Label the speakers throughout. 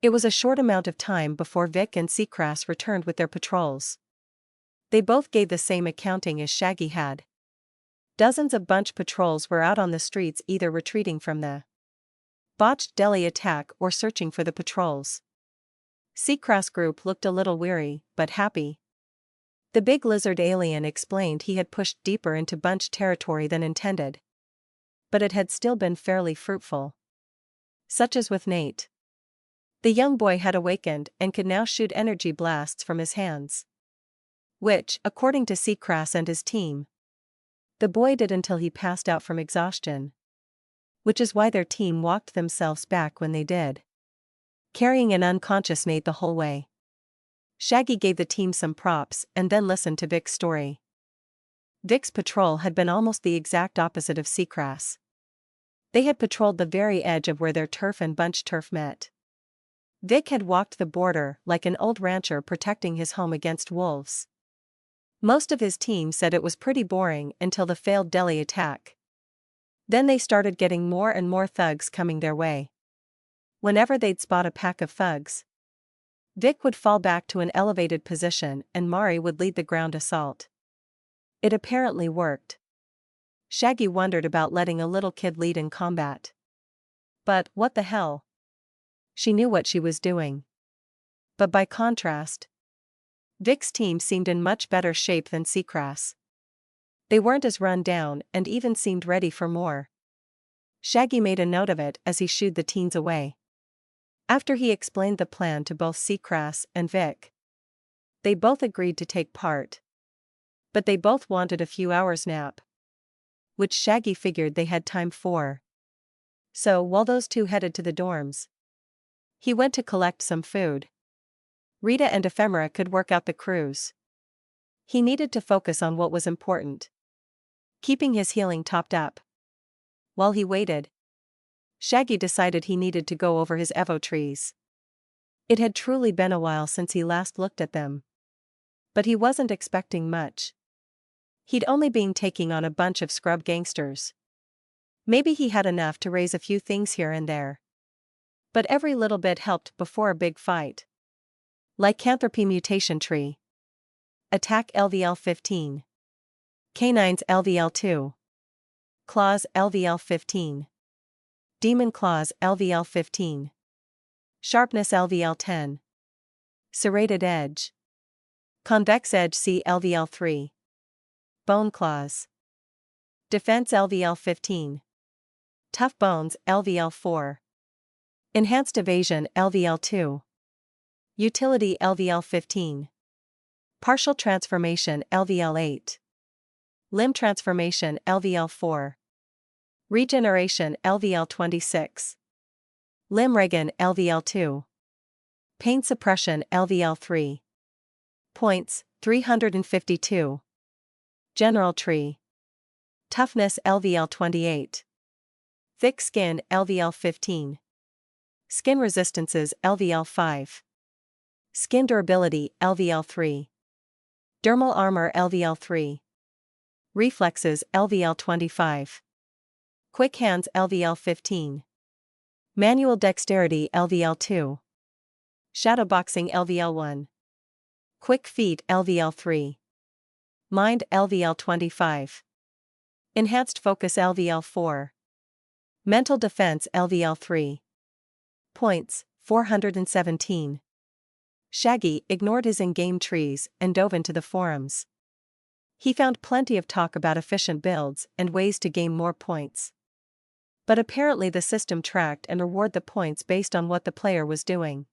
Speaker 1: It was a short amount of time before Vic and Seacrass returned with their patrols. They both gave the same accounting as Shaggy had. Dozens of bunch patrols were out on the streets either retreating from the botched deli attack or searching for the patrols. Seacrass' group looked a little weary, but happy. The big lizard alien explained he had pushed deeper into bunch territory than intended. But it had still been fairly fruitful. Such as with Nate. The young boy had awakened and could now shoot energy blasts from his hands. Which, according to Seacrass and his team, the boy did until he passed out from exhaustion. Which is why their team walked themselves back when they did, carrying an unconscious Nate the whole way. Shaggy gave the team some props and then listened to Vic's story. Vic's patrol had been almost the exact opposite of Seacrass. They had patrolled the very edge of where their turf and bunch turf met. Vic had walked the border like an old rancher protecting his home against wolves. Most of his team said it was pretty boring until the failed deli attack. Then they started getting more and more thugs coming their way. Whenever they'd spot a pack of thugs, Vic would fall back to an elevated position and Mari would lead the ground assault. It apparently worked. Shaggy wondered about letting a little kid lead in combat. But, what the hell? She knew what she was doing. But by contrast, Vic's team seemed in much better shape than Seacrass. They weren't as run down and even seemed ready for more. Shaggy made a note of it as he shooed the teens away. After he explained the plan to both Seacrass and Vic, they both agreed to take part. But they both wanted a few hours nap, which Shaggy figured they had time for. So while those two headed to the dorms, he went to collect some food. Rita and Ephemera could work out the crews. He needed to focus on what was important, keeping his healing topped up. While he waited, Shaggy decided he needed to go over his Evo trees. It had truly been a while since he last looked at them. But he wasn't expecting much. He'd only been taking on a bunch of scrub gangsters. Maybe he had enough to raise a few things here and there. But every little bit helped before a big fight. Lycanthrope mutation tree. Attack LVL-15. Canines LVL-2. Claws LVL-15. Demon claws LVL-15. Sharpness LVL-10. Serrated edge. Convex edge C LVL-3. Bone claws. Defense LVL-15. Tough bones LVL-4. Enhanced evasion LVL-2. Utility LVL-15. Partial transformation LVL-8. Limb transformation LVL-4. Regeneration LVL-26. Limb regen LVL-2. Pain suppression LVL-3. Points 352. General tree. Toughness LVL-28. Thick skin LVL-15. Skin resistances LVL-5. Skin durability LVL-3. Dermal armor LVL-3. Reflexes LVL-25. Quick hands LVL-15. Manual dexterity LVL-2. Shadowboxing LVL-1. Quick feet LVL-3. Mind LVL-25. Enhanced focus LVL-4. Mental defense LVL-3. Points 417. Shaggy ignored his in-game trees and dove into the forums. He found plenty of talk about efficient builds and ways to gain more points. But apparently the system tracked and rewarded the points based on what the player was doing.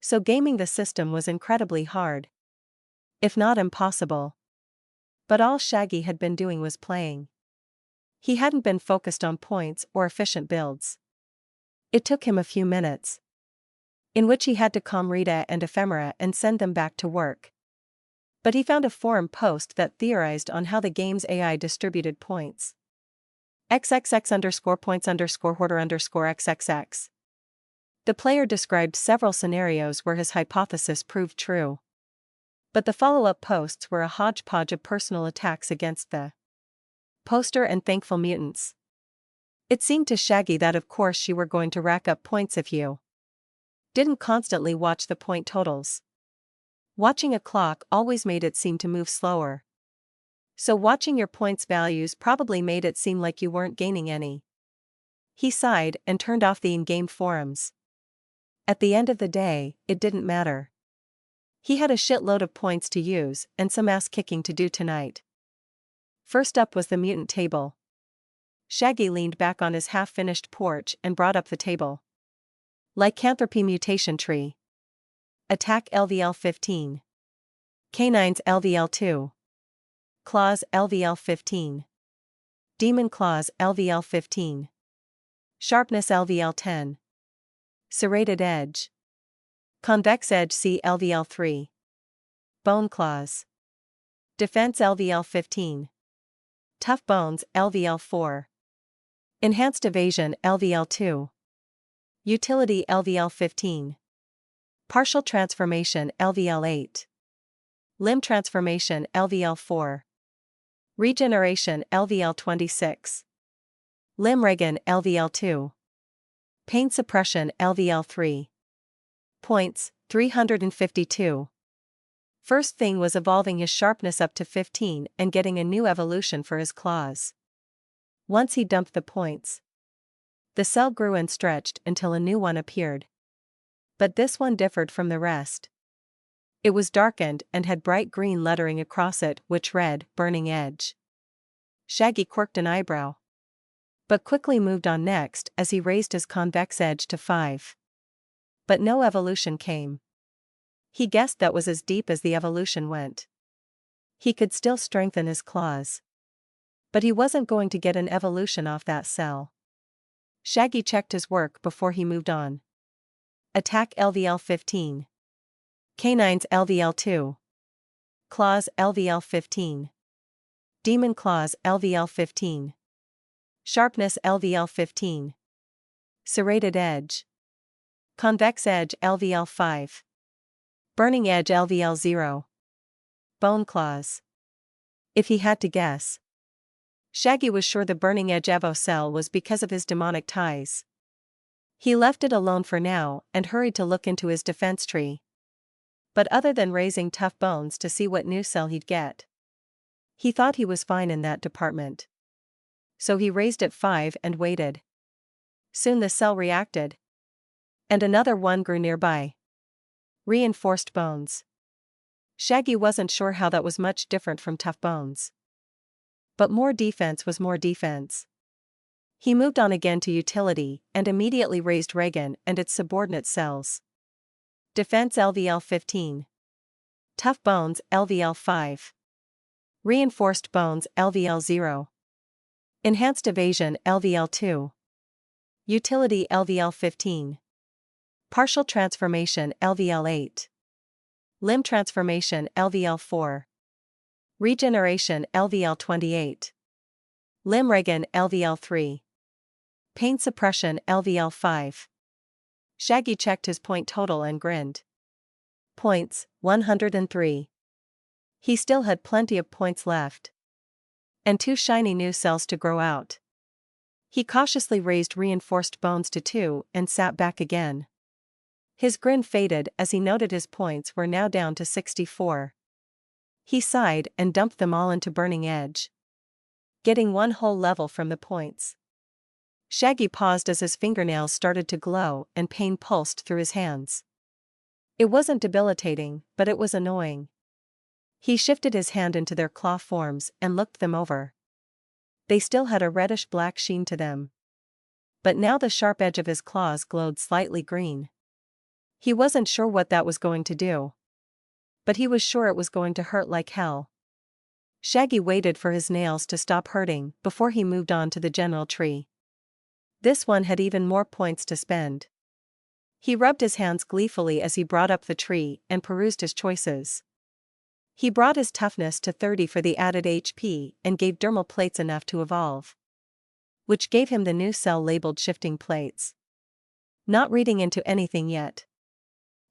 Speaker 1: So gaming the system was incredibly hard, if not impossible. But all Shaggy had been doing was playing. He hadn't been focused on points or efficient builds. It took him a few minutes, in which he had to calm Rita and Ephemera and send them back to work. But he found a forum post that theorized on how the game's AI distributed points. XXX_points_hoarder_XXX. The player described several scenarios where his hypothesis proved true. But the follow-up posts were a hodgepodge of personal attacks against the poster and thankful mutants. It seemed to Shaggy that of course she were going to rack up points if you Didn't constantly watch the point totals. Watching a clock always made it seem to move slower. So watching your points values probably made it seem like you weren't gaining any. He sighed and turned off the in-game forums. At the end of the day, it didn't matter. He had a shitload of points to use and some ass-kicking to do tonight. First up was the mutant table. Shaggy leaned back on his half-finished porch and brought up the table. Lycanthrope mutation tree. Attack LVL 15. Canines LVL 2. Claws LVL 15. Demon claws LVL 15. Sharpness LVL 10. Serrated edge. Convex edge C LVL 3. Bone claws. Defense LVL 15. Tough bones LVL 4. Enhanced evasion LVL 2. Utility LVL 15. Partial transformation LVL 8. Limb transformation LVL 4. Regeneration LVL 26. Limb regen LVL 2. Pain suppression LVL 3. Points 352. First thing was evolving his sharpness up to 15 and getting a new evolution for his claws. Once he dumped the points, the cell grew and stretched until a new one appeared. But this one differed from the rest. It was darkened and had bright green lettering across it which read, Burning Edge. Shaggy quirked an eyebrow, but quickly moved on next as he raised his convex edge to 5. But no evolution came. He guessed that was as deep as the evolution went. He could still strengthen his claws. But he wasn't going to get an evolution off that cell. Shaggy checked his work before he moved on. Attack LVL 15. Canines LVL 2. Claws LVL 15. Demon claws LVL 15. Sharpness LVL 15. Serrated edge. Convex edge LVL 5. Burning edge LVL 0. Bone claws. If he had to guess, Shaggy was sure the burning edge Evo cell was because of his demonic ties. He left it alone for now and hurried to look into his defense tree. But other than raising tough bones to see what new cell he'd get, he thought he was fine in that department. So he raised it 5 and waited. Soon the cell reacted. And another one grew nearby. Reinforced bones. Shaggy wasn't sure how that was much different from tough bones. But more defense was more defense. He moved on again to utility and immediately raised Regan and its subordinate cells. Defense LVL 15. Tough bones LVL 5. Reinforced bones LVL 0. Enhanced evasion LVL 2. Utility LVL 15. Partial transformation LVL 8. Limb transformation LVL 4. Regeneration LVL 28. Limb regen LVL 3. Pain suppression LVL 5. Shaggy checked his point total and grinned. Points 103. He still had plenty of points left. And 2 shiny new cells to grow out. He cautiously raised reinforced bones to 2 and sat back again. His grin faded as he noted his points were now down to 64. He sighed and dumped them all into Burning Edge, getting 1 whole level from the points. Shaggy paused as his fingernails started to glow and pain pulsed through his hands. It wasn't debilitating, but it was annoying. He shifted his hand into their claw forms and looked them over. They still had a reddish-black sheen to them. But now the sharp edge of his claws glowed slightly green. He wasn't sure what that was going to do. But he was sure it was going to hurt like hell. Shaggy waited for his nails to stop hurting before he moved on to the general tree. This one had even more points to spend. He rubbed his hands gleefully as he brought up the tree and perused his choices. He brought his toughness to 30 for the added HP and gave dermal plates enough to evolve, which gave him the new cell labeled shifting plates. Not reading into anything yet,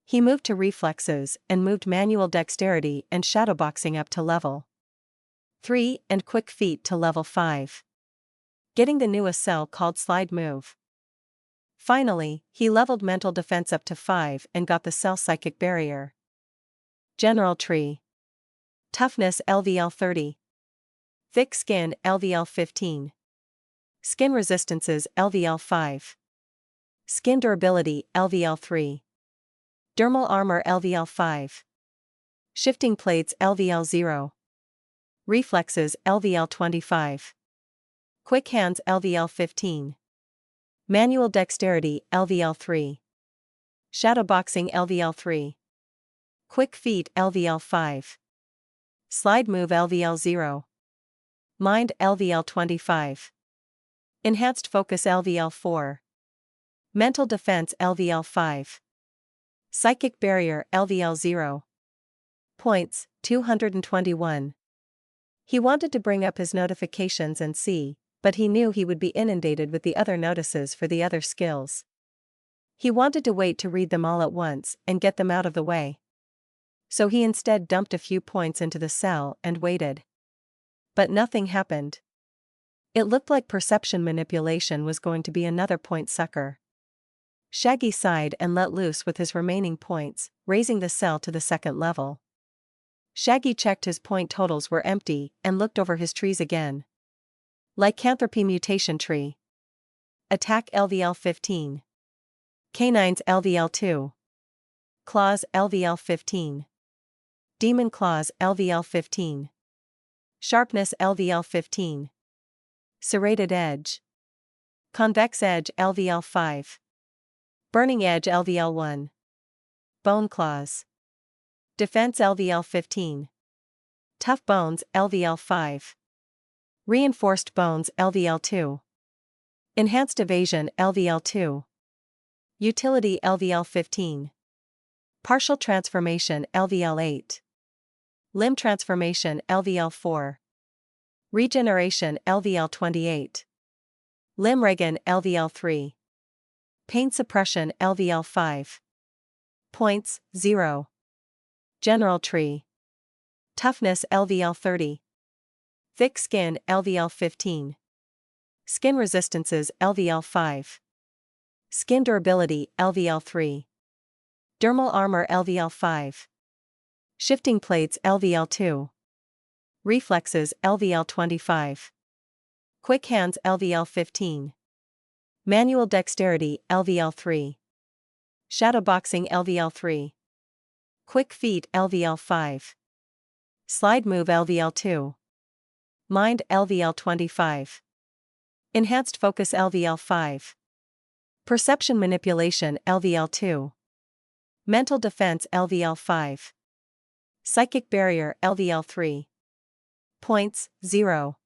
Speaker 1: he moved to reflexes and moved manual dexterity and shadowboxing up to level 3 and quick feet to level 5. Getting the newest cell called slide move. Finally, he leveled mental defense up to 5 and got the cell psychic barrier. General tree. Toughness LVL 30. Thick skin LVL 15. Skin resistances LVL 5. Skin durability LVL 3. Dermal armor LVL 5. Shifting plates LVL 0. Reflexes LVL 25. Quick hands LVL 15. Manual dexterity LVL 3. Shadowboxing LVL 3. Quick feet LVL 5. Slide move LVL 0. Mind LVL 25. Enhanced focus LVL 4. Mental defense LVL 5. Psychic barrier LVL 0. Points, 221. He wanted to bring up his notifications and see, but he knew he would be inundated with the other notices for the other skills. He wanted to wait to read them all at once and get them out of the way. So he instead dumped a few points into the cell and waited. But nothing happened. It looked like perception manipulation was going to be another point sucker. Shaggy sighed and let loose with his remaining points, raising the cell to the second level. Shaggy checked his point totals were empty and looked over his trees again. Lycanthropy mutation tree. Attack LVL 15. Canines LVL 2. Claws LVL 15. Demon claws LVL 15. Sharpness LVL 15. Serrated edge. Convex edge LVL 5. Burning edge LVL 1. Bone claws. Defense LVL 15. Tough bones LVL 5. Reinforced bones LVL 2. Enhanced evasion LVL 2. Utility LVL 15. Partial transformation LVL 8. Limb transformation LVL 4. Regeneration LVL 28. Limb regen LVL 3. Pain suppression LVL 5. Points, 0. General tree. Toughness LVL 30. Thick skin LVL 15. Skin resistances LVL 5. Skin durability LVL 3. Dermal armor LVL 5. Shifting plates LVL 2. Reflexes LVL 25. Quick hands LVL 15. Manual dexterity LVL 3. Shadowboxing LVL 3. Quick feet LVL 5. Slide move LVL 2. Mind LVL 25. Enhanced focus LVL 5. Perception manipulation LVL 2. Mental defense LVL 5. Psychic barrier LVL 3. Points, 0.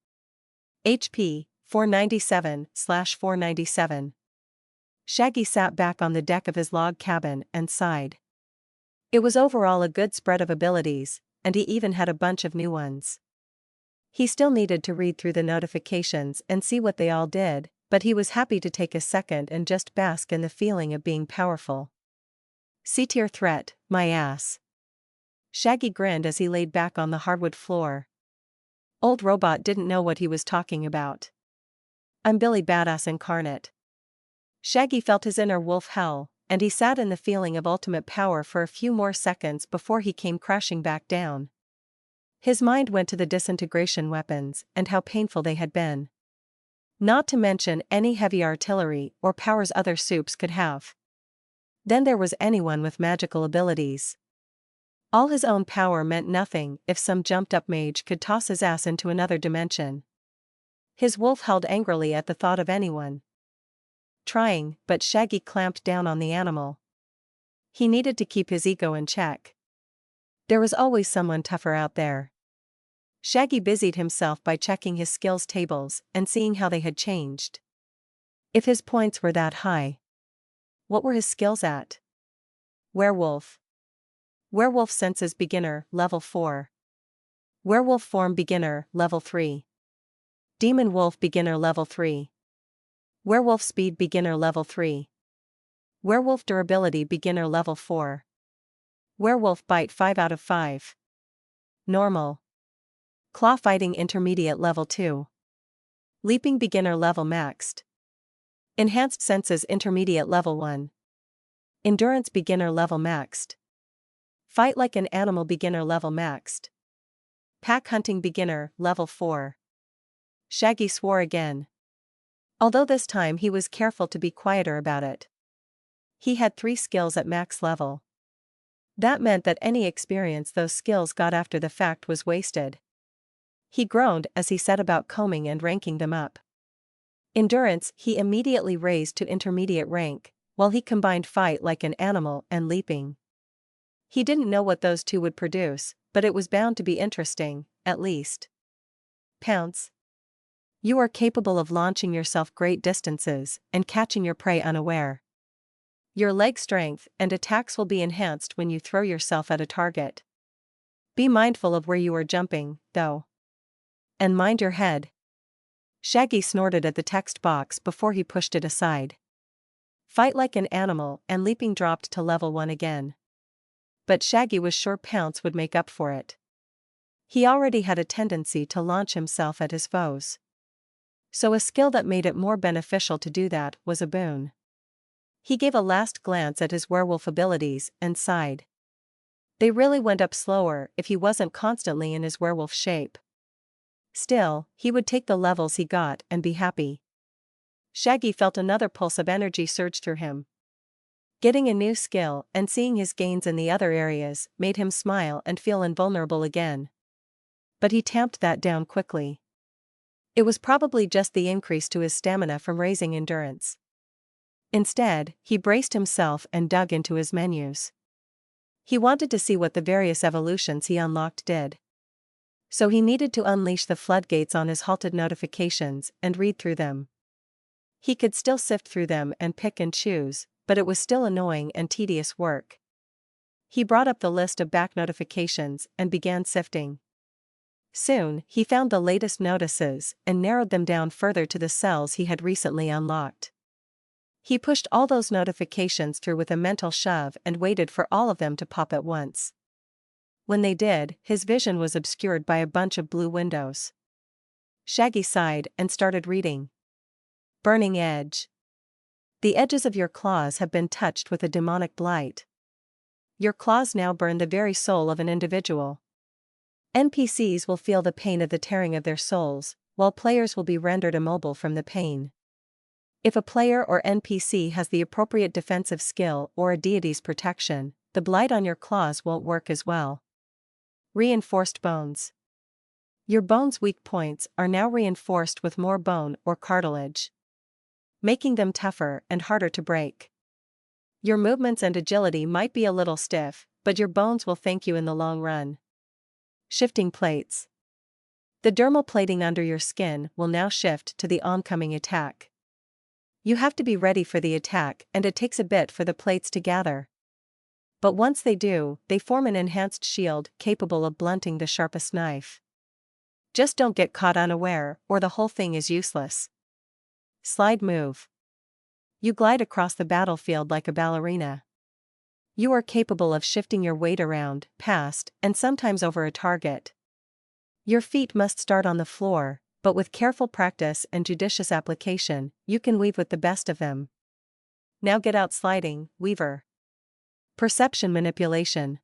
Speaker 1: HP, 497/497. Shaggy sat back on the deck of his log cabin and sighed. It was overall a good spread of abilities, and he even had a bunch of new ones. He still needed to read through the notifications and see what they all did, but he was happy to take a second and just bask in the feeling of being powerful. C-tier threat, my ass. Shaggy grinned as he laid back on the hardwood floor. Old Robot didn't know what he was talking about. I'm Billy Badass incarnate. Shaggy felt his inner wolf howl, and he sat in the feeling of ultimate power for a few more seconds before he came crashing back down. His mind went to the disintegration weapons and how painful they had been. Not to mention any heavy artillery or powers other supes could have. Then there was anyone with magical abilities. All his own power meant nothing if some jumped-up mage could toss his ass into another dimension. His wolf howled angrily at the thought of anyone trying, but Shaggy clamped down on the animal. He needed to keep his ego in check. There was always someone tougher out there. Shaggy busied himself by checking his skills tables and seeing how they had changed. If his points were that high, what were his skills at? Werewolf. Werewolf senses beginner, level 4. Werewolf form beginner, level 3. Demon wolf beginner level 3. Werewolf speed beginner level 3. Werewolf durability beginner level 4. Werewolf bite 5 out of 5. Normal. Claw fighting intermediate level 2. Leaping beginner level maxed. Enhanced senses intermediate level 1. Endurance beginner level maxed. Fight like an animal beginner level maxed. Pack hunting beginner level 4. Shaggy swore again. Although this time he was careful to be quieter about it. He had 3 skills at max level. That meant that any experience those skills got after the fact was wasted. He groaned as he set about combing and ranking them up. Endurance he immediately raised to intermediate rank, while he combined fight like an animal and leaping. He didn't know what those two would produce, but it was bound to be interesting, at least. Pounce. You are capable of launching yourself great distances and catching your prey unaware. Your leg strength and attacks will be enhanced when you throw yourself at a target. Be mindful of where you are jumping, though. And mind your head. Shaggy snorted at the text box before he pushed it aside. Fight like an animal and leaping dropped to level 1 again. But Shaggy was sure Pounce would make up for it. He already had a tendency to launch himself at his foes. So a skill that made it more beneficial to do that was a boon. He gave a last glance at his werewolf abilities and sighed. They really went up slower if he wasn't constantly in his werewolf shape. Still, he would take the levels he got and be happy. Shaggy felt another pulse of energy surge through him. Getting a new skill and seeing his gains in the other areas made him smile and feel invulnerable again. But he tamped that down quickly. It was probably just the increase to his stamina from raising endurance. Instead, he braced himself and dug into his menus. He wanted to see what the various evolutions he unlocked did. So he needed to unleash the floodgates on his halted notifications and read through them. He could still sift through them and pick and choose, but it was still annoying and tedious work. He brought up the list of back notifications and began sifting. Soon, he found the latest notices and narrowed them down further to the cells he had recently unlocked. He pushed all those notifications through with a mental shove and waited for all of them to pop at once. When they did, his vision was obscured by a bunch of blue windows. Shaggy sighed and started reading. Burning Edge. The edges of your claws have been touched with a demonic blight. Your claws now burn the very soul of an individual. NPCs will feel the pain of the tearing of their souls, while players will be rendered immobile from the pain. If a player or NPC has the appropriate defensive skill or a deity's protection, the blight on your claws won't work as well. Reinforced bones. Your bones' weak points are now reinforced with more bone or cartilage, making them tougher and harder to break. Your movements and agility might be a little stiff, but your bones will thank you in the long run. Shifting plates. The dermal plating under your skin will now shift to the oncoming attack. You have to be ready for the attack, and it takes a bit for the plates to gather. But once they do, they form an enhanced shield capable of blunting the sharpest knife. Just don't get caught unaware, or the whole thing is useless. Slide move. You glide across the battlefield like a ballerina. You are capable of shifting your weight around, past, and sometimes over a target. Your feet must start on the floor, but with careful practice and judicious application, you can weave with the best of them. Now get out sliding, Weaver. Perception manipulation.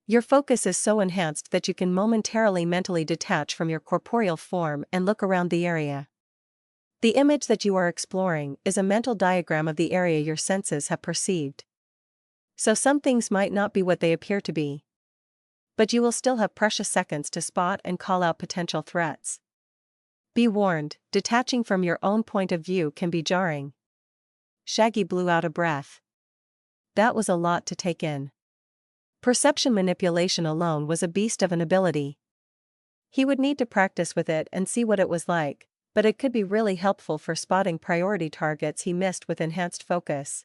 Speaker 1: Your focus is so enhanced that you can momentarily mentally detach from your corporeal form and look around the area. The image that you are exploring is a mental diagram of the area your senses have perceived. So some things might not be what they appear to be. But you will still have precious seconds to spot and call out potential threats. Be warned, detaching from your own point of view can be jarring. Shaggy blew out a breath. That was a lot to take in. Perception manipulation alone was a beast of an ability. He would need to practice with it and see what it was like, but it could be really helpful for spotting priority targets he missed with enhanced focus.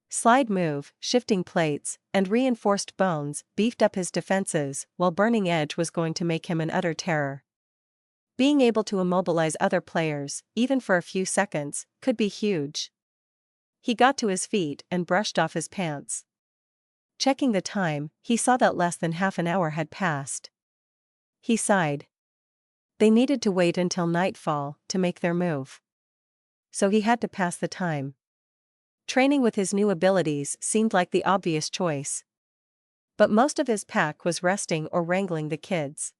Speaker 1: Slide move, shifting plates, and reinforced bones beefed up his defenses, while Burning Edge was going to make him an utter terror. Being able to immobilize other players, even for a few seconds, could be huge. He got to his feet and brushed off his pants. Checking the time, he saw that less than half an hour had passed. He sighed. They needed to wait until nightfall to make their move. so he had to pass the time. Training with his new abilities seemed like the obvious choice. But most of his pack was resting or wrangling the kids.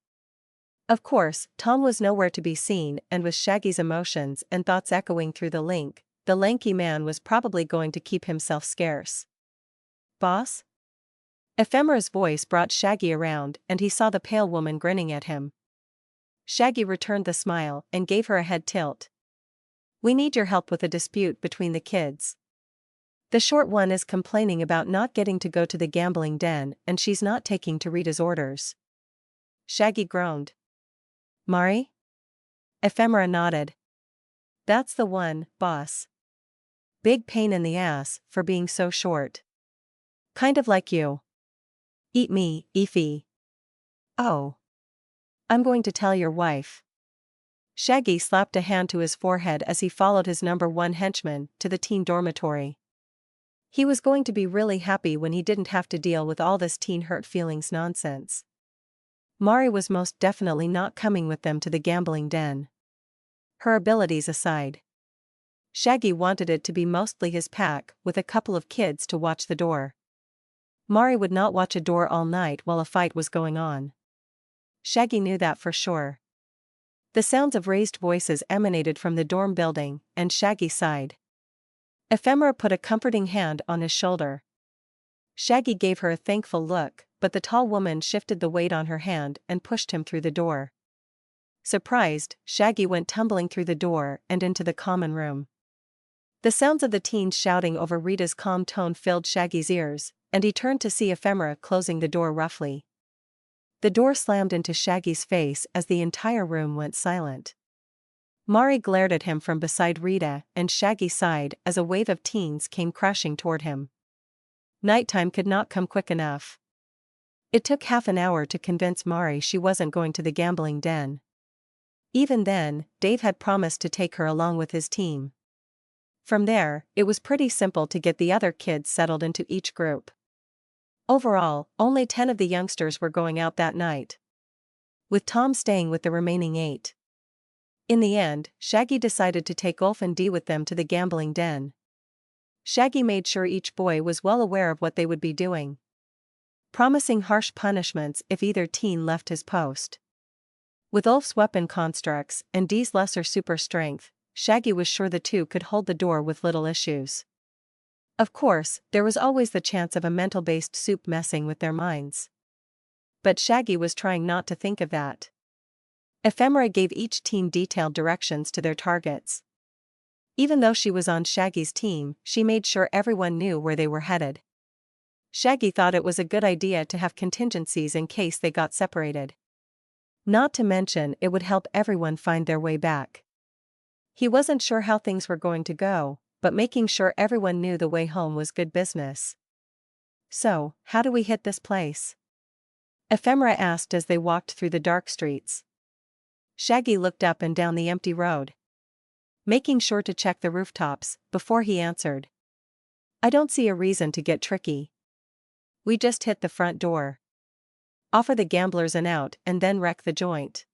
Speaker 1: Of course, Tom was nowhere to be seen, and with Shaggy's emotions and thoughts echoing through the link, the lanky man was probably going to keep himself scarce. "Boss?" Ephemera's voice brought Shaggy around, and he saw the pale woman grinning at him. Shaggy returned the smile and gave her a head tilt. "We need your help with a dispute between the kids. The short one is complaining about not getting to go to the gambling den, and she's not taking to Rita's orders." Shaggy groaned. "Mari?" Ephemera nodded. "That's the one, boss. Big pain in the ass for being so short. Kind of like you. Eat me, Effie." "Oh. I'm going to tell your wife." Shaggy slapped a hand to his forehead as he followed his number one henchman to the teen dormitory. He was going to be really happy when he didn't have to deal with all this teen hurt feelings nonsense. Mari was most definitely not coming with them to the gambling den. Her abilities aside. Shaggy wanted it to be mostly his pack, with a couple of kids to watch the door. Mari would not watch a door all night while a fight was going on. Shaggy knew that for sure. The sounds of raised voices emanated from the dorm building, and Shaggy sighed. Ephemera put a comforting hand on his shoulder. Shaggy gave her a thankful look, but the tall woman shifted the weight on her hand and pushed him through the door. Surprised, Shaggy went tumbling through the door and into the common room. The sounds of the teens shouting over Rita's calm tone filled Shaggy's ears, and he turned to see Ephemera closing the door roughly. The door slammed into Shaggy's face as the entire room went silent. Mari glared at him from beside Rita, and Shaggy sighed as a wave of teens came crashing toward him. Nighttime could not come quick enough. It took half an hour to convince Mari she wasn't going to the gambling den. Even then, Dave had promised to take her along with his team. From there, it was pretty simple to get the other kids settled into each group. Overall, only 10 of the youngsters were going out that night, with Tom staying with the remaining 8. In the end, Shaggy decided to take Ulf and Dee with them to the gambling den. Shaggy made sure each boy was well aware of what they would be doing, promising harsh punishments if either teen left his post. With Ulf's weapon constructs and Dee's lesser super strength, Shaggy was sure the two could hold the door with little issues. Of course, there was always the chance of a mental-based soup messing with their minds. But Shaggy was trying not to think of that. Ephemera gave each team detailed directions to their targets. Even though she was on Shaggy's team, she made sure everyone knew where they were headed. Shaggy thought it was a good idea to have contingencies in case they got separated. Not to mention it would help everyone find their way back. He wasn't sure how things were going to go, but making sure everyone knew the way home was good business. "So, how do we hit this place?" Ephemera asked as they walked through the dark streets. Shaggy looked up and down the empty road, making sure to check the rooftops before he answered. "I don't see a reason to get tricky. We just hit the front door, offer the gamblers an out, and then wreck the joint.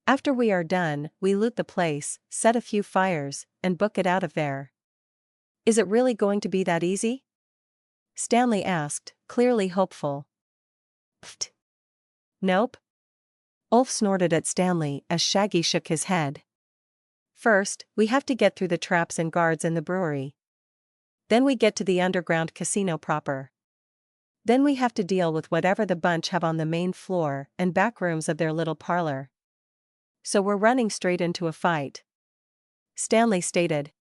Speaker 1: After we are done, we loot the place, set a few fires, and book it out of there." "Is it really going to be that easy?" Stanley asked, clearly hopeful. "Pfft. Nope." Ulf snorted at Stanley as Shaggy shook his head. "First, we have to get through the traps and guards in the brewery. Then we get to the underground casino proper. Then we have to deal with whatever the bunch have on the main floor and back rooms of their little parlor. So we're running straight into a fight," Stanley stated.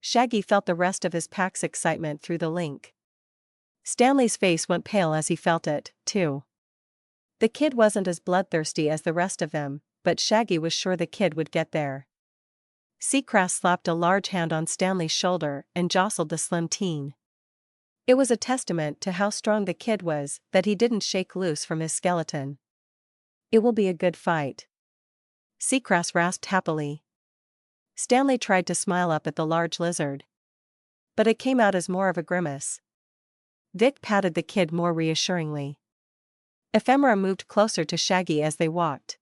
Speaker 1: Shaggy felt the rest of his pack's excitement through the link. Stanley's face went pale as he felt it, too. The kid wasn't as bloodthirsty as the rest of them, but Shaggy was sure the kid would get there. Seacrest slapped a large hand on Stanley's shoulder and jostled the slim teen. It was a testament to how strong the kid was that he didn't shake loose from his skeleton. "It will be a good fight," Seacrest rasped happily. Stanley tried to smile up at the large lizard, but it came out as more of a grimace. Vic patted the kid more reassuringly. Ephemera moved closer to Shaggy as they walked.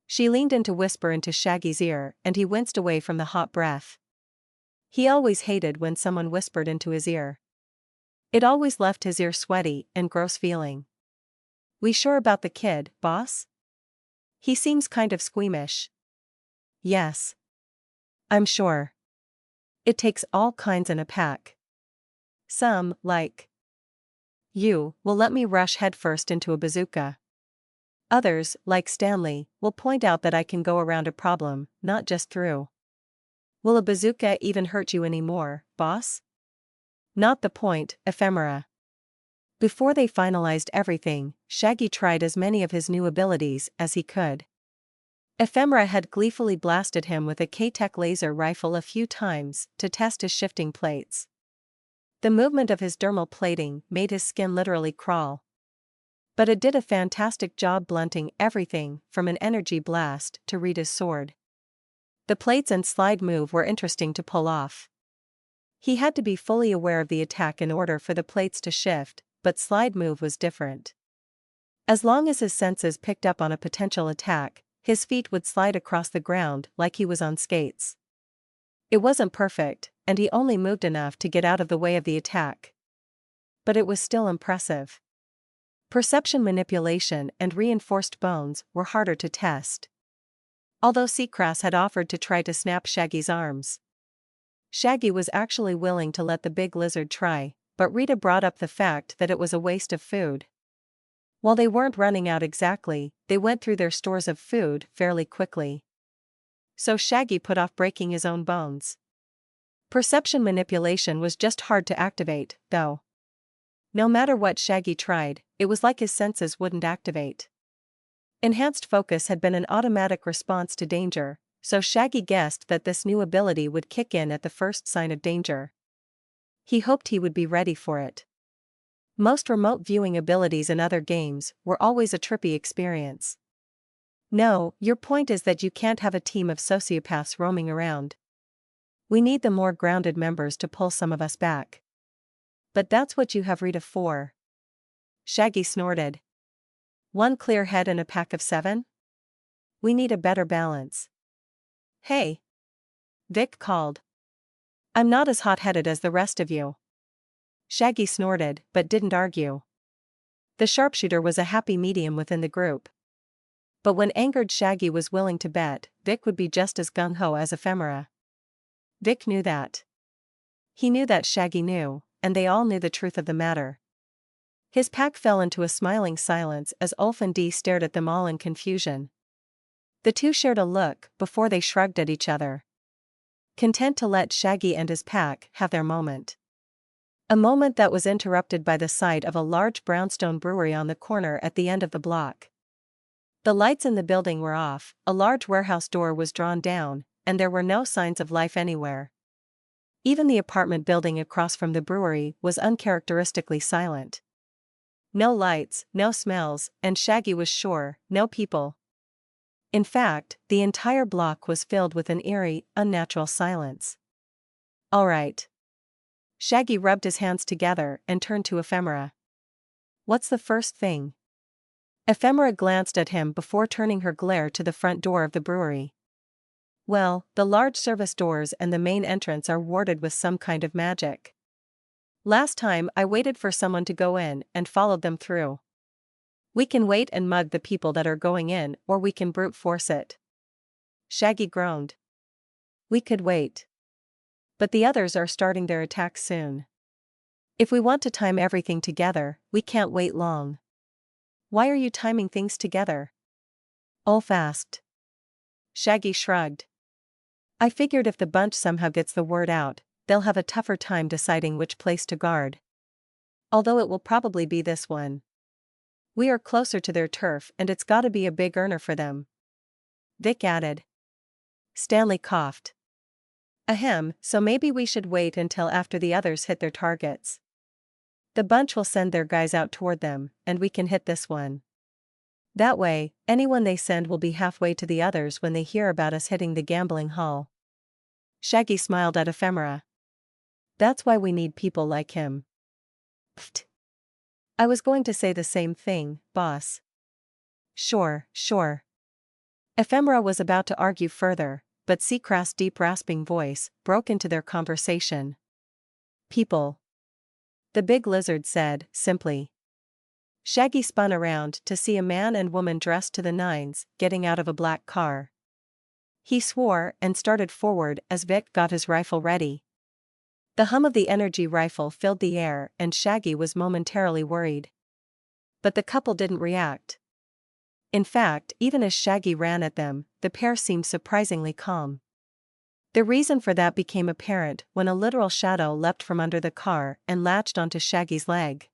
Speaker 1: She leaned in to whisper into Shaggy's ear, and he winced away from the hot breath. He always hated when someone whispered into his ear. It always left his ear sweaty and gross feeling. "We sure about the kid, boss? He seems kind of squeamish." "Yes. I'm sure. It takes all kinds in a pack. Some, like you, will let me rush headfirst into a bazooka. Others, like Stanley, will point out that I can go around a problem, not just through." "Will a bazooka even hurt you anymore, boss?" "Not the point, ephemera." Before they finalized everything, Shaggy tried as many of his new abilities as he could. Ephemera had gleefully blasted him with a K-Tech laser rifle a few times to test his shifting plates. The movement of his dermal plating made his skin literally crawl. But it did a fantastic job blunting everything from an energy blast to Rita's sword. The plates and slide move were interesting to pull off. He had to be fully aware of the attack in order for the plates to shift, but slide move was different. As long as his senses picked up on a potential attack, his feet would slide across the ground like he was on skates. It wasn't perfect, and he only moved enough to get out of the way of the attack. But it was still impressive. Perception manipulation and reinforced bones were harder to test. Although Seacrass had offered to try to snap Shaggy's arms, Shaggy was actually willing to let the big lizard try, but Rita brought up the fact that it was a waste of food. While they weren't running out exactly, they went through their stores of food fairly quickly. So Shaggy put off breaking his own bones. Perception manipulation was just hard to activate, though. No matter what Shaggy tried, it was like his senses wouldn't activate. Enhanced focus had been an automatic response to danger, so Shaggy guessed that this new ability would kick in at the first sign of danger. He hoped he would be ready for it. Most remote viewing abilities in other games were always a trippy experience. "No, your point is that you can't have a team of sociopaths roaming around. We need the more grounded members to pull some of us back." "But that's what you have Rita for." Shaggy snorted. "One clear head and a pack of 7? We need a better balance." "Hey!" Vic called. "I'm not as hot-headed as the rest of you." Shaggy snorted, but didn't argue. The sharpshooter was a happy medium within the group. But when angered Shaggy was willing to bet Vic would be just as gung-ho as ephemera. Vic knew that. He knew that Shaggy knew, and they all knew the truth of the matter. His pack fell into a smiling silence as Ulf and Dee stared at them all in confusion. The two shared a look before they shrugged at each other, content to let Shaggy and his pack have their moment. A moment that was interrupted by the sight of a large brownstone brewery on the corner at the end of the block. The lights in the building were off, a large warehouse door was drawn down, and there were no signs of life anywhere. Even the apartment building across from the brewery was uncharacteristically silent. No lights, no smells, and Shaggy was sure, no people. In fact, the entire block was filled with an eerie, unnatural silence. "All right." Shaggy rubbed his hands together and turned to ephemera. "What's the first thing?" Ephemera glanced at him before turning her glare to the front door of the brewery. "Well, the large service doors and the main entrance are warded with some kind of magic. Last time I waited for someone to go in and followed them through. We can wait and mug the people that are going in, or we can brute force it." Shaggy groaned. "We could wait. But the others are starting their attack soon. If we want to time everything together, we can't wait long." "Why are you timing things together?" Ulf asked. Shaggy shrugged. "I figured if the bunch somehow gets the word out, they'll have a tougher time deciding which place to guard. Although it will probably be this one. We are closer to their turf and it's gotta be a big earner for them." Vic added. Stanley coughed. "Ahem, so maybe we should wait until after the others hit their targets. The bunch will send their guys out toward them, and we can hit this one. That way, anyone they send will be halfway to the others when they hear about us hitting the gambling hall." Shaggy smiled at ephemera. "That's why we need people like him." "Pfft. I was going to say the same thing, boss." Sure. Ephemera was about to argue further, but Seacrest's deep rasping voice broke into their conversation. "People," the big lizard said, simply. Shaggy spun around to see a man and woman dressed to the nines getting out of a black car. He swore and started forward as Vic got his rifle ready. The hum of the energy rifle filled the air and Shaggy was momentarily worried. But the couple didn't react. In fact, even as Shaggy ran at them, the pair seemed surprisingly calm. The reason for that became apparent when a literal shadow leapt from under the car and latched onto Shaggy's leg.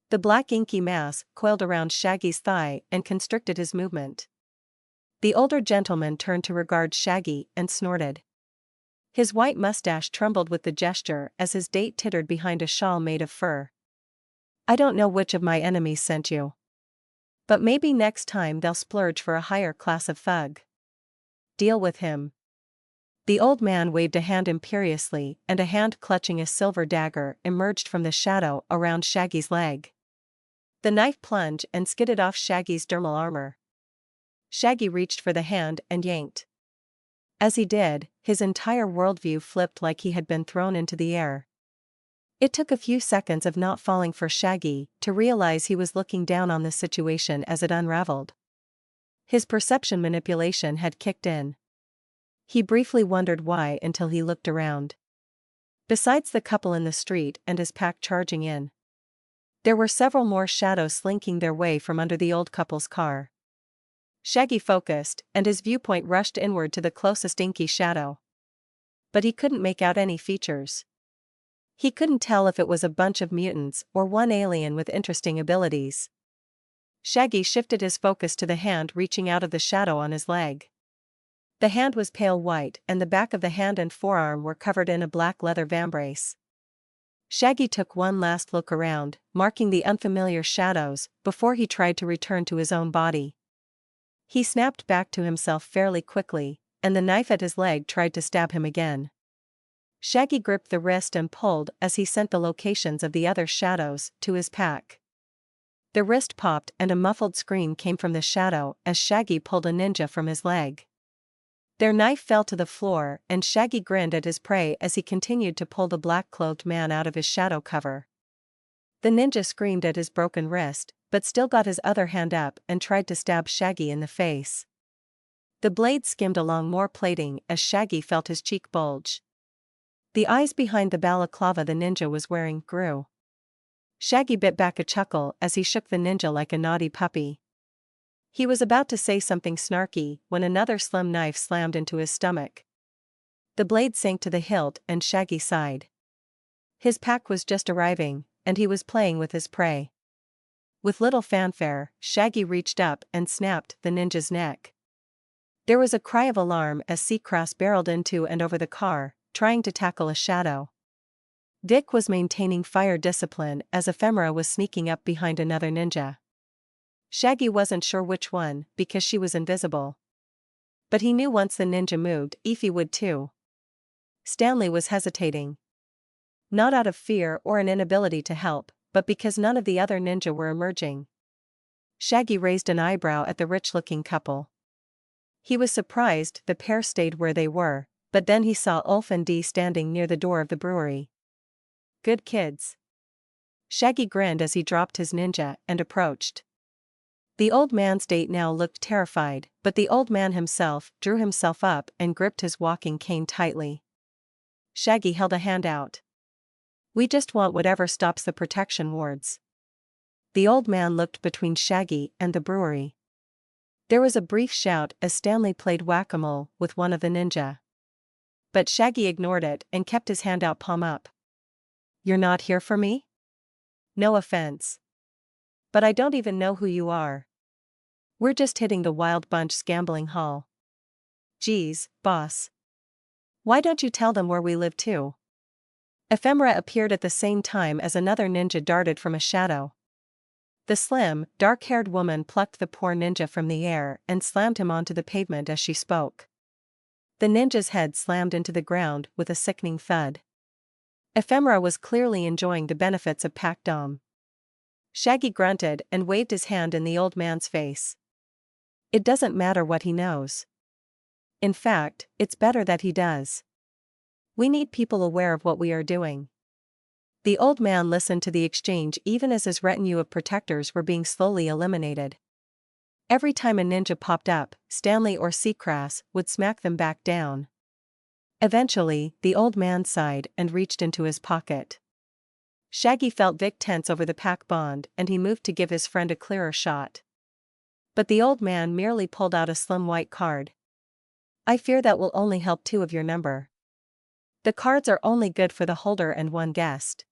Speaker 1: The black inky mass coiled around Shaggy's thigh and constricted his movement. The older gentleman turned to regard Shaggy and snorted. His white mustache trembled with the gesture as his date tittered behind a shawl made of fur. "I don't know which of my enemies sent you. But maybe next time they'll splurge for a higher class of thug. Deal with him." The old man waved a hand imperiously and a hand clutching a silver dagger emerged from the shadow around Shaggy's leg. The knife plunged and skidded off Shaggy's dermal armor. Shaggy reached for the hand and yanked. As he did, his entire worldview flipped like he had been thrown into the air. It took a few seconds of not falling for Shaggy to realize he was looking down on the situation as it unraveled. His perception manipulation had kicked in. He briefly wondered why until he looked around. Besides the couple in the street and his pack charging in, there were several more shadows slinking their way from under the old couple's car. Shaggy focused, and his viewpoint rushed inward to the closest inky shadow. But he couldn't make out any features. He couldn't tell if it was a bunch of mutants or one alien with interesting abilities. Shaggy shifted his focus to the hand reaching out of the shadow on his leg. The hand was pale white and the back of the hand and forearm were covered in a black leather vambrace. Shaggy took one last look around, marking the unfamiliar shadows, before he tried to return to his own body. He snapped back to himself fairly quickly, and the knife at his leg tried to stab him again. Shaggy gripped the wrist and pulled as he sent the locations of the other shadows to his pack. The wrist popped and a muffled scream came from the shadow as Shaggy pulled a ninja from his leg. Their knife fell to the floor and Shaggy grinned at his prey as he continued to pull the black-clothed man out of his shadow cover. The ninja screamed at his broken wrist, but still got his other hand up and tried to stab Shaggy in the face. The blade skimmed along more plating as Shaggy felt his cheek bulge. The eyes behind the balaclava the ninja was wearing grew. Shaggy bit back a chuckle as he shook the ninja like a naughty puppy. He was about to say something snarky when another slim knife slammed into his stomach. The blade sank to the hilt and Shaggy sighed. His pack was just arriving, and he was playing with his prey. With little fanfare, Shaggy reached up and snapped the ninja's neck. There was a cry of alarm as Seacrest barreled into and over the car, trying to tackle a shadow. Dick was maintaining fire discipline as Ephemera was sneaking up behind another ninja. Shaggy wasn't sure which one because she was invisible. But he knew once the ninja moved, Ify would too. Stanley was hesitating. Not out of fear or an inability to help, but because none of the other ninja were emerging. Shaggy raised an eyebrow at the rich-looking couple. He was surprised the pair stayed where they were, but then he saw Ulf and Dee standing near the door of the brewery. Good kids. Shaggy grinned as he dropped his ninja and approached. The old man's date now looked terrified, but the old man himself drew himself up and gripped his walking cane tightly. Shaggy held a hand out. We just want whatever stops the protection wards. The old man looked between Shaggy and the brewery. There was a brief shout as Stanley played whack-a-mole with one of the ninja. But Shaggy ignored it and kept his hand out palm up. You're not here for me? No offense. But I don't even know who you are. We're just hitting the Wild Bunch's gambling hall. Geez, boss. Why don't you tell them where we live too? Ephemera appeared at the same time as another ninja darted from a shadow. The slim, dark-haired woman plucked the poor ninja from the air and slammed him onto the pavement as she spoke. The ninja's head slammed into the ground with a sickening thud. Ephemera was clearly enjoying the benefits of Pack Dom. Shaggy grunted and waved his hand in the old man's face. It doesn't matter what he knows. In fact, it's better that he does. We need people aware of what we are doing. The old man listened to the exchange even as his retinue of protectors were being slowly eliminated. Every time a ninja popped up, Stanley or Seacrass would smack them back down. Eventually, the old man sighed and reached into his pocket. Shaggy felt Vic tense over the pack bond and he moved to give his friend a clearer shot. But the old man merely pulled out a slim white card. I fear that will only help 2 of your number. The cards are only good for the holder and 1 guest.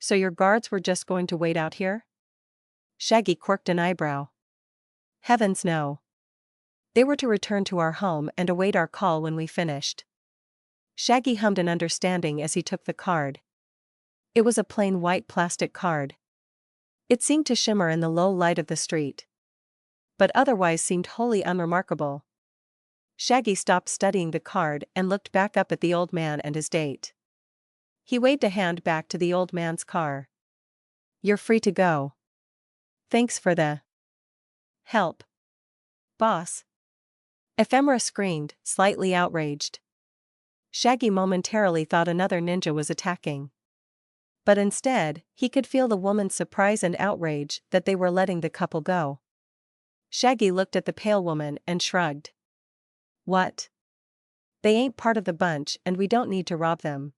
Speaker 1: So your guards were just going to wait out here? Shaggy quirked an eyebrow. Heavens no. They were to return to our home and await our call when we finished. Shaggy hummed an understanding as he took the card. It was a plain white plastic card. It seemed to shimmer in the low light of the street, but otherwise seemed wholly unremarkable. Shaggy stopped studying the card and looked back up at the old man and his date. He waved a hand back to the old man's car. You're free to go. Thanks for the help, boss. Ephemera screamed, slightly outraged. Shaggy momentarily thought another ninja was attacking. But instead, he could feel the woman's surprise and outrage that they were letting the couple go. Shaggy looked at the pale woman and shrugged. What? They ain't part of the bunch and we don't need to rob them.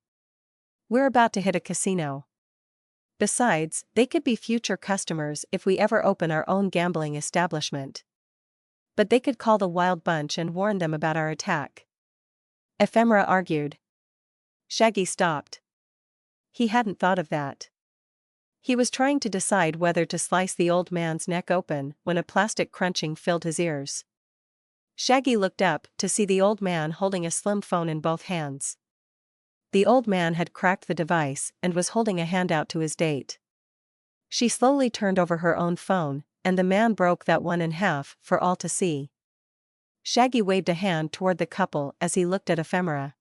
Speaker 1: We're about to hit a casino. Besides, they could be future customers if we ever open our own gambling establishment. But they could call the wild bunch and warn them about our attack. Ephemera argued. Shaggy stopped. He hadn't thought of that. He was trying to decide whether to slice the old man's neck open when a plastic crunching filled his ears. Shaggy looked up to see the old man holding a slim phone in both hands. The old man had cracked the device and was holding a handout to his date. She slowly turned over her own phone, and the man broke that one in half for all to see. Shaggy waved a hand toward the couple as he looked at Ephemera.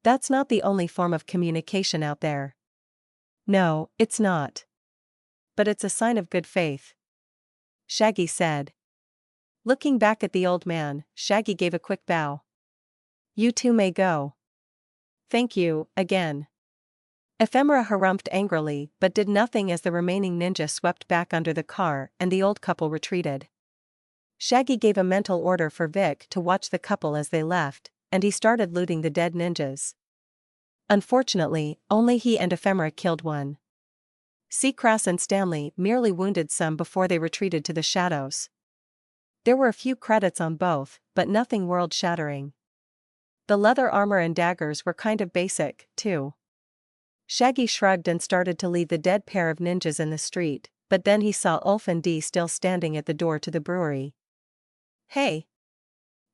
Speaker 1: That's not the only form of communication out there. No, it's not. But it's a sign of good faith. Shaggy said. Looking back at the old man, Shaggy gave a quick bow. You 2 may go. Thank you, again. Ephemera harumphed angrily but did nothing as the remaining ninja swept back under the car and the old couple retreated. Shaggy gave a mental order for Vic to watch the couple as they left, and he started looting the dead ninjas. Unfortunately, only he and Ephemera killed one. Seacrass and Stanley merely wounded some before they retreated to the shadows. There were a few credits on both, but nothing world-shattering. The leather armor and daggers were kind of basic, too. Shaggy shrugged and started to leave the dead pair of ninjas in the street, but then he saw Ulf and Dee still standing at the door to the brewery. Hey!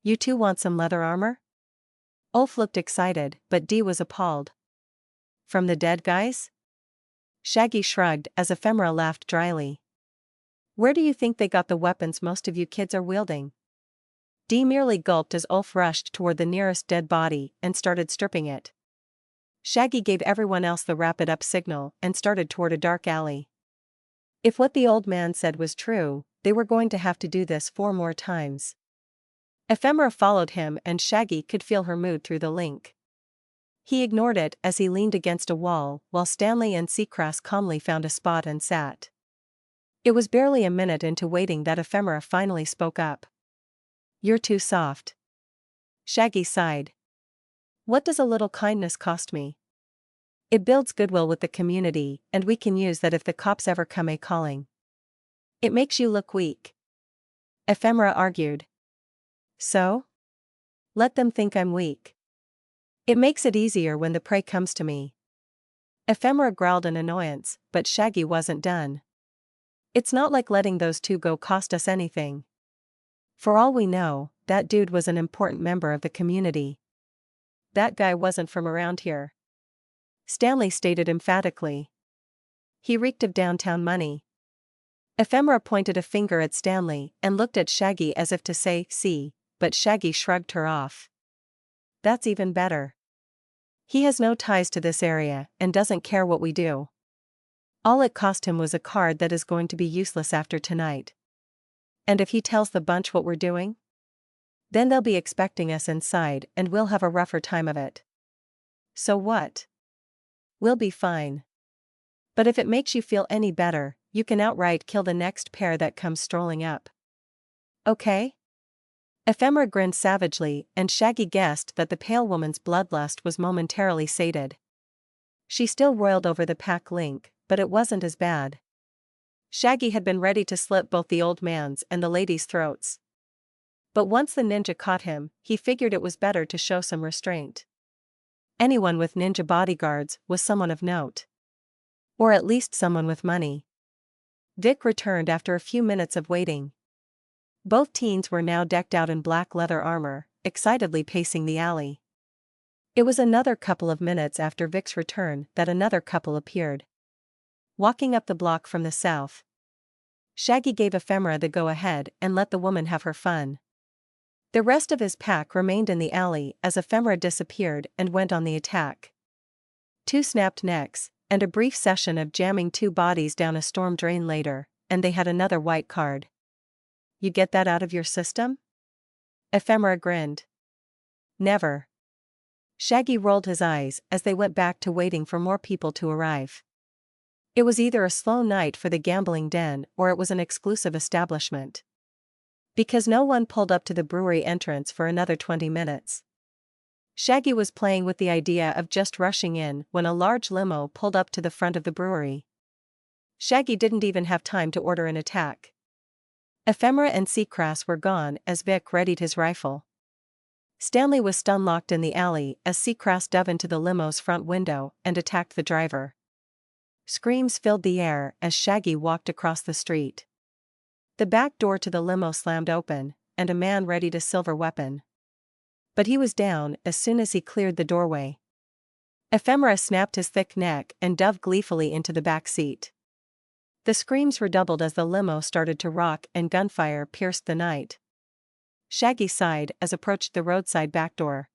Speaker 1: You 2 want some leather armor? Ulf looked excited, but Dee was appalled. From the dead guys? Shaggy shrugged as Ephemera laughed dryly. Where do you think they got the weapons most of you kids are wielding? Dee merely gulped as Ulf rushed toward the nearest dead body and started stripping it. Shaggy gave everyone else the wrap-it-up signal and started toward a dark alley. If what the old man said was true, they were going to have to do this 4 more times. Ephemera followed him and Shaggy could feel her mood through the link. He ignored it as he leaned against a wall while Stanley and Seacrass calmly found a spot and sat. It was barely a minute into waiting that Ephemera finally spoke up. You're too soft. Shaggy sighed. What does a little kindness cost me? It builds goodwill with the community, and we can use that if the cops ever come a-calling. It makes you look weak. Ephemera argued. So? Let them think I'm weak. It makes it easier when the prey comes to me. Ephemera growled in annoyance, but Shaggy wasn't done. It's not like letting those 2 go cost us anything. For all we know, that dude was an important member of the community. That guy wasn't from around here. Stanley stated emphatically. He reeked of downtown money. Ephemera pointed a finger at Stanley and looked at Shaggy as if to say, see, but Shaggy shrugged her off. That's even better. He has no ties to this area and doesn't care what we do. All it cost him was a card that is going to be useless after tonight. And if he tells the bunch what we're doing? Then they'll be expecting us inside and we'll have a rougher time of it. So what? We'll be fine. But if it makes you feel any better, you can outright kill the next pair that comes strolling up. Okay? Ephemera grinned savagely, and Shaggy guessed that the pale woman's bloodlust was momentarily sated. She still roiled over the pack link, but it wasn't as bad. Shaggy had been ready to slit both the old man's and the lady's throats. But once the ninja caught him, he figured it was better to show some restraint. Anyone with ninja bodyguards was someone of note. Or at least someone with money. Vic returned after a few minutes of waiting. Both teens were now decked out in black leather armor, excitedly pacing the alley. It was another couple of minutes after Vic's return that another couple appeared. Walking up the block from the south, Shaggy gave Ephemera the go-ahead and let the woman have her fun. The rest of his pack remained in the alley as Ephemera disappeared and went on the attack. 2 snapped necks, and a brief session of jamming 2 bodies down a storm drain later, and they had another white card. You get that out of your system? Ephemera grinned. Never. Shaggy rolled his eyes as they went back to waiting for more people to arrive. It was either a slow night for the gambling den or it was an exclusive establishment. Because no one pulled up to the brewery entrance for another 20 minutes. Shaggy was playing with the idea of just rushing in when a large limo pulled up to the front of the brewery. Shaggy didn't even have time to order an attack. Ephemera and Seacrass were gone as Vic readied his rifle. Stanley was stun-locked in the alley as Seacrass dove into the limo's front window and attacked the driver. Screams filled the air as Shaggy walked across the street. The back door to the limo slammed open, and a man readied a silver weapon. But he was down as soon as he cleared the doorway. Ephemera snapped his thick neck and dove gleefully into the back seat. The screams redoubled as the limo started to rock and gunfire pierced the night. Shaggy sighed as approached the roadside back door.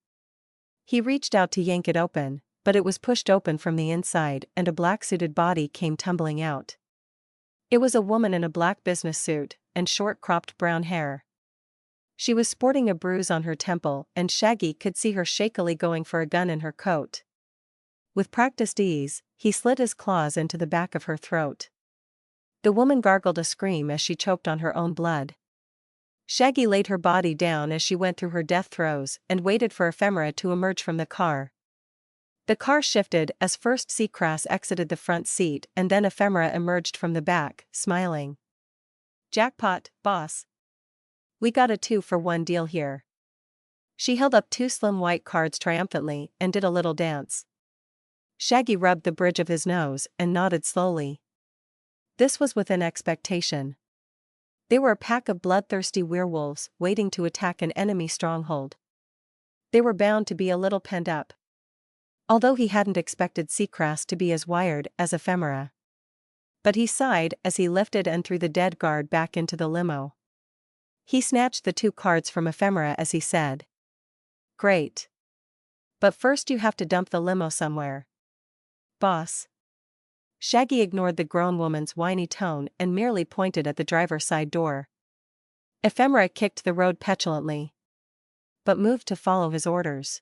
Speaker 1: He reached out to yank it open, but it was pushed open from the inside and a black-suited body came tumbling out. It was a woman in a black business suit and short-cropped brown hair. She was sporting a bruise on her temple and Shaggy could see her shakily going for a gun in her coat. With practiced ease, he slid his claws into the back of her throat. The woman gargled a scream as she choked on her own blood. Shaggy laid her body down as she went through her death throes and waited for Ephemera to emerge from the car. The car shifted as first Seacrass exited the front seat and then Ephemera emerged from the back, smiling. Jackpot, boss. We got a 2-for-1 deal here. She held up 2 slim white cards triumphantly and did a little dance. Shaggy rubbed the bridge of his nose and nodded slowly. This was within expectation. They were a pack of bloodthirsty werewolves waiting to attack an enemy stronghold. They were bound to be a little penned up. Although he hadn't expected Seacrass to be as wired as Ephemera. But he sighed as he lifted and threw the dead guard back into the limo. He snatched the 2 cards from Ephemera as he said. Great. But first you have to dump the limo somewhere. Boss. Shaggy ignored the grown woman's whiny tone and merely pointed at the driver's side door. Ephemera kicked the road petulantly. But moved to follow his orders.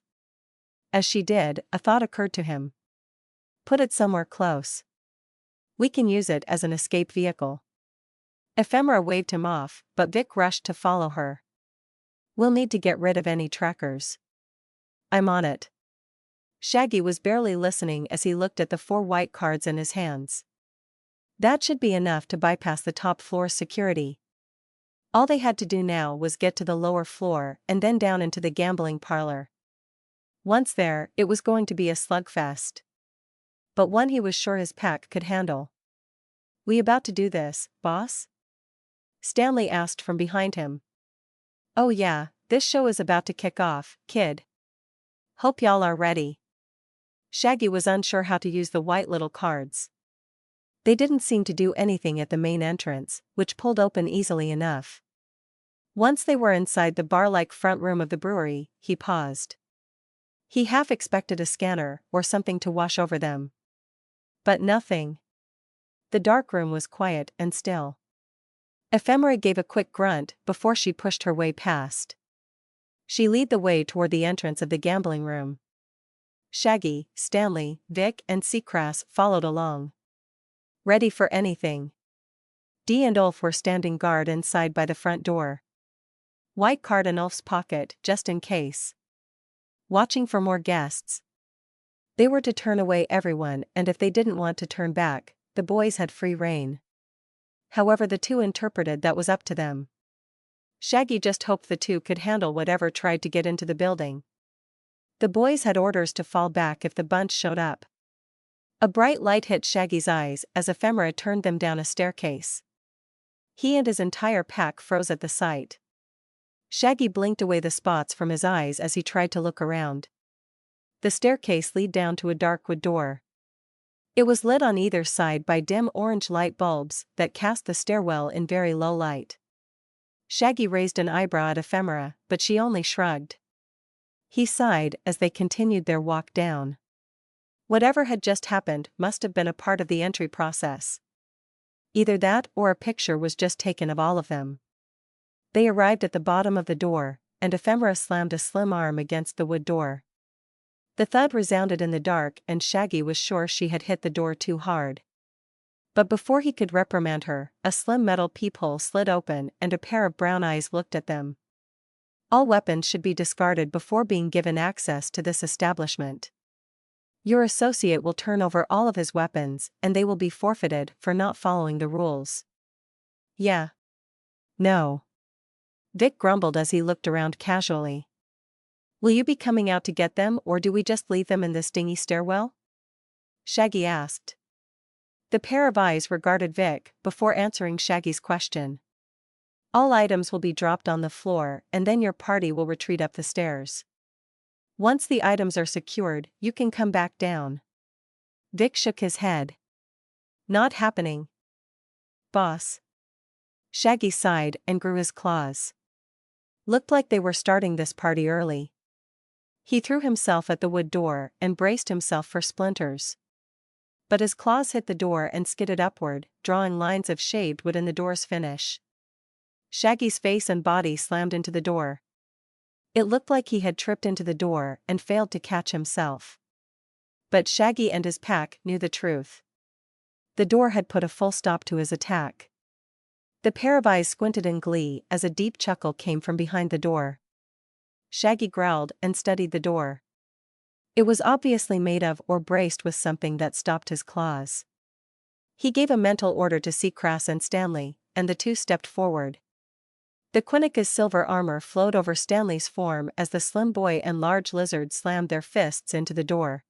Speaker 1: As she did, a thought occurred to him. Put it somewhere close. We can use it as an escape vehicle. Ephemera waved him off, but Vic rushed to follow her. We'll need to get rid of any trackers. I'm on it. Shaggy was barely listening as he looked at the 4 white cards in his hands. That should be enough to bypass the top floor's security. All they had to do now was get to the lower floor and then down into the gambling parlor. Once there, it was going to be a slugfest. But one he was sure his pack could handle. We about to do this, boss? Stanley asked from behind him. Oh yeah, this show is about to kick off, kid. Hope y'all are ready. Shaggy was unsure how to use the white little cards. They didn't seem to do anything at the main entrance, which pulled open easily enough. Once they were inside the bar-like front room of the brewery, he paused. He half expected a scanner or something to wash over them. But nothing. The dark room was quiet and still. Ephemera gave a quick grunt before she pushed her way past. She led the way toward the entrance of the gambling room. Shaggy, Stanley, Vic and Seacrass followed along. Ready for anything. Dee and Ulf were standing guard inside by the front door. White card in Ulf's pocket, just in case. Watching for more guests. They were to turn away everyone, and if they didn't want to turn back, the boys had free rein. However, the two interpreted that was up to them. Shaggy just hoped the two could handle whatever tried to get into the building. The boys had orders to fall back if the bunch showed up. A bright light hit Shaggy's eyes as Ephemera turned them down a staircase. He and his entire pack froze at the sight. Shaggy blinked away the spots from his eyes as he tried to look around. The staircase led down to a dark wood door. It was lit on either side by dim orange light bulbs that cast the stairwell in very low light. Shaggy raised an eyebrow at Ephemera, but she only shrugged. He sighed as they continued their walk down. Whatever had just happened must have been a part of the entry process. Either that or a picture was just taken of all of them. They arrived at the bottom of the door, and Ephemera slammed a slim arm against the wood door. The thud resounded in the dark and Shaggy was sure she had hit the door too hard. But before he could reprimand her, a slim metal peephole slid open and a pair of brown eyes looked at them. All weapons should be discarded before being given access to this establishment. Your associate will turn over all of his weapons and they will be forfeited for not following the rules. Yeah. No. Vic grumbled as he looked around casually. Will you be coming out to get them or do we just leave them in this dingy stairwell? Shaggy asked. The pair of eyes regarded Vic before answering Shaggy's question. All items will be dropped on the floor and then your party will retreat up the stairs. Once the items are secured, you can come back down. Vic shook his head. Not happening. Boss. Shaggy sighed and grew his claws. Looked like they were starting this party early. He threw himself at the wood door and braced himself for splinters. But his claws hit the door and skidded upward, drawing lines of shaved wood in the door's finish. Shaggy's face and body slammed into the door. It looked like he had tripped into the door and failed to catch himself. But Shaggy and his pack knew the truth. The door had put a full stop to his attack. The pair of eyes squinted in glee as a deep chuckle came from behind the door. Shaggy growled and studied the door. It was obviously made of or braced with something that stopped his claws. He gave a mental order to Seacrass and Stanley, and the two stepped forward. The Quinnica's silver armor flowed over Stanley's form as the slim boy and large lizard slammed their fists into the door.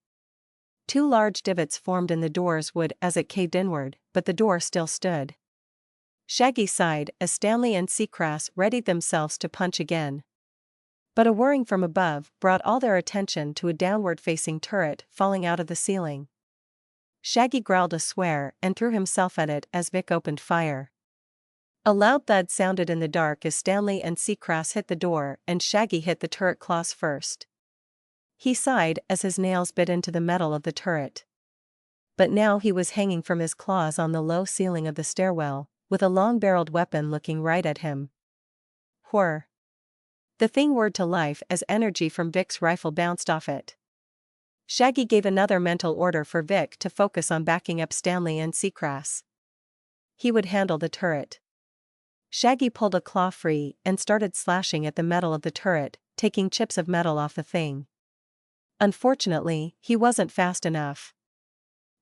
Speaker 1: Two large divots formed in the door's wood as it caved inward, but the door still stood. Shaggy sighed as Stanley and Seacrass readied themselves to punch again. But a whirring from above brought all their attention to a downward-facing turret falling out of the ceiling. Shaggy growled a swear and threw himself at it as Vic opened fire. A loud thud sounded in the dark as Stanley and Seacrass hit the door and Shaggy hit the turret claws first. He sighed as his nails bit into the metal of the turret. But now he was hanging from his claws on the low ceiling of the stairwell, with a long-barreled weapon looking right at him. Whir. The thing whirred to life as energy from Vic's rifle bounced off it. Shaggy gave another mental order for Vic to focus on backing up Stanley and Seacrass. He would handle the turret. Shaggy pulled a claw free and started slashing at the metal of the turret, taking chips of metal off the thing. Unfortunately, he wasn't fast enough.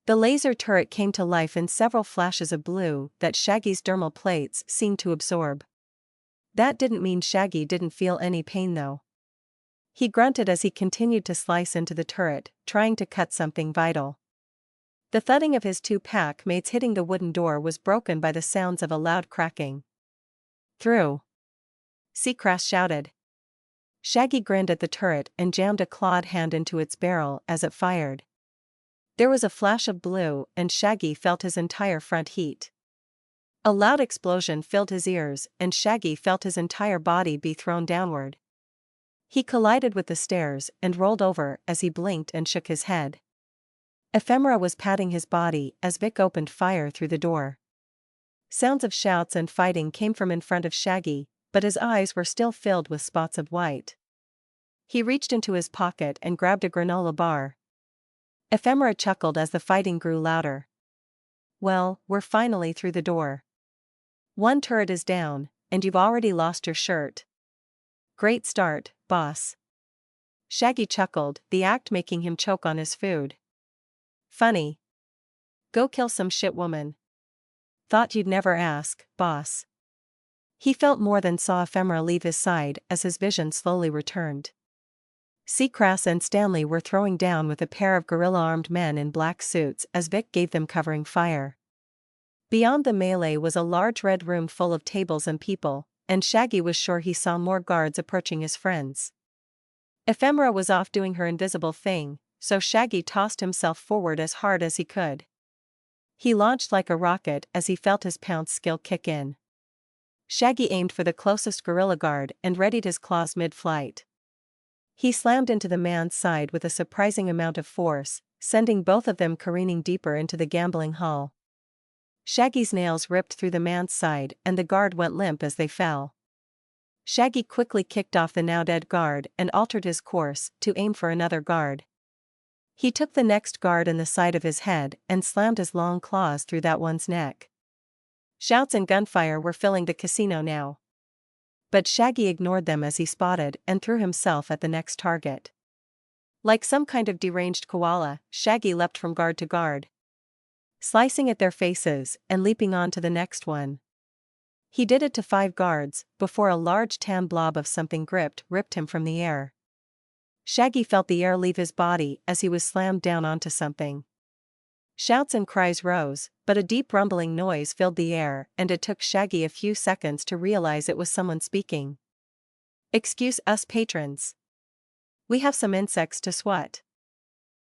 Speaker 1: The laser turret came to life in several flashes of blue that Shaggy's dermal plates seemed to absorb. That didn't mean Shaggy didn't feel any pain though. He grunted as he continued to slice into the turret, trying to cut something vital. The thudding of his two pack mates hitting the wooden door was broken by the sounds of a loud cracking. Through! Seacrass shouted. Shaggy grinned at the turret and jammed a clawed hand into its barrel as it fired. There was a flash of blue and Shaggy felt his entire front heat. A loud explosion filled his ears and Shaggy felt his entire body be thrown downward. He collided with the stairs and rolled over as he blinked and shook his head. Ephemera was patting his body as Vic opened fire through the door. Sounds of shouts and fighting came from in front of Shaggy, but his eyes were still filled with spots of white. He reached into his pocket and grabbed a granola bar. Ephemera chuckled as the fighting grew louder. Well, we're finally through the door. One turret is down, and you've already lost your shirt. Great start, boss. Shaggy chuckled, the act making him choke on his food. Funny. Go kill some shit woman. Thought you'd never ask, boss. He felt more than saw Ephemera leave his side as his vision slowly returned. Seacrass and Stanley were throwing down with a pair of gorilla-armed men in black suits as Vic gave them covering fire. Beyond the melee was a large red room full of tables and people, and Shaggy was sure he saw more guards approaching his friends. Ephemera was off doing her invisible thing, so Shaggy tossed himself forward as hard as he could. He launched like a rocket as he felt his pounce skill kick in. Shaggy aimed for the closest gorilla guard and readied his claws mid-flight. He slammed into the man's side with a surprising amount of force, sending both of them careening deeper into the gambling hall. Shaggy's nails ripped through the man's side and the guard went limp as they fell. Shaggy quickly kicked off the now-dead guard and altered his course to aim for another guard. He took the next guard in the side of his head and slammed his long claws through that one's neck. Shouts and gunfire were filling the casino now. But Shaggy ignored them as he spotted and threw himself at the next target. Like some kind of deranged koala, Shaggy leapt from guard to guard, slicing at their faces and leaping on to the next one. He did it to 5 guards, before a large tan blob of something ripped him from the air. Shaggy felt the air leave his body as he was slammed down onto something. Shouts and cries rose, but a deep rumbling noise filled the air and it took Shaggy a few seconds to realize it was someone speaking. "Excuse us patrons. We have some insects to swat."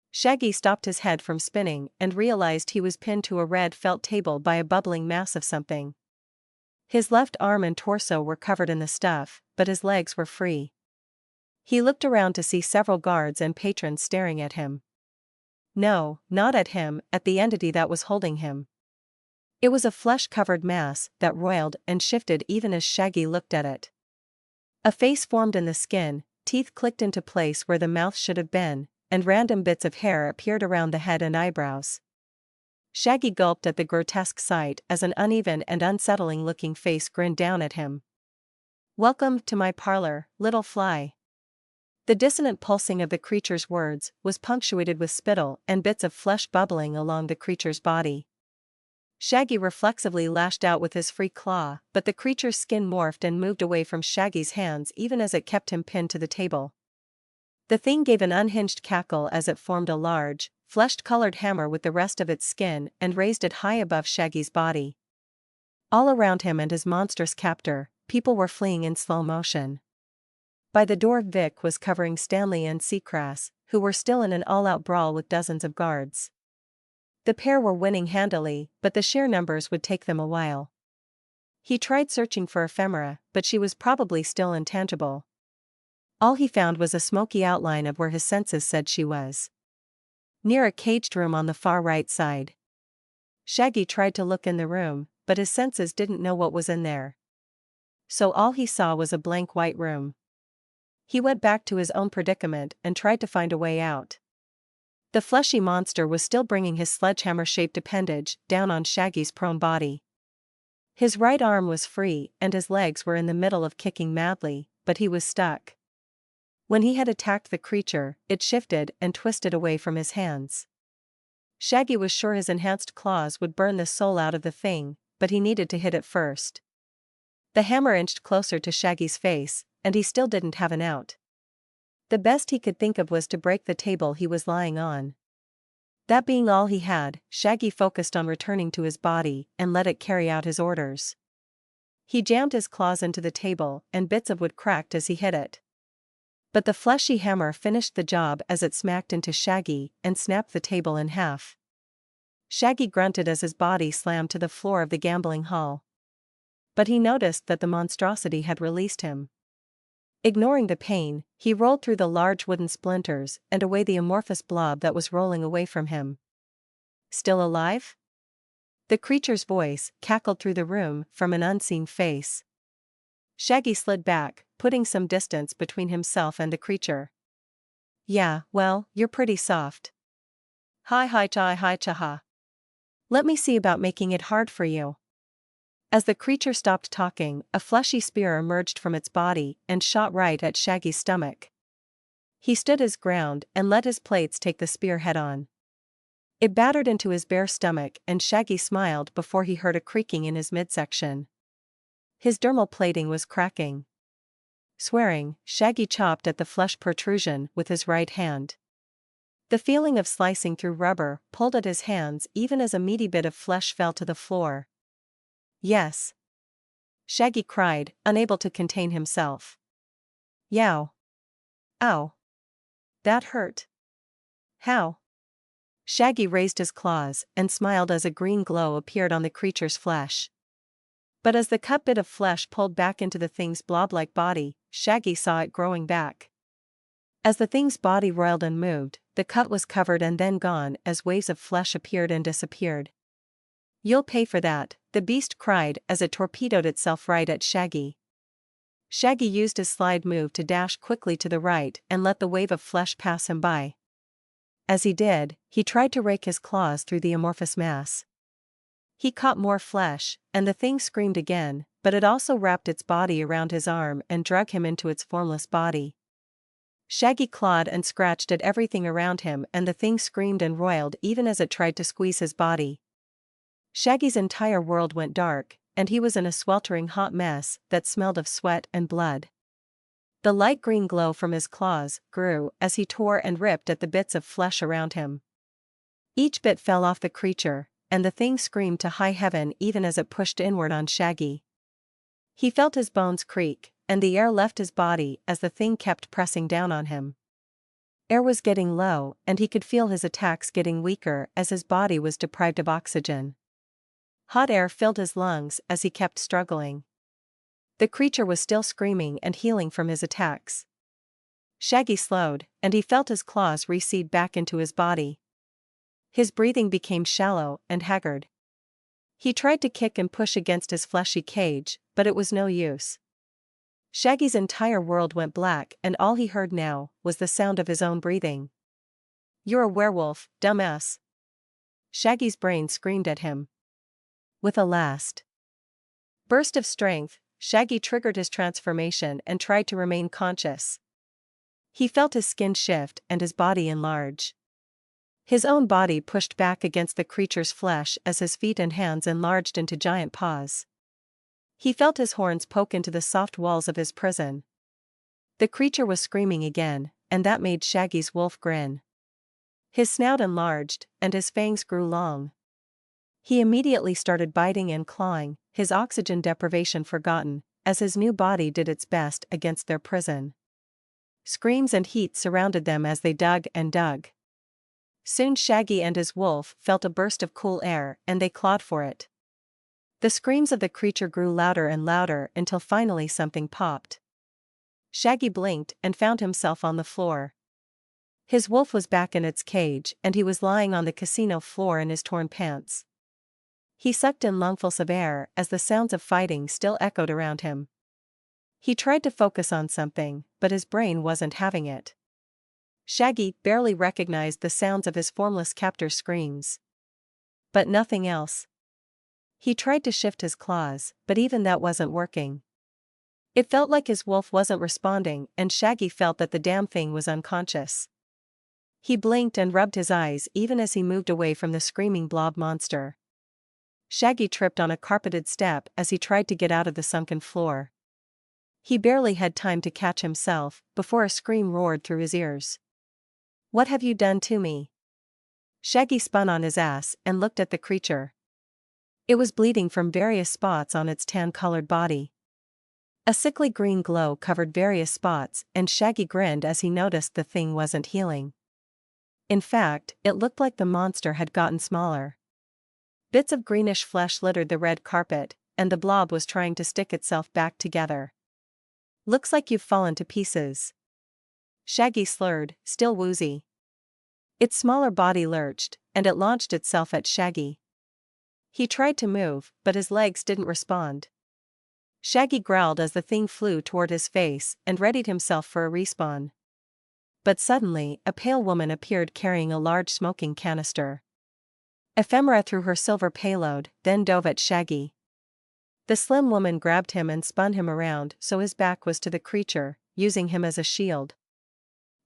Speaker 1: Shaggy stopped his head from spinning and realized he was pinned to a red felt table by a bubbling mass of something. His left arm and torso were covered in the stuff, but his legs were free. He looked around to see several guards and patrons staring at him. No, not at him, at the entity that was holding him. It was a flesh-covered mass that roiled and shifted even as Shaggy looked at it. A face formed in the skin, teeth clicked into place where the mouth should have been, and random bits of hair appeared around the head and eyebrows. Shaggy gulped at the grotesque sight as an uneven and unsettling-looking face grinned down at him. "Welcome to my parlor, little fly." The dissonant pulsing of the creature's words was punctuated with spittle and bits of flesh bubbling along the creature's body. Shaggy reflexively lashed out with his free claw, but the creature's skin morphed and moved away from Shaggy's hands even as it kept him pinned to the table. The thing gave an unhinged cackle as it formed a large, flesh-colored hammer with the rest of its skin and raised it high above Shaggy's body. All around him and his monstrous captor, people were fleeing in slow motion. By the door Vic was covering Stanley and Seacrass, who were still in an all-out brawl with dozens of guards. The pair were winning handily, but the sheer numbers would take them a while. He tried searching for Ephemera, but she was probably still intangible. All he found was a smoky outline of where his senses said she was. Near a caged room on the far right side. Shaggy tried to look in the room, but his senses didn't know what was in there. So all he saw was a blank white room. He went back to his own predicament and tried to find a way out. The fleshy monster was still bringing his sledgehammer-shaped appendage down on Shaggy's prone body. His right arm was free and his legs were in the middle of kicking madly, but he was stuck. When he had attacked the creature, it shifted and twisted away from his hands. Shaggy was sure his enhanced claws would burn the soul out of the thing, but he needed to hit it first. The hammer inched closer to Shaggy's face, and he still didn't have an out. The best he could think of was to break the table he was lying on. That being all he had, Shaggy focused on returning to his body and let it carry out his orders. He jammed his claws into the table and bits of wood cracked as he hit it. But the fleshy hammer finished the job as it smacked into Shaggy and snapped the table in half. Shaggy grunted as his body slammed to the floor of the gambling hall. But he noticed that the monstrosity had released him. Ignoring the pain, he rolled through the large wooden splinters and away the amorphous blob that was rolling away from him. "Still alive?" The creature's voice cackled through the room from an unseen face. Shaggy slid back, putting some distance between himself and the creature. Yeah, well, you're pretty soft. Hi. Let me see about making it hard for you. As the creature stopped talking, a fleshy spear emerged from its body and shot right at Shaggy's stomach. He stood his ground and let his plates take the spear head-on. It battered into his bare stomach and Shaggy smiled before he heard a creaking in his midsection. His dermal plating was cracking. Swearing, Shaggy chopped at the flesh protrusion with his right hand. The feeling of slicing through rubber pulled at his hands even as a meaty bit of flesh fell to the floor. Yes. Shaggy cried, unable to contain himself. Yow. Ow. That hurt. How? Shaggy raised his claws and smiled as a green glow appeared on the creature's flesh. But as the cut bit of flesh pulled back into the thing's blob-like body, Shaggy saw it growing back. As the thing's body roiled and moved, the cut was covered and then gone as waves of flesh appeared and disappeared. You'll pay for that, the beast cried as it torpedoed itself right at Shaggy. Shaggy used his slide move to dash quickly to the right and let the wave of flesh pass him by. As he did, he tried to rake his claws through the amorphous mass. He caught more flesh, and the thing screamed again, but it also wrapped its body around his arm and dragged him into its formless body. Shaggy clawed and scratched at everything around him and the thing screamed and roiled even as it tried to squeeze his body. Shaggy's entire world went dark, and he was in a sweltering hot mess that smelled of sweat and blood. The light green glow from his claws grew as he tore and ripped at the bits of flesh around him. Each bit fell off the creature, and the thing screamed to high heaven even as it pushed inward on Shaggy. He felt his bones creak, and the air left his body as the thing kept pressing down on him. Air was getting low, and he could feel his attacks getting weaker as his body was deprived of oxygen. Hot air filled his lungs as he kept struggling. The creature was still screaming and healing from his attacks. Shaggy slowed, and he felt his claws recede back into his body. His breathing became shallow and haggard. He tried to kick and push against his fleshy cage, but it was no use. Shaggy's entire world went black and all he heard now was the sound of his own breathing. You're a werewolf, dumbass. Shaggy's brain screamed at him. With a last burst of strength, Shaggy triggered his transformation and tried to remain conscious. He felt his skin shift and his body enlarge. His own body pushed back against the creature's flesh as his feet and hands enlarged into giant paws. He felt his horns poke into the soft walls of his prison. The creature was screaming again, and that made Shaggy's wolf grin. His snout enlarged, and his fangs grew long. He immediately started biting and clawing, his oxygen deprivation forgotten, as his new body did its best against their prison. Screams and heat surrounded them as they dug and dug. Soon Shaggy and his wolf felt a burst of cool air and they clawed for it. The screams of the creature grew louder and louder until finally something popped. Shaggy blinked and found himself on the floor. His wolf was back in its cage and he was lying on the casino floor in his torn pants. He sucked in lungfuls of air as the sounds of fighting still echoed around him. He tried to focus on something, but his brain wasn't having it. Shaggy barely recognized the sounds of his formless captor's screams. But nothing else. He tried to shift his claws, but even that wasn't working. It felt like his wolf wasn't responding and Shaggy felt that the damn thing was unconscious. He blinked and rubbed his eyes even as he moved away from the screaming blob monster. Shaggy tripped on a carpeted step as he tried to get out of the sunken floor. He barely had time to catch himself before a scream roared through his ears. What have you done to me? Shaggy spun on his ass and looked at the creature. It was bleeding from various spots on its tan-colored body. A sickly green glow covered various spots and Shaggy grinned as he noticed the thing wasn't healing. In fact, it looked like the monster had gotten smaller. Bits of greenish flesh littered the red carpet, and the blob was trying to stick itself back together. Looks like you've fallen to pieces. Shaggy slurred, still woozy. Its smaller body lurched, and it launched itself at Shaggy. He tried to move, but his legs didn't respond. Shaggy growled as the thing flew toward his face and readied himself for a respawn. But suddenly, a pale woman appeared carrying a large smoking canister. Ephemera threw her silver payload, then dove at Shaggy. The slim woman grabbed him and spun him around so his back was to the creature, using him as a shield.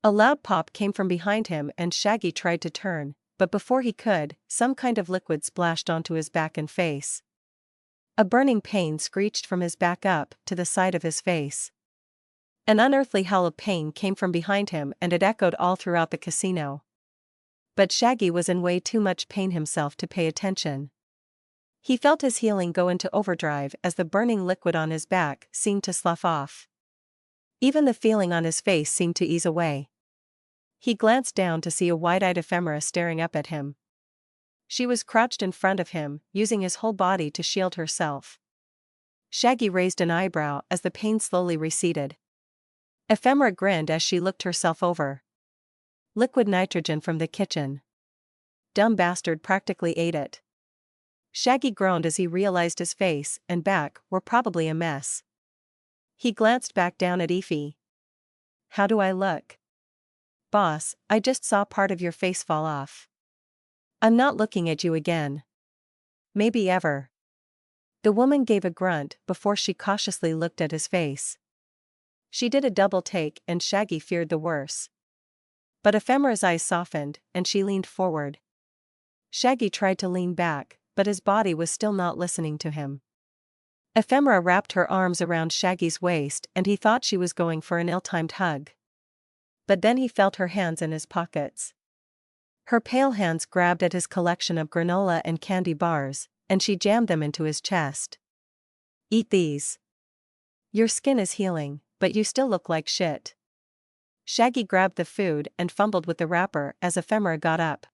Speaker 1: A loud pop came from behind him and Shaggy tried to turn, but before he could, some kind of liquid splashed onto his back and face. A burning pain screeched from his back up to the side of his face. An unearthly howl of pain came from behind him and it echoed all throughout the casino. But Shaggy was in way too much pain himself to pay attention. He felt his healing go into overdrive as the burning liquid on his back seemed to slough off. Even the feeling on his face seemed to ease away. He glanced down to see a wide-eyed ephemera staring up at him. She was crouched in front of him, using his whole body to shield herself. Shaggy raised an eyebrow as the pain slowly receded. Ephemera grinned as she looked herself over. Liquid nitrogen from the kitchen. Dumb bastard practically ate it. Shaggy groaned as he realized his face and back were probably a mess. He glanced back down at Effie. How do I look? Boss, I just saw part of your face fall off. I'm not looking at you again. Maybe ever. The woman gave a grunt before she cautiously looked at his face. She did a double take and Shaggy feared the worst. But Ephemera's eyes softened and she leaned forward. Shaggy tried to lean back, but his body was still not listening to him. Ephemera wrapped her arms around Shaggy's waist and he thought she was going for an ill-timed hug. But then he felt her hands in his pockets. Her pale hands grabbed at his collection of granola and candy bars, and she jammed them into his chest. Eat these. Your skin is healing, but you still look like shit. Shaggy grabbed the food and fumbled with the wrapper as Ephemera got up.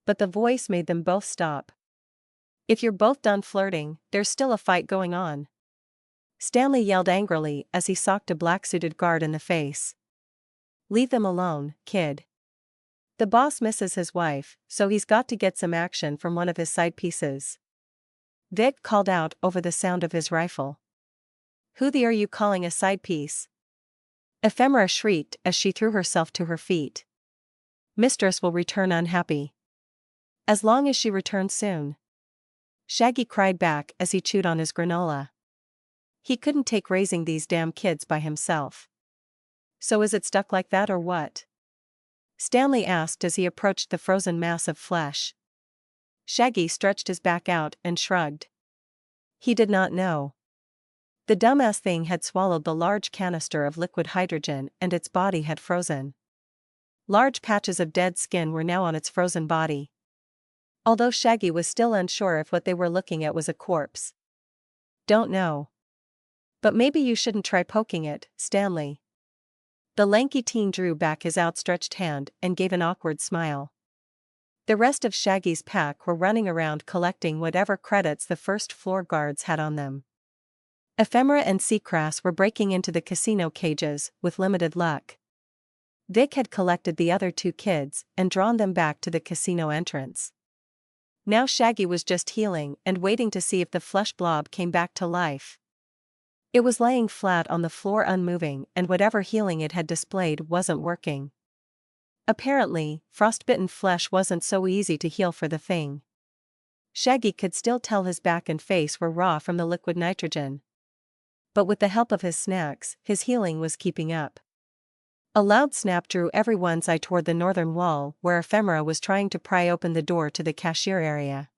Speaker 1: But the voice made them both stop. If you're both done flirting, there's still a fight going on. Stanley yelled angrily as he socked a black-suited guard in the face. Leave them alone, kid. The boss misses his wife, so he's got to get some action from one of his side pieces. Vic called out over the sound of his rifle. Who the are you calling a side piece? Ephemera shrieked as she threw herself to her feet. Mistress will return unhappy. As long as she returns soon. Shaggy cried back as he chewed on his granola. He couldn't take raising these damn kids by himself. So is it stuck like that or what? Stanley asked as he approached the frozen mass of flesh. Shaggy stretched his back out and shrugged. He did not know. The dumbass thing had swallowed the large canister of liquid hydrogen and its body had frozen. Large patches of dead skin were now on its frozen body. Although Shaggy was still unsure if what they were looking at was a corpse. Don't know. But maybe you shouldn't try poking it, Stanley. The lanky teen drew back his outstretched hand and gave an awkward smile. The rest of Shaggy's pack were running around collecting whatever credits the first floor guards had on them. Ephemera and Seacrass were breaking into the casino cages with limited luck. Vic had collected the other two kids and drawn them back to the casino entrance. Now Shaggy was just healing and waiting to see if the flesh blob came back to life. It was laying flat on the floor unmoving and whatever healing it had displayed wasn't working. Apparently, frostbitten flesh wasn't so easy to heal for the thing. Shaggy could still tell his back and face were raw from the liquid nitrogen. But with the help of his snacks, his healing was keeping up. A loud snap drew everyone's eye toward the northern wall where Ephemera was trying to pry open the door to the cashier area.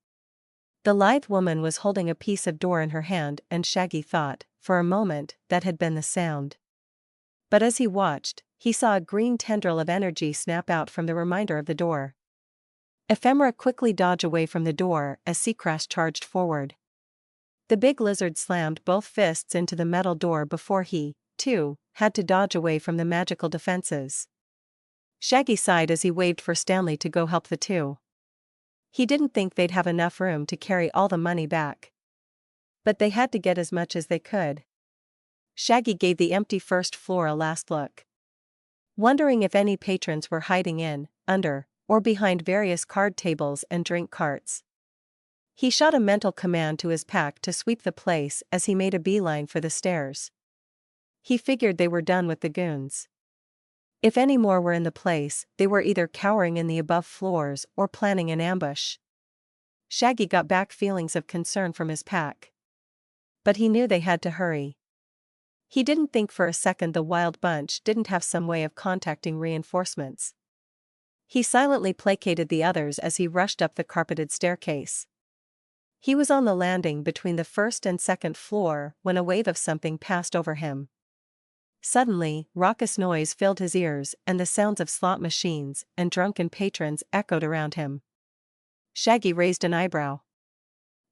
Speaker 1: The lithe woman was holding a piece of door in her hand and Shaggy thought, for a moment, that had been the sound. But as he watched, he saw a green tendril of energy snap out from the reminder of the door. Ephemera quickly dodged away from the door as Seacrass charged forward. The big lizard slammed both fists into the metal door before he, too, had to dodge away from the magical defenses. Shaggy sighed as he waved for Stanley to go help the two. He didn't think they'd have enough room to carry all the money back. But they had to get as much as they could. Shaggy gave the empty first floor a last look. Wondering if any patrons were hiding in, under, or behind various card tables and drink carts. He shot a mental command to his pack to sweep the place as he made a beeline for the stairs. He figured they were done with the goons. If any more were in the place, they were either cowering in the above floors or planning an ambush. Shaggy got back feelings of concern from his pack. But he knew they had to hurry. He didn't think for a second the wild bunch didn't have some way of contacting reinforcements. He silently placated the others as he rushed up the carpeted staircase. He was on the landing between the first and second floor when a wave of something passed over him. Suddenly, raucous noise filled his ears and the sounds of slot machines and drunken patrons echoed around him. Shaggy raised an eyebrow.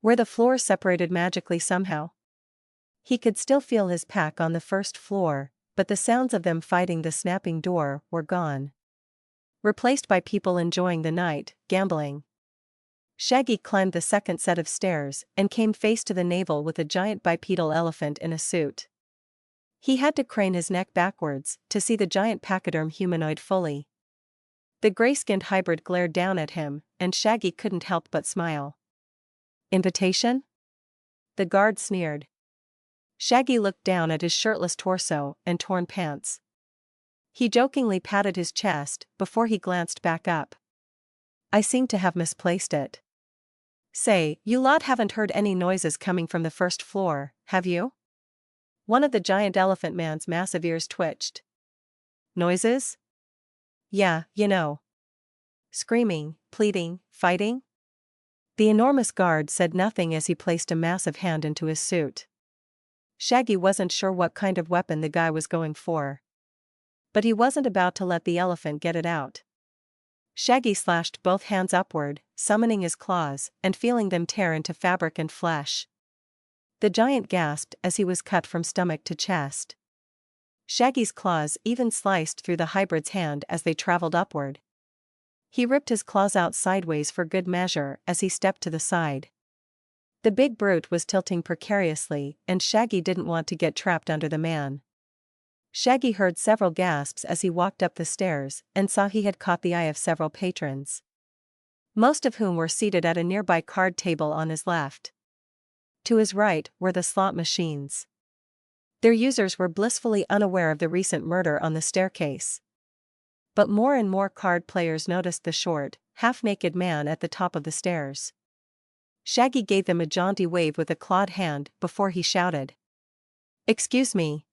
Speaker 1: Were the floors separated magically somehow? He could still feel his pack on the first floor, but the sounds of them fighting the snapping door were gone. Replaced by people enjoying the night, gambling. Shaggy climbed the second set of stairs and came face to the navel with a giant bipedal elephant in a suit. He had to crane his neck backwards to see the giant pachyderm humanoid fully. The gray-skinned hybrid glared down at him, and Shaggy couldn't help but smile. Invitation? The guard sneered. Shaggy looked down at his shirtless torso and torn pants. He jokingly patted his chest before he glanced back up. I seem to have misplaced it. Say, you lot haven't heard any noises coming from the first floor, have you? One of the giant elephant man's massive ears twitched. Noises? Yeah, you know. Screaming, pleading, fighting? The enormous guard said nothing as he placed a massive hand into his suit. Shaggy wasn't sure what kind of weapon the guy was going for. But he wasn't about to let the elephant get it out. Shaggy slashed both hands upward, summoning his claws and feeling them tear into fabric and flesh. The giant gasped as he was cut from stomach to chest. Shaggy's claws even sliced through the hybrid's hand as they traveled upward. He ripped his claws out sideways for good measure as he stepped to the side. The big brute was tilting precariously, and Shaggy didn't want to get trapped under the man. Shaggy heard several gasps as he walked up the stairs and saw he had caught the eye of several patrons, most of whom were seated at a nearby card table on his left. To his right were the slot machines. Their users were blissfully unaware of the recent murder on the staircase. But more and more card players noticed the short, half-naked man at the top of the stairs. Shaggy gave them a jaunty wave with a clawed hand before he shouted. Excuse me.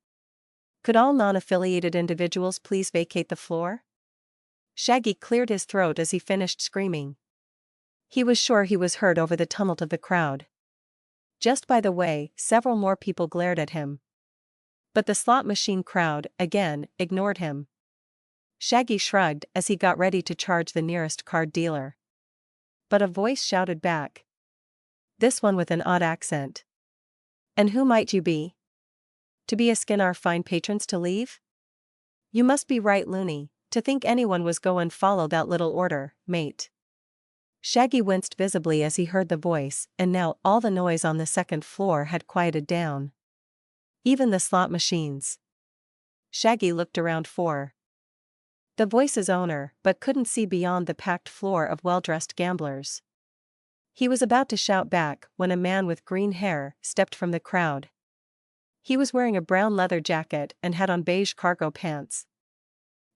Speaker 1: Could all non-affiliated individuals please vacate the floor? Shaggy cleared his throat as he finished screaming. He was sure he was heard over the tumult of the crowd. Just by the way, several more people glared at him. But the slot machine crowd, again, ignored him. Shaggy shrugged as he got ready to charge the nearest card dealer. But a voice shouted back. This one with an odd accent. And who might you be? To be askin our fine patrons to leave? You must be right loony, to think anyone was goin' follow that little order, mate. Shaggy winced visibly as he heard the voice, and now all the noise on the second floor had quieted down. Even the slot machines. Shaggy looked around for the voice's owner, but couldn't see beyond the packed floor of well-dressed gamblers. He was about to shout back when a man with green hair stepped from the crowd. He was wearing a brown leather jacket and had on beige cargo pants.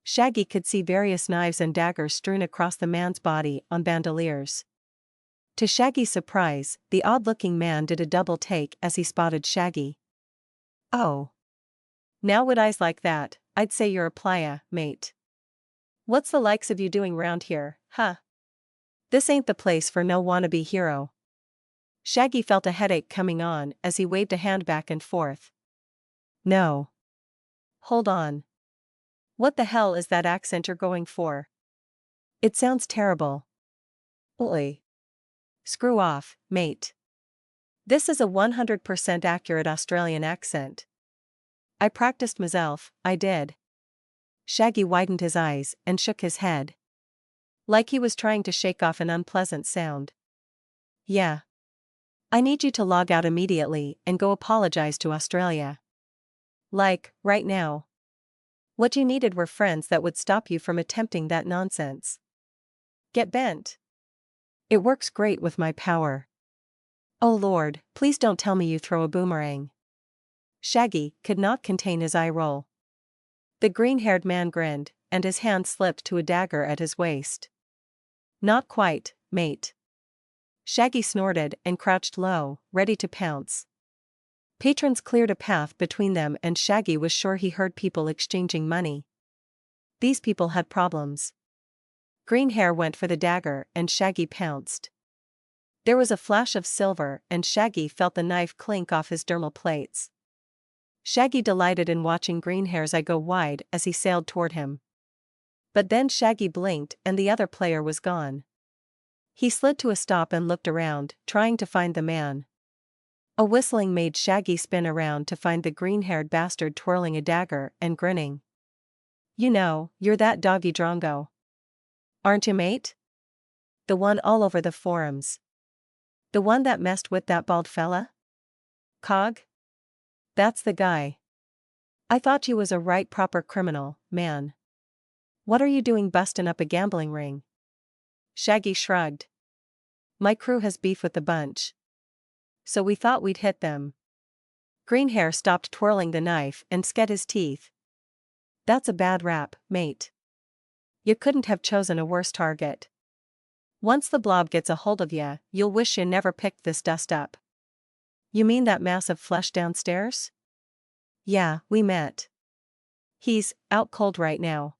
Speaker 1: Shaggy could see various knives and daggers strewn across the man's body on bandoliers. To Shaggy's surprise, the odd-looking man did a double take as he spotted Shaggy. Oh. Now with eyes like that, I'd say you're a playa, mate. What's the likes of you doing round here, huh? This ain't the place for no wannabe hero. Shaggy felt a headache coming on as he waved a hand back and forth. No. Hold on. What the hell is that accent you're going for? It sounds terrible. Oi. Screw off, mate. This is a 100% accurate Australian accent. I practiced myself, I did. Shaggy widened his eyes and shook his head. Like he was trying to shake off an unpleasant sound. Yeah. I need you to log out immediately and go apologize to Australia. Like, right now. What you needed were friends that would stop you from attempting that nonsense. Get bent. It works great with my power. Oh Lord, please don't tell me you throw a boomerang. Shaggy could not contain his eye roll. The green-haired man grinned, and his hand slipped to a dagger at his waist. Not quite, mate. Shaggy snorted and crouched low, ready to pounce. Patrons cleared a path between them and Shaggy was sure he heard people exchanging money. These people had problems. Green hair went for the dagger and Shaggy pounced. There was a flash of silver and Shaggy felt the knife clink off his dermal plates. Shaggy delighted in watching Greenhair's eye go wide as he sailed toward him. But then Shaggy blinked and the other player was gone. He slid to a stop and looked around, trying to find the man. A whistling made Shaggy spin around to find the green-haired bastard twirling a dagger and grinning. You know, you're that doggy drongo. Aren't you, mate? The one all over the forums. The one that messed with that bald fella? Cog? That's the guy. I thought you was a right proper criminal, man. What are you doing bustin' up a gambling ring? Shaggy shrugged. My crew has beef with the bunch. So we thought we'd hit them. Greenhair stopped twirling the knife and set his teeth. That's a bad rap, mate. You couldn't have chosen a worse target. Once the blob gets a hold of ya, you'll wish you never picked this dust up. You mean that mass of flesh downstairs? Yeah, we met. He's out cold right now.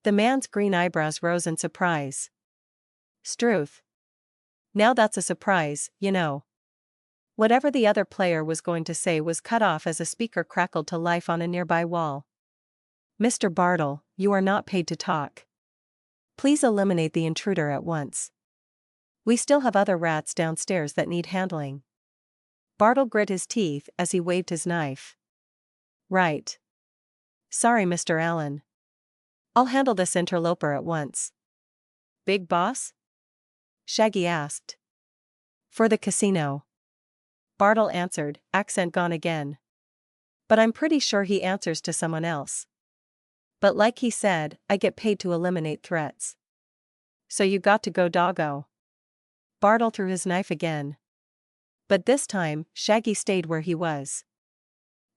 Speaker 1: The man's green eyebrows rose in surprise. Struth. Now that's a surprise, you know. Whatever the other player was going to say was cut off as a speaker crackled to life on a nearby wall. Mr. Bartle, you are not paid to talk. Please eliminate the intruder at once. We still have other rats downstairs that need handling. Bartle grit his teeth as he waved his knife. Right. Sorry, Mr. Allen. I'll handle this interloper at once. Big boss? Shaggy asked. For the casino. Bartle answered, accent gone again. But I'm pretty sure he answers to someone else. But like he said, I get paid to eliminate threats. So you got to go doggo. Bartle threw his knife again. But this time, Shaggy stayed where he was.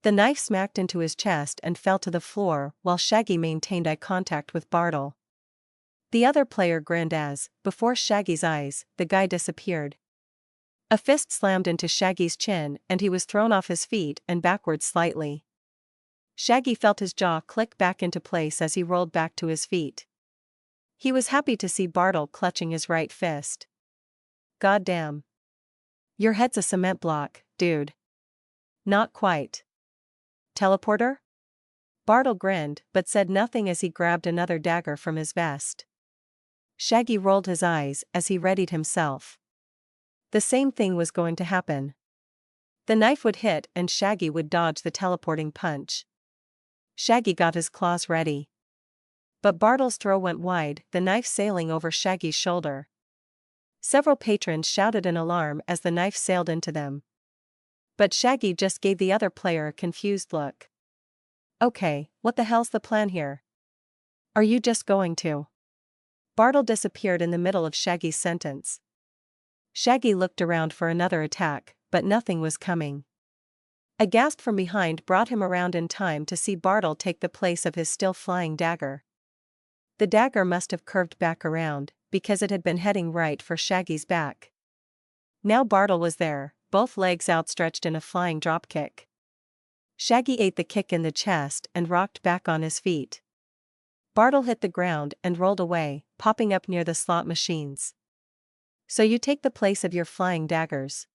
Speaker 1: The knife smacked into his chest and fell to the floor while Shaggy maintained eye contact with Bartle. The other player grinned as, before Shaggy's eyes, the guy disappeared. A fist slammed into Shaggy's chin and he was thrown off his feet and backwards slightly. Shaggy felt his jaw click back into place as he rolled back to his feet. He was happy to see Bartle clutching his right fist. Goddamn. Your head's a cement block, dude. Not quite. Teleporter? Bartle grinned but said nothing as he grabbed another dagger from his vest. Shaggy rolled his eyes as he readied himself. The same thing was going to happen. The knife would hit and Shaggy would dodge the teleporting punch. Shaggy got his claws ready. But Bartle's throw went wide, the knife sailing over Shaggy's shoulder. Several patrons shouted in alarm as the knife sailed into them. But Shaggy just gave the other player a confused look. Okay, what the hell's the plan here? Are you just going to? Bartle disappeared in the middle of Shaggy's sentence. Shaggy looked around for another attack, but nothing was coming. A gasp from behind brought him around in time to see Bartle take the place of his still flying dagger. The dagger must have curved back around, because it had been heading right for Shaggy's back. Now Bartle was there, both legs outstretched in a flying dropkick. Shaggy ate the kick in the chest and rocked back on his feet. Bartle hit the ground and rolled away, popping up near the slot machines. So you take the place of your flying daggers.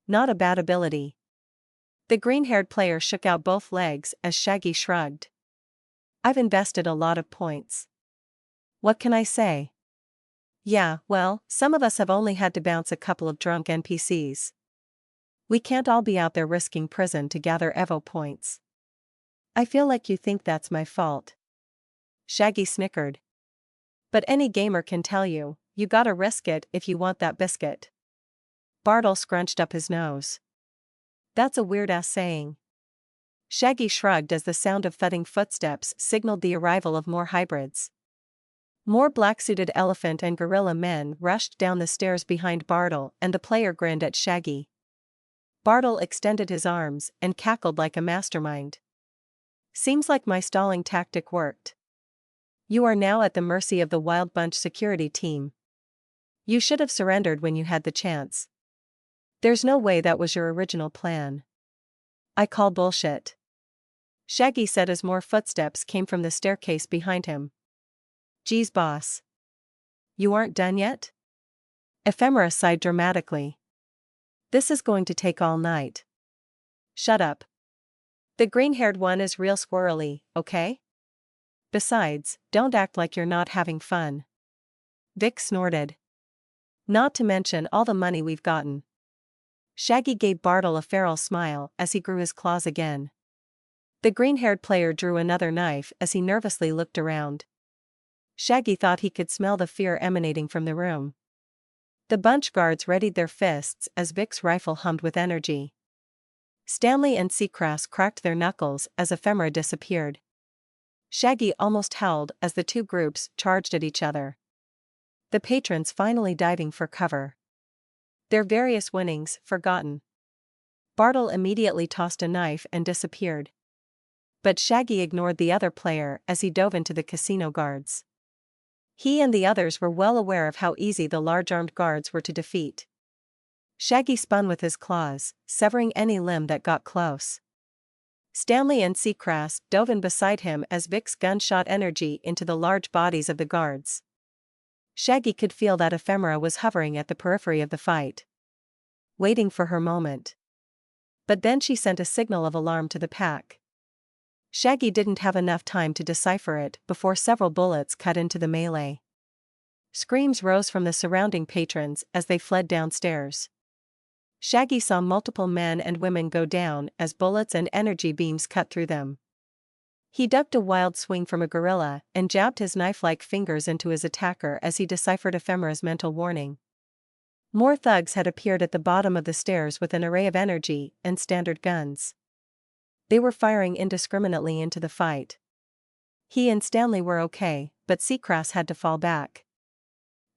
Speaker 1: Not a bad ability. The green-haired player shook out both legs as Shaggy shrugged. I've invested a lot of points. What can I say? Yeah, well, some of us have only had to bounce a couple of drunk NPCs. We can't all be out there risking prison to gather Evo points. I feel like you think that's my fault. Shaggy snickered. But any gamer can tell you, you gotta risk it if you want that biscuit. Bartle scrunched up his nose. That's a weird-ass saying. Shaggy shrugged as the sound of thudding footsteps signaled the arrival of more hybrids. More black-suited elephant and gorilla men rushed down the stairs behind Bartle and the player grinned at Shaggy. Bartle extended his arms and cackled like a mastermind. Seems like my stalling tactic worked. You are now at the mercy of the Wild Bunch security team. You should have surrendered when you had the chance. There's no way that was your original plan. I call bullshit. Shaggy said as more footsteps came from the staircase behind him. Geez, boss. You aren't done yet? Ephemera sighed dramatically. This is going to take all night. Shut up. The green-haired one is real squirrely, okay? Besides, don't act like you're not having fun. Vic snorted. Not to mention all the money we've gotten. Shaggy gave Bartle a feral smile as he grew his claws again. The green-haired player drew another knife as he nervously looked around. Shaggy thought he could smell the fear emanating from the room. The bunch guards readied their fists as Vic's rifle hummed with energy. Stanley and Seacrest cracked their knuckles as Ephemera disappeared. Shaggy almost howled as the two groups charged at each other. The patrons finally diving for cover. Their various winnings forgotten. Bartle immediately tossed a knife and disappeared. But Shaggy ignored the other player as he dove into the casino guards. He and the others were well aware of how easy the large armed guards were to defeat. Shaggy spun with his claws, severing any limb that got close. Stanley and Seacrest dove in beside him as Vic's gun shot energy into the large bodies of the guards. Shaggy could feel that Ephemera was hovering at the periphery of the fight, waiting for her moment. But then she sent a signal of alarm to the pack. Shaggy didn't have enough time to decipher it before several bullets cut into the melee. Screams rose from the surrounding patrons as they fled downstairs. Shaggy saw multiple men and women go down as bullets and energy beams cut through them. He ducked a wild swing from a gorilla and jabbed his knife-like fingers into his attacker as he deciphered Ephemera's mental warning. More thugs had appeared at the bottom of the stairs with an array of energy and standard guns. They were firing indiscriminately into the fight. He and Stanley were okay, but Seacrest had to fall back.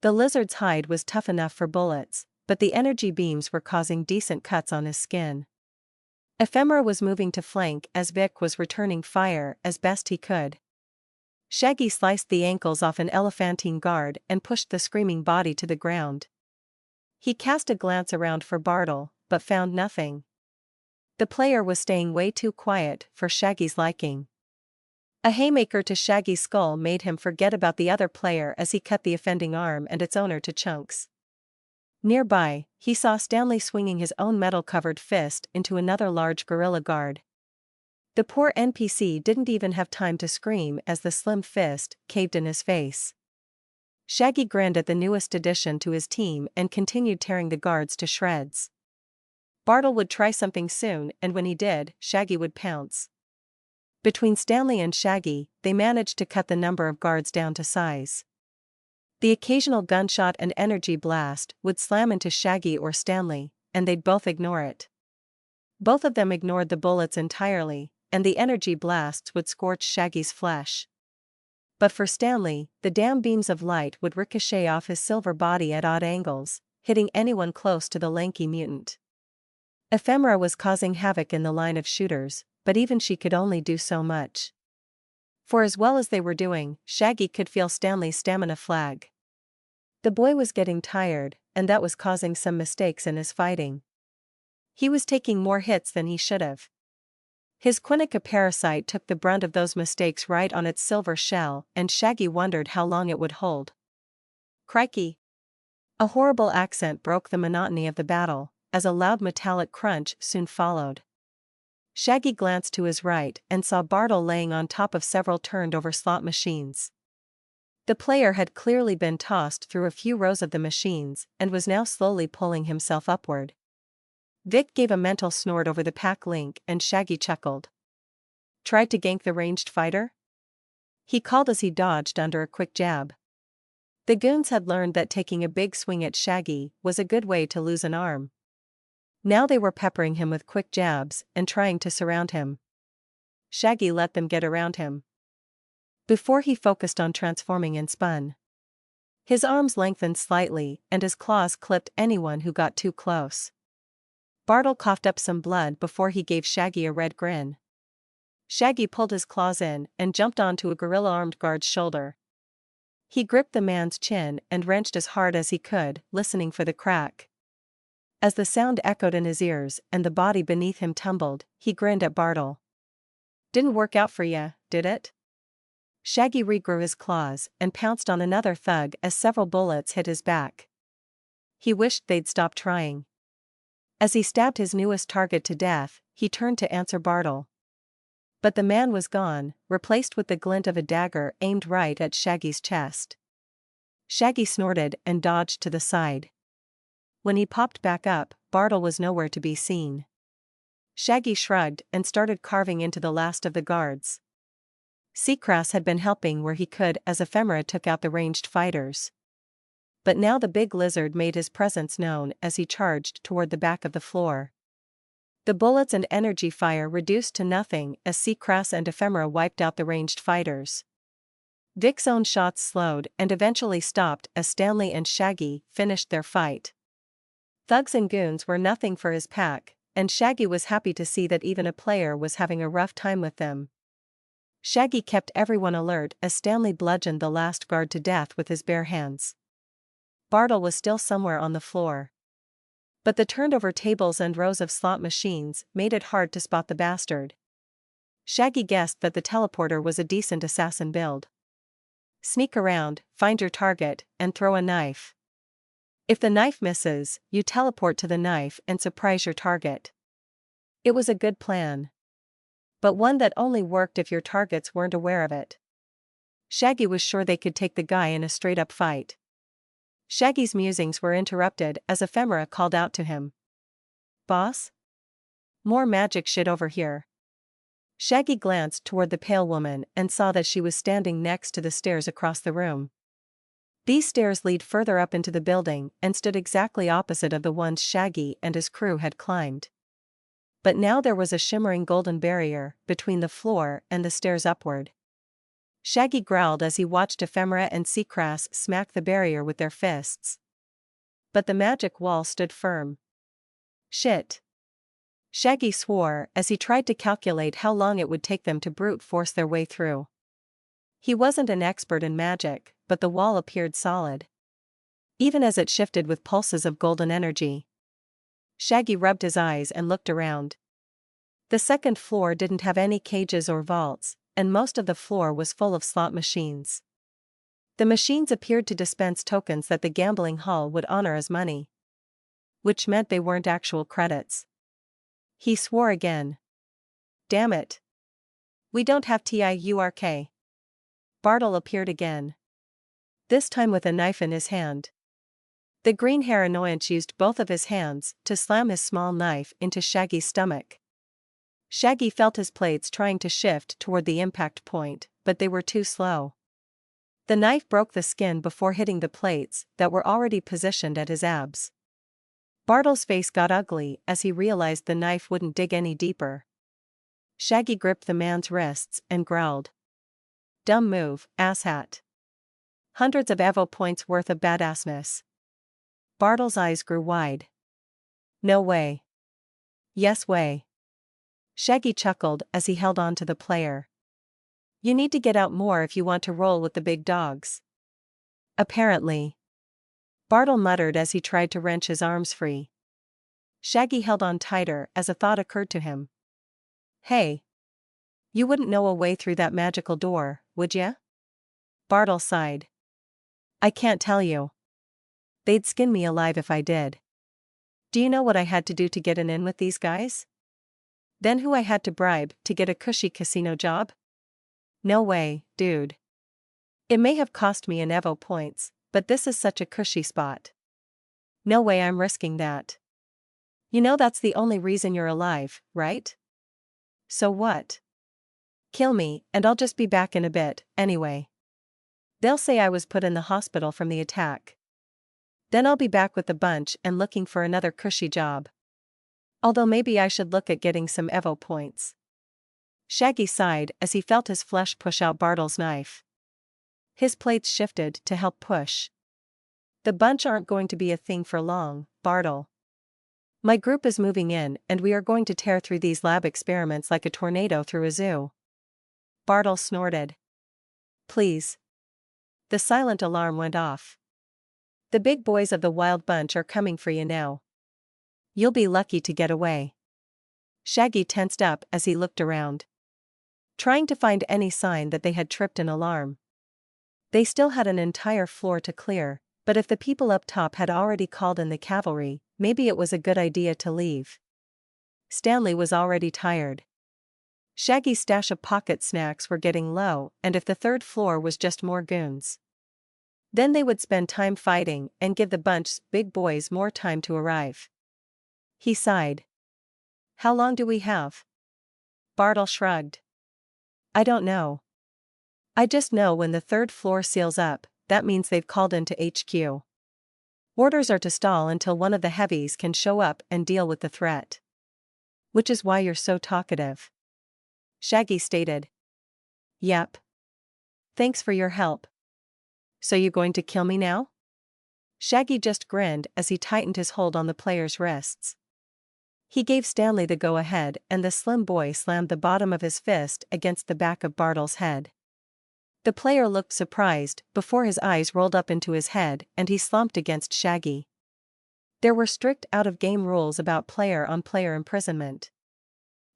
Speaker 1: The lizard's hide was tough enough for bullets, but the energy beams were causing decent cuts on his skin. Ephemera was moving to flank as Vic was returning fire as best he could. Shaggy sliced the ankles off an elephantine guard and pushed the screaming body to the ground. He cast a glance around for Bartle, but found nothing. The player was staying way too quiet for Shaggy's liking. A haymaker to Shaggy's skull made him forget about the other player as he cut the offending arm and its owner to chunks. Nearby, he saw Stanley swinging his own metal-covered fist into another large gorilla guard. The poor NPC didn't even have time to scream as the slim fist caved in his face. Shaggy grinned at the newest addition to his team and continued tearing the guards to shreds. Bartle would try something soon, and when he did, Shaggy would pounce. Between Stanley and Shaggy, they managed to cut the number of guards down to size. The occasional gunshot and energy blast would slam into Shaggy or Stanley, and they'd both ignore it. Both of them ignored the bullets entirely, and the energy blasts would scorch Shaggy's flesh. But for Stanley, the damn beams of light would ricochet off his silver body at odd angles, hitting anyone close to the lanky mutant. Ephemera was causing havoc in the line of shooters, but even she could only do so much. For as well as they were doing, Shaggy could feel Stanley's stamina flag. The boy was getting tired, and that was causing some mistakes in his fighting. He was taking more hits than he should have. His Quinnica parasite took the brunt of those mistakes right on its silver shell, and Shaggy wondered how long it would hold. Crikey! A horrible accent broke the monotony of the battle, as a loud metallic crunch soon followed. Shaggy glanced to his right and saw Bartle laying on top of several turned-over slot machines. The player had clearly been tossed through a few rows of the machines and was now slowly pulling himself upward. Vic gave a mental snort over the pack link and Shaggy chuckled. Tried to gank the ranged fighter? He called as he dodged under a quick jab. The goons had learned that taking a big swing at Shaggy was a good way to lose an arm. Now they were peppering him with quick jabs and trying to surround him. Shaggy let them get around him before he focused on transforming and spun. His arms lengthened slightly and his claws clipped anyone who got too close. Bartle coughed up some blood before he gave Shaggy a red grin. Shaggy pulled his claws in and jumped onto a gorilla-armed guard's shoulder, He gripped the man's chin and wrenched as hard as he could, listening for the crack. As the sound echoed in his ears and the body beneath him tumbled, he grinned at Bartle. "Didn't work out for ya, did it?" Shaggy regrew his claws and pounced on another thug as several bullets hit his back. He wished they'd stop trying. As he stabbed his newest target to death, he turned to answer Bartle. But the man was gone, replaced with the glint of a dagger aimed right at Shaggy's chest. Shaggy snorted and dodged to the side. When he popped back up, Bartle was nowhere to be seen. Shaggy shrugged and started carving into the last of the guards. Seacrass had been helping where he could as Ephemera took out the ranged fighters. But now the big lizard made his presence known as he charged toward the back of the floor. The bullets and energy fire reduced to nothing as Seacrass and Ephemera wiped out the ranged fighters. Vic's own shots slowed and eventually stopped as Stanley and Shaggy finished their fight. Thugs and goons were nothing for his pack, and Shaggy was happy to see that even a player was having a rough time with them. Shaggy kept everyone alert as Stanley bludgeoned the last guard to death with his bare hands. Bartle was still somewhere on the floor. But the turned-over tables and rows of slot machines made it hard to spot the bastard. Shaggy guessed that the teleporter was a decent assassin build. Sneak around, find your target, and throw a knife. If the knife misses, you teleport to the knife and surprise your target. It was a good plan. But one that only worked if your targets weren't aware of it. Shaggy was sure they could take the guy in a straight-up fight. Shaggy's musings were interrupted as Ephemera called out to him. "Boss? More magic shit over here." Shaggy glanced toward the pale woman and saw that she was standing next to the stairs across the room. These stairs lead further up into the building and stood exactly opposite of the ones Shaggy and his crew had climbed. But now there was a shimmering golden barrier between the floor and the stairs upward. Shaggy growled as he watched Ephemera and Seacrass smack the barrier with their fists. But the magic wall stood firm. Shit. Shaggy swore as he tried to calculate how long it would take them to brute force their way through. He wasn't an expert in magic, but the wall appeared solid. Even as it shifted with pulses of golden energy. Shaggy rubbed his eyes and looked around. The second floor didn't have any cages or vaults, and most of the floor was full of slot machines. The machines appeared to dispense tokens that the gambling hall would honor as money. Which meant they weren't actual credits. He swore again. "Damn it. We don't have TIURK. Bartle appeared again. This time with a knife in his hand. The green-hair annoyance used both of his hands to slam his small knife into Shaggy's stomach. Shaggy felt his plates trying to shift toward the impact point, but they were too slow. The knife broke the skin before hitting the plates that were already positioned at his abs. Bartle's face got ugly as he realized the knife wouldn't dig any deeper. Shaggy gripped the man's wrists and growled. "Dumb move, asshat. Hundreds of Evo points worth of badassness." Bartle's eyes grew wide. "No way." "Yes way." Shaggy chuckled as he held on to the player. "You need to get out more if you want to roll with the big dogs." "Apparently." Bartle muttered as he tried to wrench his arms free. Shaggy held on tighter as a thought occurred to him. "Hey. You wouldn't know a way through that magical door, would ya?" Bartle sighed. "I can't tell you. They'd skin me alive if I did. Do you know what I had to do to get in with these guys? Then who I had to bribe to get a cushy casino job? No way, dude. It may have cost me an Evo points, but this is such a cushy spot. No way I'm risking that. You know that's the only reason you're alive, right? So what? Kill me, and I'll just be back in a bit, anyway. They'll say I was put in the hospital from the attack. Then I'll be back with the bunch and looking for another cushy job. Although maybe I should look at getting some Evo points." Shaggy sighed as he felt his flesh push out Bartle's knife. His plates shifted to help push. "The bunch aren't going to be a thing for long, Bartle. My group is moving in and we are going to tear through these lab experiments like a tornado through a zoo." Bartle snorted. "Please. The silent alarm went off. The big boys of the wild bunch are coming for you now. You'll be lucky to get away. Shaggy tensed up as he looked around, trying to find any sign that they had tripped an alarm. They still had an entire floor to clear, but if the people up top had already called in the cavalry, maybe it was a good idea to leave. Stanley was already tired. Shaggy's stash of pocket snacks were getting low, and if the third floor was just more goons, then they would spend time fighting and give the bunch's big boys more time to arrive. He sighed. How long do we have? Bartle shrugged. I don't know. I just know when the third floor seals up, that means they've called into HQ. Orders are to stall until one of the heavies can show up and deal with the threat. Which is why you're so talkative. Shaggy stated. Yep. Thanks for your help. So you going to kill me now? Shaggy just grinned as he tightened his hold on the player's wrists. He gave Stanley the go-ahead, and the slim boy slammed the bottom of his fist against the back of Bartle's head. The player looked surprised before his eyes rolled up into his head and he slumped against Shaggy. There were strict out-of-game rules about player-on-player imprisonment.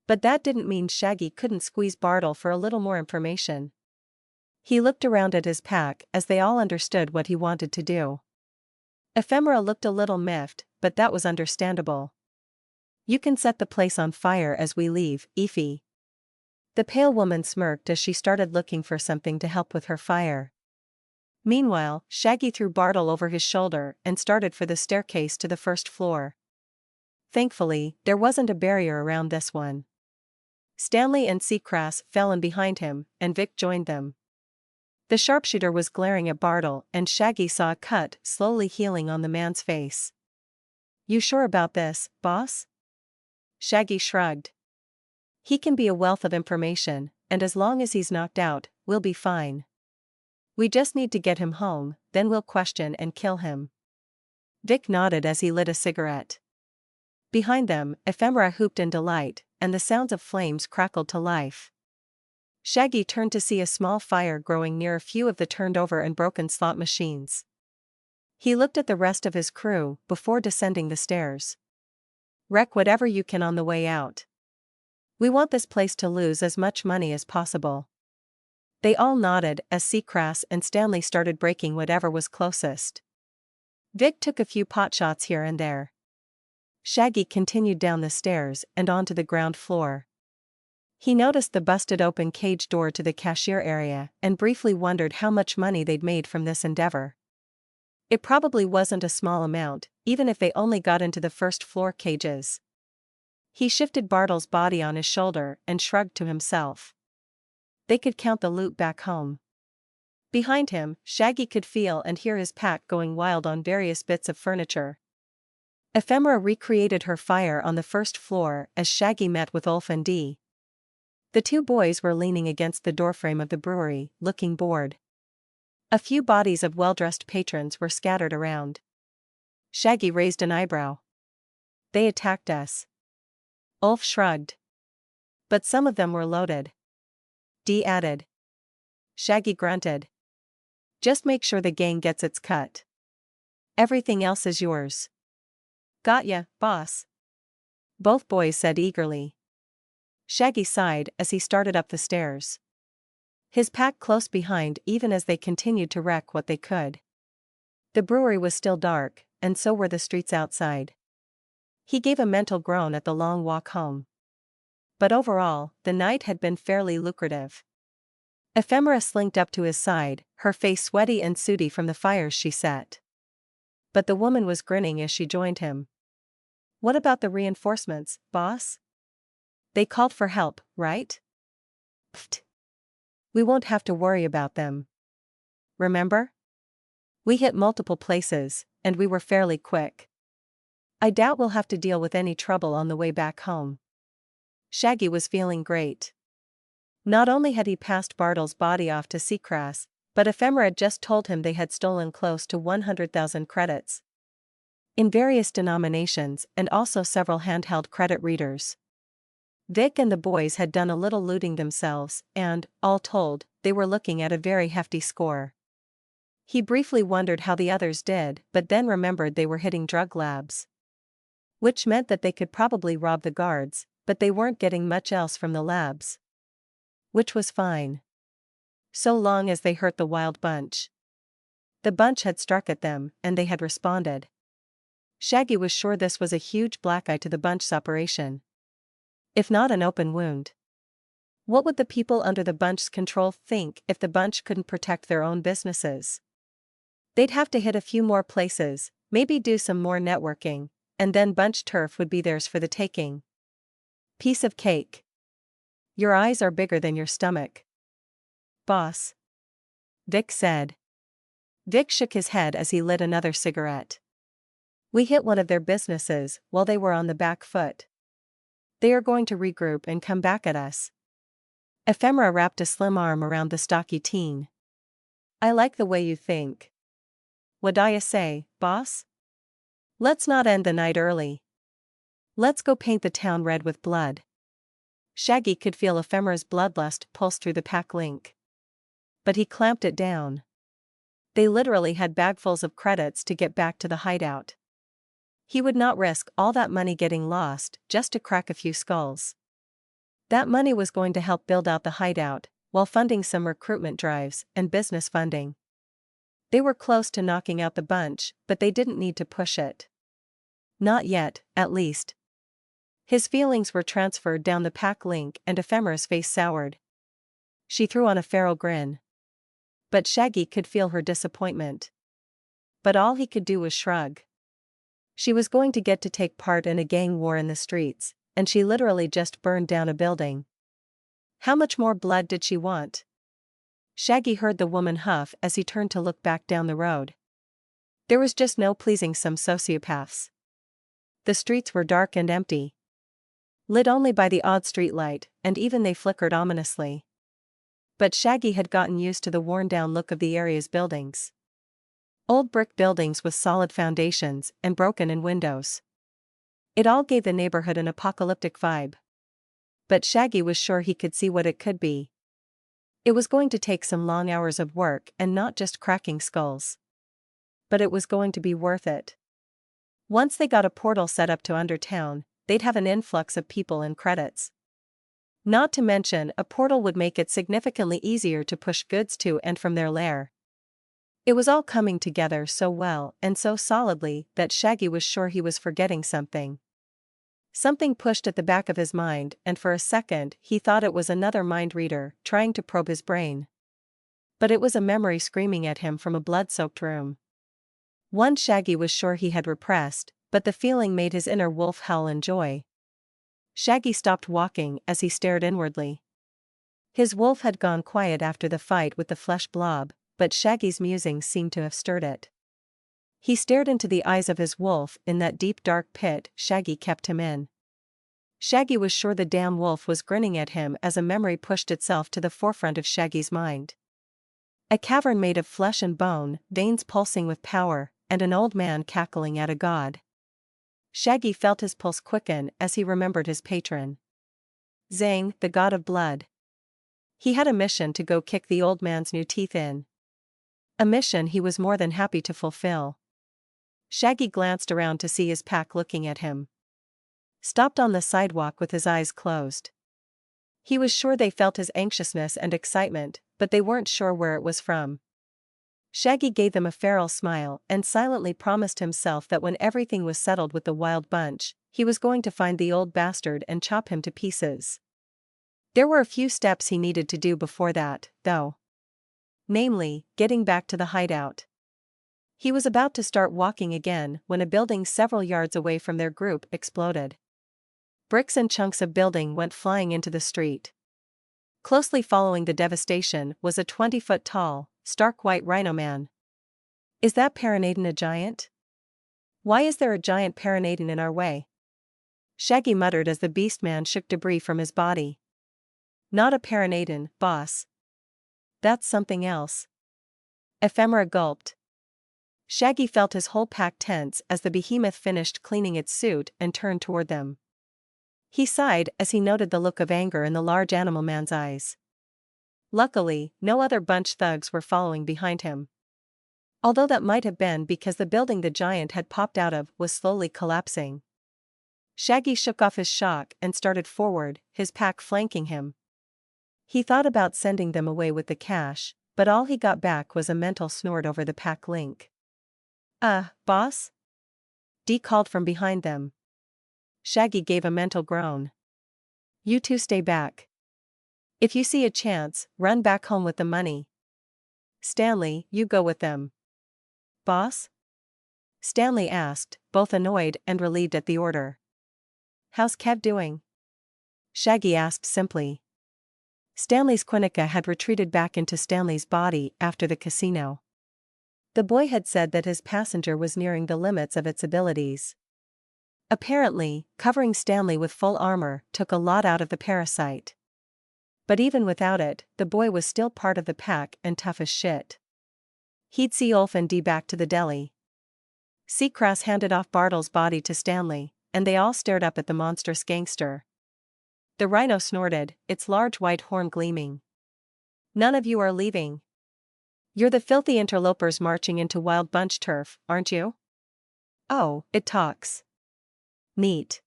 Speaker 1: But that didn't mean Shaggy couldn't squeeze Bartle for a little more information. He looked around at his pack as they all understood what he wanted to do. Ephemera looked a little miffed, but that was understandable. You can set the place on fire as we leave, Effie. The pale woman smirked as she started looking for something to help with her fire. Meanwhile, Shaggy threw Bartle over his shoulder and started for the staircase to the first floor. Thankfully, there wasn't a barrier around this one. Stanley and Seacrass fell in behind him, and Vic joined them. The sharpshooter was glaring at Bartle, and Shaggy saw a cut slowly healing on the man's face. You sure about this, boss? Shaggy shrugged. He can be a wealth of information, and as long as he's knocked out, we'll be fine. We just need to get him home, then we'll question and kill him. Vic nodded as he lit a cigarette. Behind them, Ephemera hooped in delight, and the sounds of flames crackled to life. Shaggy turned to see a small fire growing near a few of the turned-over and broken slot machines. He looked at the rest of his crew before descending the stairs. Wreck whatever you can on the way out. We want this place to lose as much money as possible. They all nodded as Seacrass and Stanley started breaking whatever was closest. Vic took a few potshots here and there. Shaggy continued down the stairs and onto the ground floor. He noticed the busted open cage door to the cashier area and briefly wondered how much money they'd made from this endeavor. It probably wasn't a small amount, even if they only got into the first floor cages. He shifted Bartle's body on his shoulder and shrugged to himself. They could count the loot back home. Behind him, Shaggy could feel and hear his pack going wild on various bits of furniture. Ephemera recreated her fire on the first floor as Shaggy met with Ulf and Dee. The two boys were leaning against the doorframe of the brewery, looking bored. A few bodies of well-dressed patrons were scattered around. Shaggy raised an eyebrow. They attacked us. Ulf shrugged. But some of them were loaded. Dee added. Shaggy grunted. Just make sure the gang gets its cut. Everything else is yours. Got ya, boss. Both boys said eagerly. Shaggy sighed as he started up the stairs. His pack close behind even as they continued to wreck what they could. The brewery was still dark, and so were the streets outside. He gave a mental groan at the long walk home. But overall, the night had been fairly lucrative. Ephemera slinked up to his side, her face sweaty and sooty from the fires she set. But the woman was grinning as she joined him. What about the reinforcements, boss? They called for help, right? Pfft. We won't have to worry about them. Remember? We hit multiple places, and we were fairly quick. I doubt we'll have to deal with any trouble on the way back home. Shaggy was feeling great. Not only had he passed Bartle's body off to Seacrass, but Ephemera just told him they had stolen close to 100,000 credits. In various denominations and also several handheld credit readers. Vic and the boys had done a little looting themselves and, all told, they were looking at a very hefty score. He briefly wondered how the others did, but then remembered they were hitting drug labs. Which meant that they could probably rob the guards, but they weren't getting much else from the labs. Which was fine. So long as they hurt the wild bunch. The bunch had struck at them, and they had responded. Shaggy was sure this was a huge black eye to the bunch's operation. If not an open wound. What would the people under the bunch's control think if the bunch couldn't protect their own businesses? They'd have to hit a few more places, maybe do some more networking, and then bunch turf would be theirs for the taking. Piece of cake. Your eyes are bigger than your stomach. Boss. Vic said. Vic shook his head as he lit another cigarette. We hit one of their businesses while they were on the back foot. They are going to regroup and come back at us. Ephemera wrapped a slim arm around the stocky teen. I like the way you think. What'd I say, boss? Let's not end the night early. Let's go paint the town red with blood. Shaggy could feel Ephemera's bloodlust pulse through the pack link. But he clamped it down. They literally had bagfuls of credits to get back to the hideout. He would not risk all that money getting lost just to crack a few skulls. That money was going to help build out the hideout, while funding some recruitment drives and business funding. They were close to knocking out the bunch, but they didn't need to push it. Not yet, at least. His feelings were transferred down the pack link and Ephemera's face soured. She threw on a feral grin. But Shaggy could feel her disappointment. But all he could do was shrug. She was going to get to take part in a gang war in the streets, and she literally just burned down a building. How much more blood did she want? Shaggy heard the woman huff as he turned to look back down the road. There was just no pleasing some sociopaths. The streets were dark and empty. Lit only by the odd streetlight, and even they flickered ominously. But Shaggy had gotten used to the worn-down look of the area's buildings. Old brick buildings with solid foundations and broken-in windows. It all gave the neighborhood an apocalyptic vibe. But Shaggy was sure he could see what it could be. It was going to take some long hours of work and not just cracking skulls. But it was going to be worth it. Once they got a portal set up to Undertown, they'd have an influx of people and credits. Not to mention, a portal would make it significantly easier to push goods to and from their lair. It was all coming together so well and so solidly that Shaggy was sure he was forgetting something. Something pushed at the back of his mind, and for a second he thought it was another mind reader trying to probe his brain. But it was a memory screaming at him from a blood-soaked room. One Shaggy was sure he had repressed, but the feeling made his inner wolf howl in joy. Shaggy stopped walking as he stared inwardly. His wolf had gone quiet after the fight with the flesh blob, but Shaggy's musings seemed to have stirred it. He stared into the eyes of his wolf in that deep dark pit Shaggy kept him in. Shaggy was sure the damn wolf was grinning at him as a memory pushed itself to the forefront of Shaggy's mind. A cavern made of flesh and bone, veins pulsing with power, and an old man cackling at a god. Shaggy felt his pulse quicken as he remembered his patron. Zang, the god of blood. He had a mission to go kick the old man's new teeth in. A mission he was more than happy to fulfill. Shaggy glanced around to see his pack looking at him. Stopped on the sidewalk with his eyes closed. He was sure they felt his anxiousness and excitement, but they weren't sure where it was from. Shaggy gave them a feral smile and silently promised himself that when everything was settled with the wild bunch, he was going to find the old bastard and chop him to pieces. There were a few steps he needed to do before that, though. Namely, getting back to the hideout. He was about to start walking again when a building several yards away from their group exploded. Bricks and chunks of building went flying into the street. Closely following the devastation was a 20-foot-tall, stark white rhino man. Is that Paranadin a giant? Why is there a giant Paranadin in our way? Shaggy muttered as the beast man shook debris from his body. Not a Paranadin, boss. That's something else. Ephemera gulped. Shaggy felt his whole pack tense as the behemoth finished cleaning its suit and turned toward them. He sighed as he noted the look of anger in the large animal man's eyes. Luckily, no other bunch thugs were following behind him. Although that might have been because the building the giant had popped out of was slowly collapsing. Shaggy shook off his shock and started forward, his pack flanking him. He thought about sending them away with the cash, but all he got back was a mental snort over the pack link. Boss? Dee called from behind them. Shaggy gave a mental groan. You two stay back. If you see a chance, run back home with the money. Stanley, you go with them. Boss? Stanley asked, both annoyed and relieved at the order. How's Kev doing? Shaggy asked simply. Stanley's Quinnica had retreated back into Stanley's body after the casino. The boy had said that his passenger was nearing the limits of its abilities. Apparently, covering Stanley with full armor took a lot out of the parasite. But even without it, the boy was still part of the pack and tough as shit. He'd see Ulf and Dee back to the deli. Seacrest handed off Bartle's body to Stanley, and they all stared up at the monstrous gangster. The rhino snorted, its large white horn gleaming. None of you are leaving. You're the filthy interlopers marching into Wild Bunch turf, aren't you? Oh, it talks. Neat.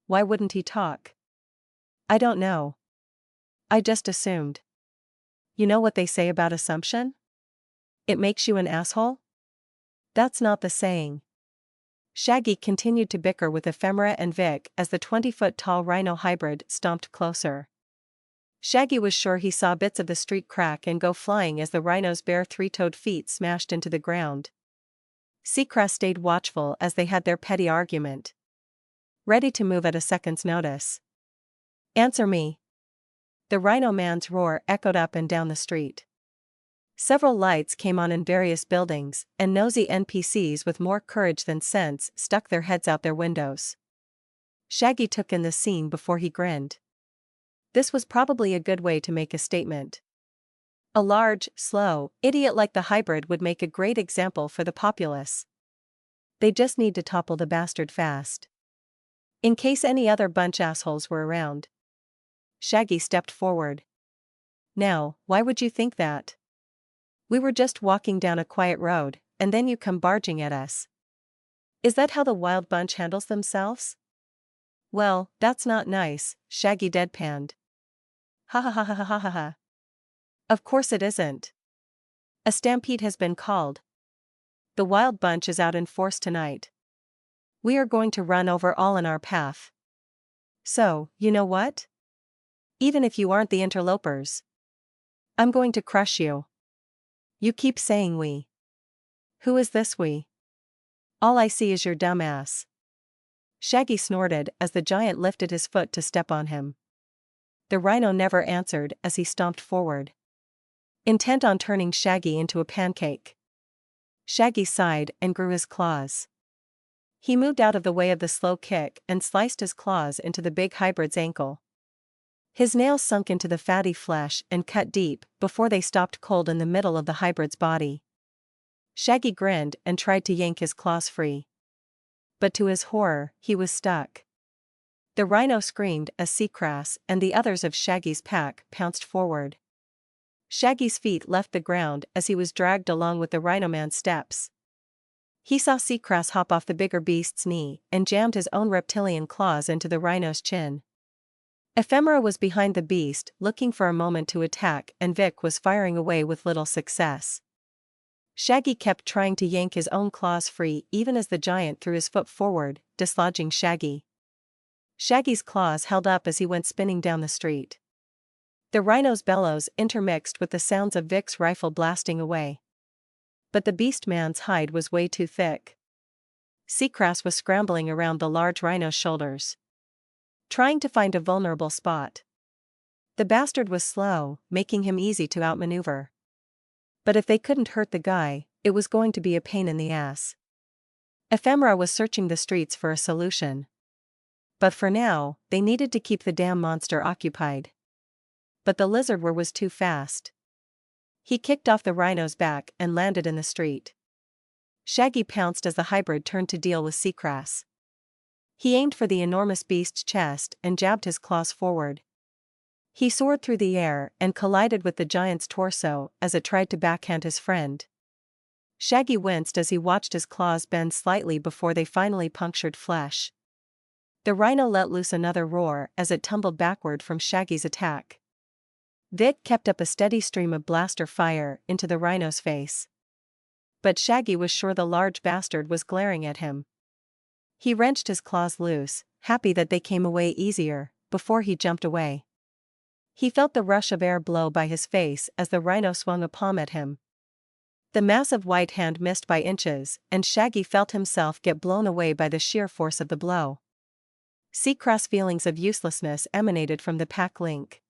Speaker 1: Why wouldn't he talk? I don't know. I just assumed. You know what they say about assumption? It makes you an asshole? That's not the saying. Shaggy continued to bicker with Ephemera and Vic as the 20-foot-tall rhino hybrid stomped closer. Shaggy was sure he saw bits of the street crack and go flying as the rhino's bare three-toed feet smashed into the ground. Seacrest stayed watchful as they had their petty argument. Ready to move at a second's notice. Answer me. The rhino man's roar echoed up and down the street. Several lights came on in various buildings, and nosy NPCs with more courage than sense stuck their heads out their windows. Shaggy took in the scene before he grinned. This was probably a good way to make a statement. A large, slow, idiot like the hybrid would make a great example for the populace. They just need to topple the bastard fast. In case any other bunch assholes were around. Shaggy stepped forward. Now, why would you think that? We were just walking down a quiet road, and then you come barging at us. Is that how the Wild Bunch handles themselves? Well, that's not nice, Shaggy deadpanned. Ha ha ha ha ha ha ha. Of course it isn't. A stampede has been called. The Wild Bunch is out in force tonight. We are going to run over all in our path. So, you know what? Even if you aren't the interlopers, I'm going to crush you. You keep saying we. Who is this we? All I see is your dumb ass. Shaggy snorted as the giant lifted his foot to step on him. The rhino never answered as he stomped forward, intent on turning Shaggy into a pancake. Shaggy sighed and grew his claws. He moved out of the way of the slow kick and sliced his claws into the big hybrid's ankle. His nails sunk into the fatty flesh and cut deep before they stopped cold in the middle of the hybrid's body. Shaggy grinned and tried to yank his claws free. But to his horror, he was stuck. The rhino screamed as Seacrest and the others of Shaggy's pack pounced forward. Shaggy's feet left the ground as he was dragged along with the rhino man's steps. He saw Seacrest hop off the bigger beast's knee and jammed his own reptilian claws into the rhino's chin. Ephemera was behind the beast, looking for a moment to attack, and Vic was firing away with little success. Shaggy kept trying to yank his own claws free even as the giant threw his foot forward, dislodging Shaggy. Shaggy's claws held up as he went spinning down the street. The rhino's bellows intermixed with the sounds of Vic's rifle blasting away. But the beast man's hide was way too thick. Seacrest was scrambling around the large rhino's shoulders, trying to find a vulnerable spot. The bastard was slow, making him easy to outmaneuver. But if they couldn't hurt the guy, it was going to be a pain in the ass. Ephemera was searching the streets for a solution. But for now, they needed to keep the damn monster occupied. But the lizard was too fast. He kicked off the rhino's back and landed in the street. Shaggy pounced as the hybrid turned to deal with Seacrest. He aimed for the enormous beast's chest and jabbed his claws forward. He soared through the air and collided with the giant's torso as it tried to backhand his friend. Shaggy winced as he watched his claws bend slightly before they finally punctured flesh. The rhino let loose another roar as it tumbled backward from Shaggy's attack. Vic kept up a steady stream of blaster fire into the rhino's face. But Shaggy was sure the large bastard was glaring at him. He wrenched his claws loose, happy that they came away easier, before he jumped away. He felt the rush of air blow by his face as the rhino swung a palm at him. The massive white hand missed by inches, and Shaggy felt himself get blown away by the sheer force of the blow. Seacrass feelings of uselessness emanated from the pack link.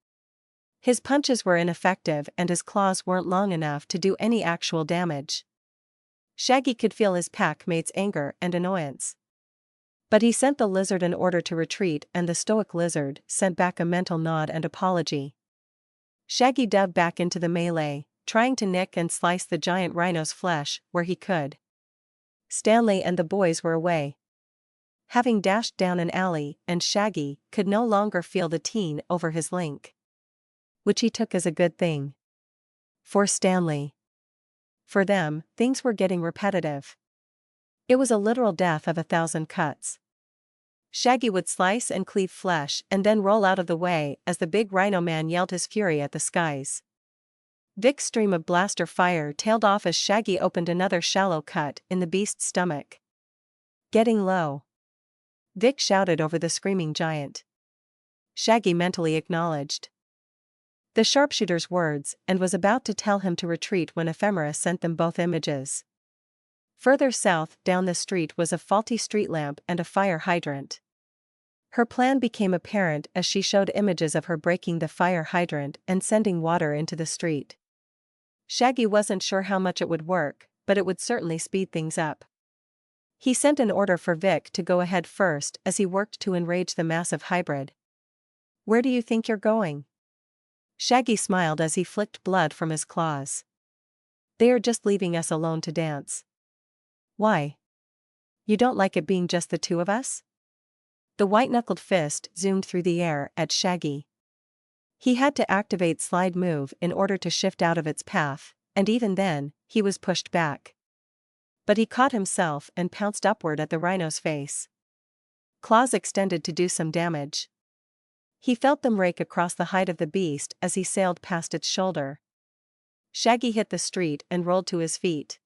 Speaker 1: His punches were ineffective and his claws weren't long enough to do any actual damage. Shaggy could feel his pack mate's anger and annoyance. But he sent the lizard an order to retreat, and the stoic lizard sent back a mental nod and apology. Shaggy dove back into the melee, trying to nick and slice the giant rhino's flesh where he could. Stanley and the boys were away, having dashed down an alley, and Shaggy could no longer feel the teen over his link. Which he took as a good thing. For Stanley. For them, things were getting repetitive. It was a literal death of 1,000 cuts. Shaggy would slice and cleave flesh and then roll out of the way as the big rhino man yelled his fury at the skies. Vic's stream of blaster fire tailed off as Shaggy opened another shallow cut in the beast's stomach. Getting low. Vic shouted over the screaming giant. Shaggy mentally acknowledged the sharpshooter's words and was about to tell him to retreat when Ephemera sent them both images. Further south down the street was a faulty street lamp and a fire hydrant. Her plan became apparent as she showed images of her breaking the fire hydrant and sending water into the street. Shaggy wasn't sure how much it would work, but it would certainly speed things up. He sent an order for Vic to go ahead first as he worked to enrage the massive hybrid. "Where do you think you're going?" Shaggy smiled as he flicked blood from his claws. "They are just leaving us alone to dance." "Why? You don't like it being just the two of us?" The white-knuckled fist zoomed through the air at Shaggy. He had to activate slide move in order to shift out of its path, and even then, he was pushed back. But he caught himself and pounced upward at the rhino's face. Claws extended to do some damage. He felt them rake across the hide of the beast as he sailed past its shoulder. Shaggy hit the street and rolled to his feet.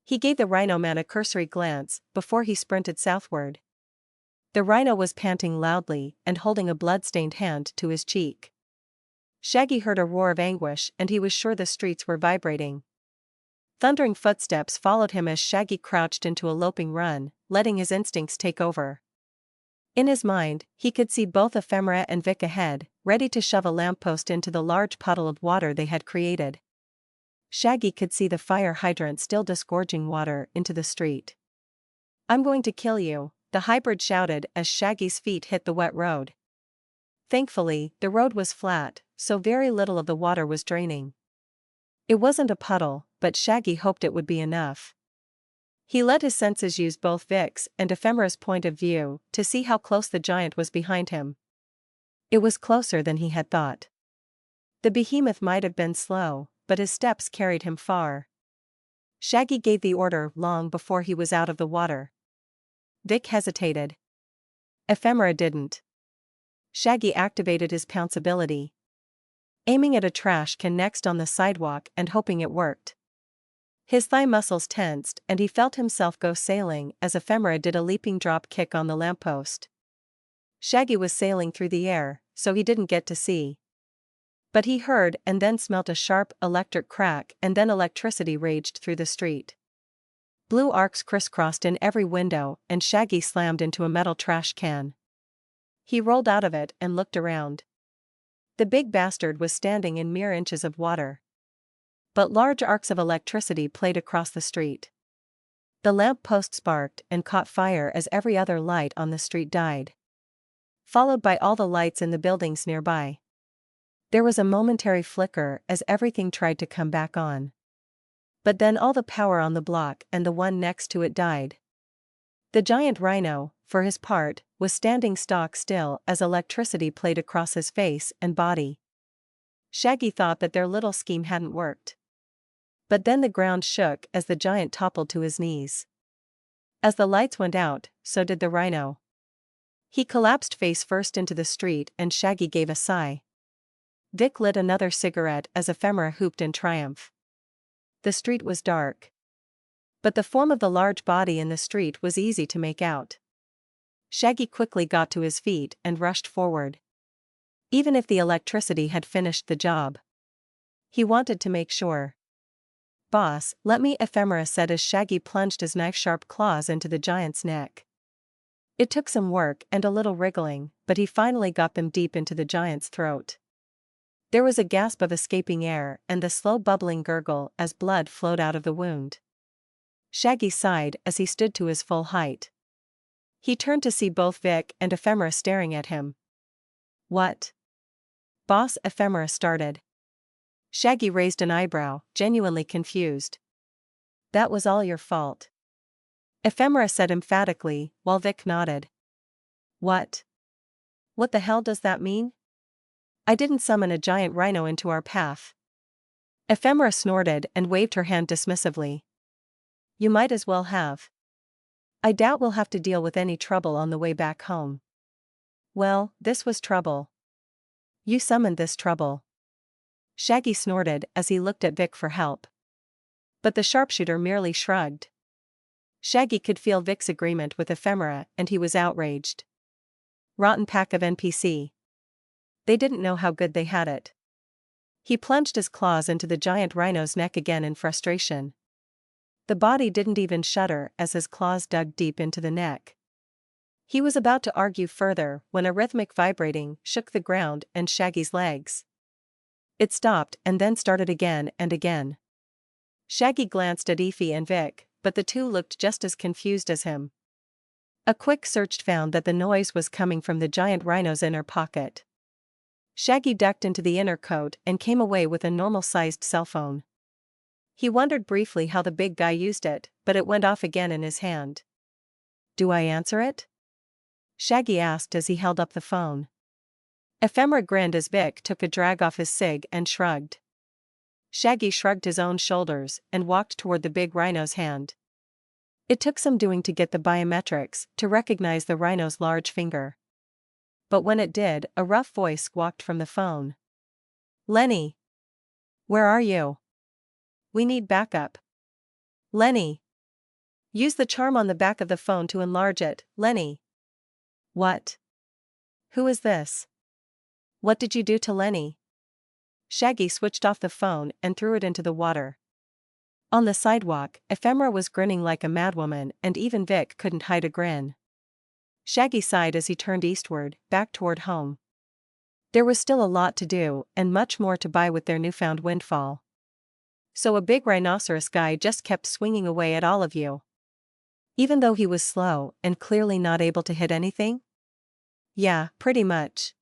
Speaker 1: He gave the rhino man a cursory glance before he sprinted southward. The rhino was panting loudly and holding a blood-stained hand to his cheek. Shaggy heard a roar of anguish and he was sure the streets were vibrating. Thundering footsteps followed him as Shaggy crouched into a loping run, letting his instincts take over. In his mind, he could see both Ephemera and Vic ahead, ready to shove a lamppost into the large puddle of water they had created. Shaggy could see the fire hydrant still disgorging water into the street. "I'm going to kill you," the hybrid shouted as Shaggy's feet hit the wet road. Thankfully, the road was flat, so very little of the water was draining. It wasn't a puddle, but Shaggy hoped it would be enough. He let his senses use both Vic's and Ephemera's point of view to see how close the giant was behind him. It was closer than he had thought. The behemoth might have been slow, but his steps carried him far. Shaggy gave the order long before he was out of the water. Vic hesitated. Ephemera didn't. Shaggy activated his pounce ability, aiming at a trash can next on the sidewalk and hoping it worked. His thigh muscles tensed and he felt himself go sailing as Ephemera did a leaping drop kick on the lamppost. Shaggy was sailing through the air, so he didn't get to see. But he heard and then smelt a sharp electric crack, and then electricity raged through the street. Blue arcs crisscrossed in every window and Shaggy slammed into a metal trash can. He rolled out of it and looked around. The big bastard was standing in mere inches of water. But large arcs of electricity played across the street. The lamp post sparked and caught fire as every other light on the street died, followed by all the lights in the buildings nearby. There was a momentary flicker as everything tried to come back on. But then all the power on the block and the one next to it died. The giant rhino, for his part, was standing stock still as electricity played across his face and body. Shaggy thought that their little scheme hadn't worked. But then the ground shook as the giant toppled to his knees. As the lights went out, so did the rhino. He collapsed face first into the street and Shaggy gave a sigh. Vic lit another cigarette as Ephemera hooped in triumph. The street was dark. But the form of the large body in the street was easy to make out. Shaggy quickly got to his feet and rushed forward. Even if the electricity had finished the job, he wanted to make sure. "Boss, let me," Ephemera said as Shaggy plunged his knife-sharp claws into the giant's neck. It took some work and a little wriggling, but he finally got them deep into the giant's throat. There was a gasp of escaping air and the slow bubbling gurgle as blood flowed out of the wound. Shaggy sighed as he stood to his full height. He turned to see both Vic and Ephemera staring at him. "What?" "Boss," Ephemera started. Shaggy raised an eyebrow, genuinely confused. "That was all your fault," Ephemera said emphatically, while Vic nodded. "What? What the hell does that mean? I didn't summon a giant rhino into our path." Ephemera snorted and waved her hand dismissively. "You might as well have. I doubt we'll have to deal with any trouble on the way back home." "Well, this was trouble. You summoned this trouble." Shaggy snorted as he looked at Vic for help. But the sharpshooter merely shrugged. Shaggy could feel Vic's agreement with Ephemera and he was outraged. Rotten pack of NPC. They didn't know how good they had it. He plunged his claws into the giant rhino's neck again in frustration. The body didn't even shudder as his claws dug deep into the neck. He was about to argue further when a rhythmic vibrating shook the ground and Shaggy's legs. It stopped and then started again and again. Shaggy glanced at Ephie and Vic, but the two looked just as confused as him. A quick search found that the noise was coming from the giant rhino's inner pocket. Shaggy ducked into the inner coat and came away with a normal-sized cell phone. He wondered briefly how the big guy used it, but it went off again in his hand. "Do I answer it?" Shaggy asked as he held up the phone. Ephemera grinned as Vic took a drag off his cig and shrugged. Shaggy shrugged his own shoulders and walked toward the big rhino's hand. It took some doing to get the biometrics to recognize the rhino's large finger. But when it did, a rough voice squawked from the phone. "Lenny! Where are you? We need backup. Lenny! Use the charm on the back of the phone to enlarge it, Lenny." "What? Who is this? What did you do to Lenny?" Shaggy switched off the phone and threw it into the water. On the sidewalk, Ephemera was grinning like a madwoman and even Vic couldn't hide a grin. Shaggy sighed as he turned eastward, back toward home. There was still a lot to do and much more to buy with their newfound windfall. So a big rhinoceros guy just kept swinging away at all of you. Even though he was slow and clearly not able to hit anything? Yeah, pretty much.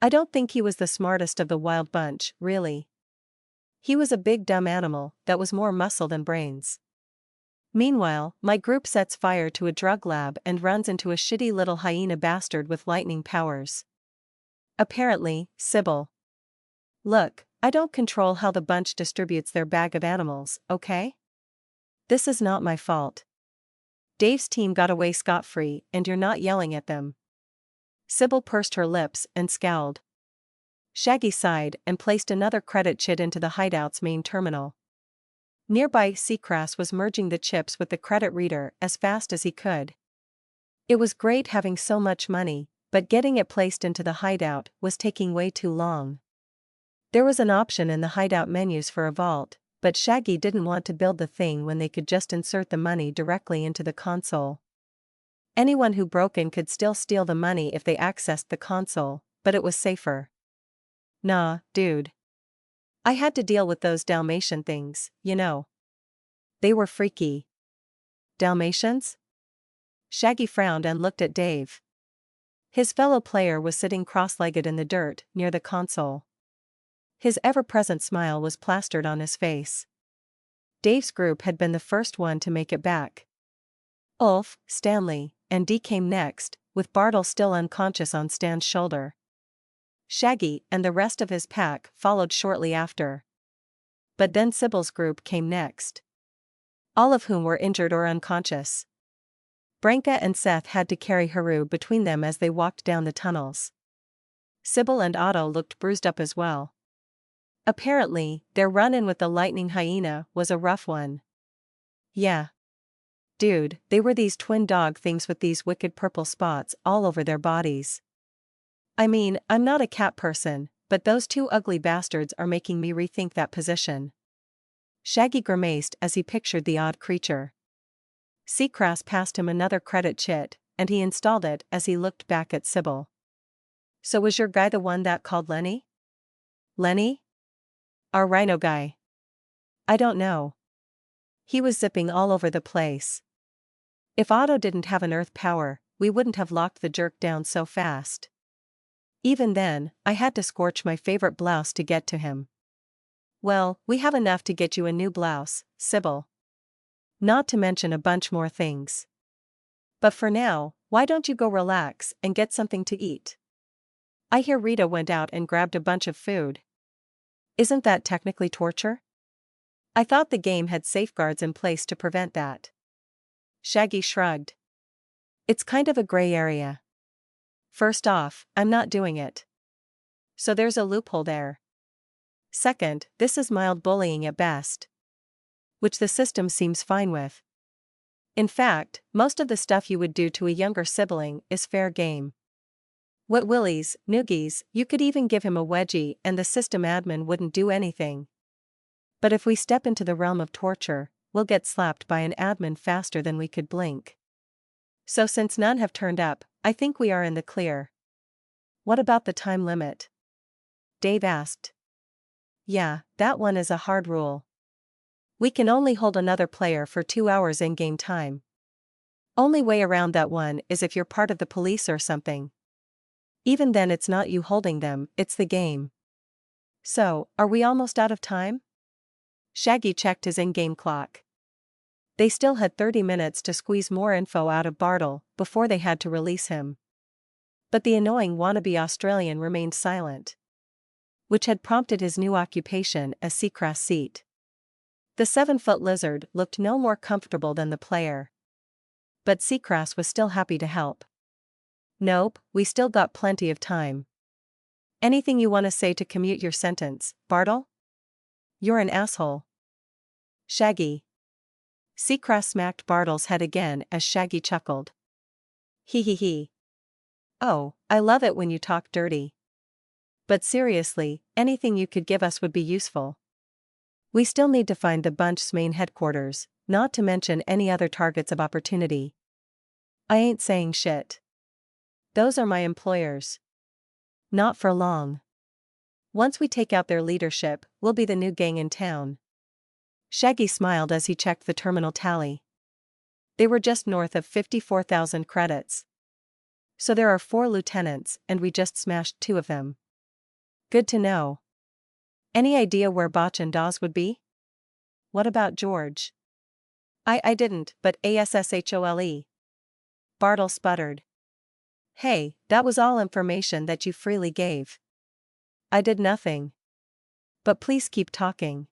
Speaker 1: I don't think he was the smartest of the wild bunch, really. He was a big dumb animal that was more muscle than brains. Meanwhile, my group sets fire to a drug lab and runs into a shitty little hyena bastard with lightning powers. Apparently, Sybil. Look, I don't control how the bunch distributes their bag of animals, okay? This is not my fault. Dave's team got away scot-free and you're not yelling at them. Sybil pursed her lips and scowled. Shaggy sighed and placed another credit chit into the hideout's main terminal. Nearby, Seacrass was merging the chips with the credit reader as fast as he could. It was great having so much money, but getting it placed into the hideout was taking way too long. There was an option in the hideout menus for a vault, but Shaggy didn't want to build the thing when they could just insert the money directly into the console. Anyone who broke in could still steal the money if they accessed the console, but it was safer. Nah, dude. I had to deal with those Dalmatian things, you know. They were freaky. Dalmatians? Shaggy frowned and looked at Dave. His fellow player was sitting cross-legged in the dirt near the console. His ever-present smile was plastered on his face. Dave's group had been the first one to make it back. Ulf, Stanley, and Dee came next, with Bartle still unconscious on Stan's shoulder. Shaggy and the rest of his pack followed shortly after. But then Sybil's group came next. All of whom were injured or unconscious. Branka and Seth had to carry Haru between them as they walked down the tunnels. Sybil and Otto looked bruised up as well. Apparently, their run-in with the lightning hyena was a rough one. Yeah. Dude, they were these twin dog things with these wicked purple spots all over their bodies. I mean, I'm not a cat person, but those two ugly bastards are making me rethink that position. Shaggy grimaced as he pictured the odd creature. Seacrest passed him another credit chit, and he installed it as he looked back at Sybil. So was your guy the one that called Lenny? Lenny? Our rhino guy. I don't know. He was zipping all over the place. If Otto didn't have an earth power, we wouldn't have locked the jerk down so fast. Even then, I had to scorch my favorite blouse to get to him. Well, we have enough to get you a new blouse, Sybil. Not to mention a bunch more things. But for now, why don't you go relax and get something to eat? I hear Rita went out and grabbed a bunch of food. Isn't that technically torture? I thought the game had safeguards in place to prevent that. Shaggy shrugged. It's kind of a gray area. First off, I'm not doing it. So there's a loophole there. Second, this is mild bullying at best. Which the system seems fine with. In fact, most of the stuff you would do to a younger sibling is fair game. What willies, noogies, you could even give him a wedgie and the system admin wouldn't do anything. But if we step into the realm of torture, we'll get slapped by an admin faster than we could blink. So since none have turned up, I think we are in the clear. What about the time limit? Dave asked. Yeah, that one is a hard rule. We can only hold another player for 2 hours in-game time. Only way around that one is if you're part of the police or something. Even then it's not you holding them, it's the game. So, are we almost out of time? Shaggy checked his in-game clock. They still had 30 minutes to squeeze more info out of Bartle before they had to release him. But the annoying wannabe Australian remained silent. Which had prompted his new occupation as Seacrest's seat. The 7-foot lizard looked no more comfortable than the player. But Seacrest was still happy to help. Nope, we still got plenty of time. Anything you want to say to commute your sentence, Bartle? You're an asshole. Shaggy. Seacrest smacked Bartle's head again as Shaggy chuckled. He. Oh, I love it when you talk dirty. But seriously, anything you could give us would be useful. We still need to find the bunch's main headquarters, not to mention any other targets of opportunity. I ain't saying shit. Those are my employers. Not for long. Once we take out their leadership, we'll be the new gang in town. Shaggy smiled as he checked the terminal tally. They were just north of 54,000 credits. So there are 4 lieutenants, and we just smashed 2 of them. Good to know. Any idea where Botch and Dawes would be? What about George? I didn't, but ASSHOLE. Bartle sputtered. Hey, that was all information that you freely gave. I did nothing. But please keep talking.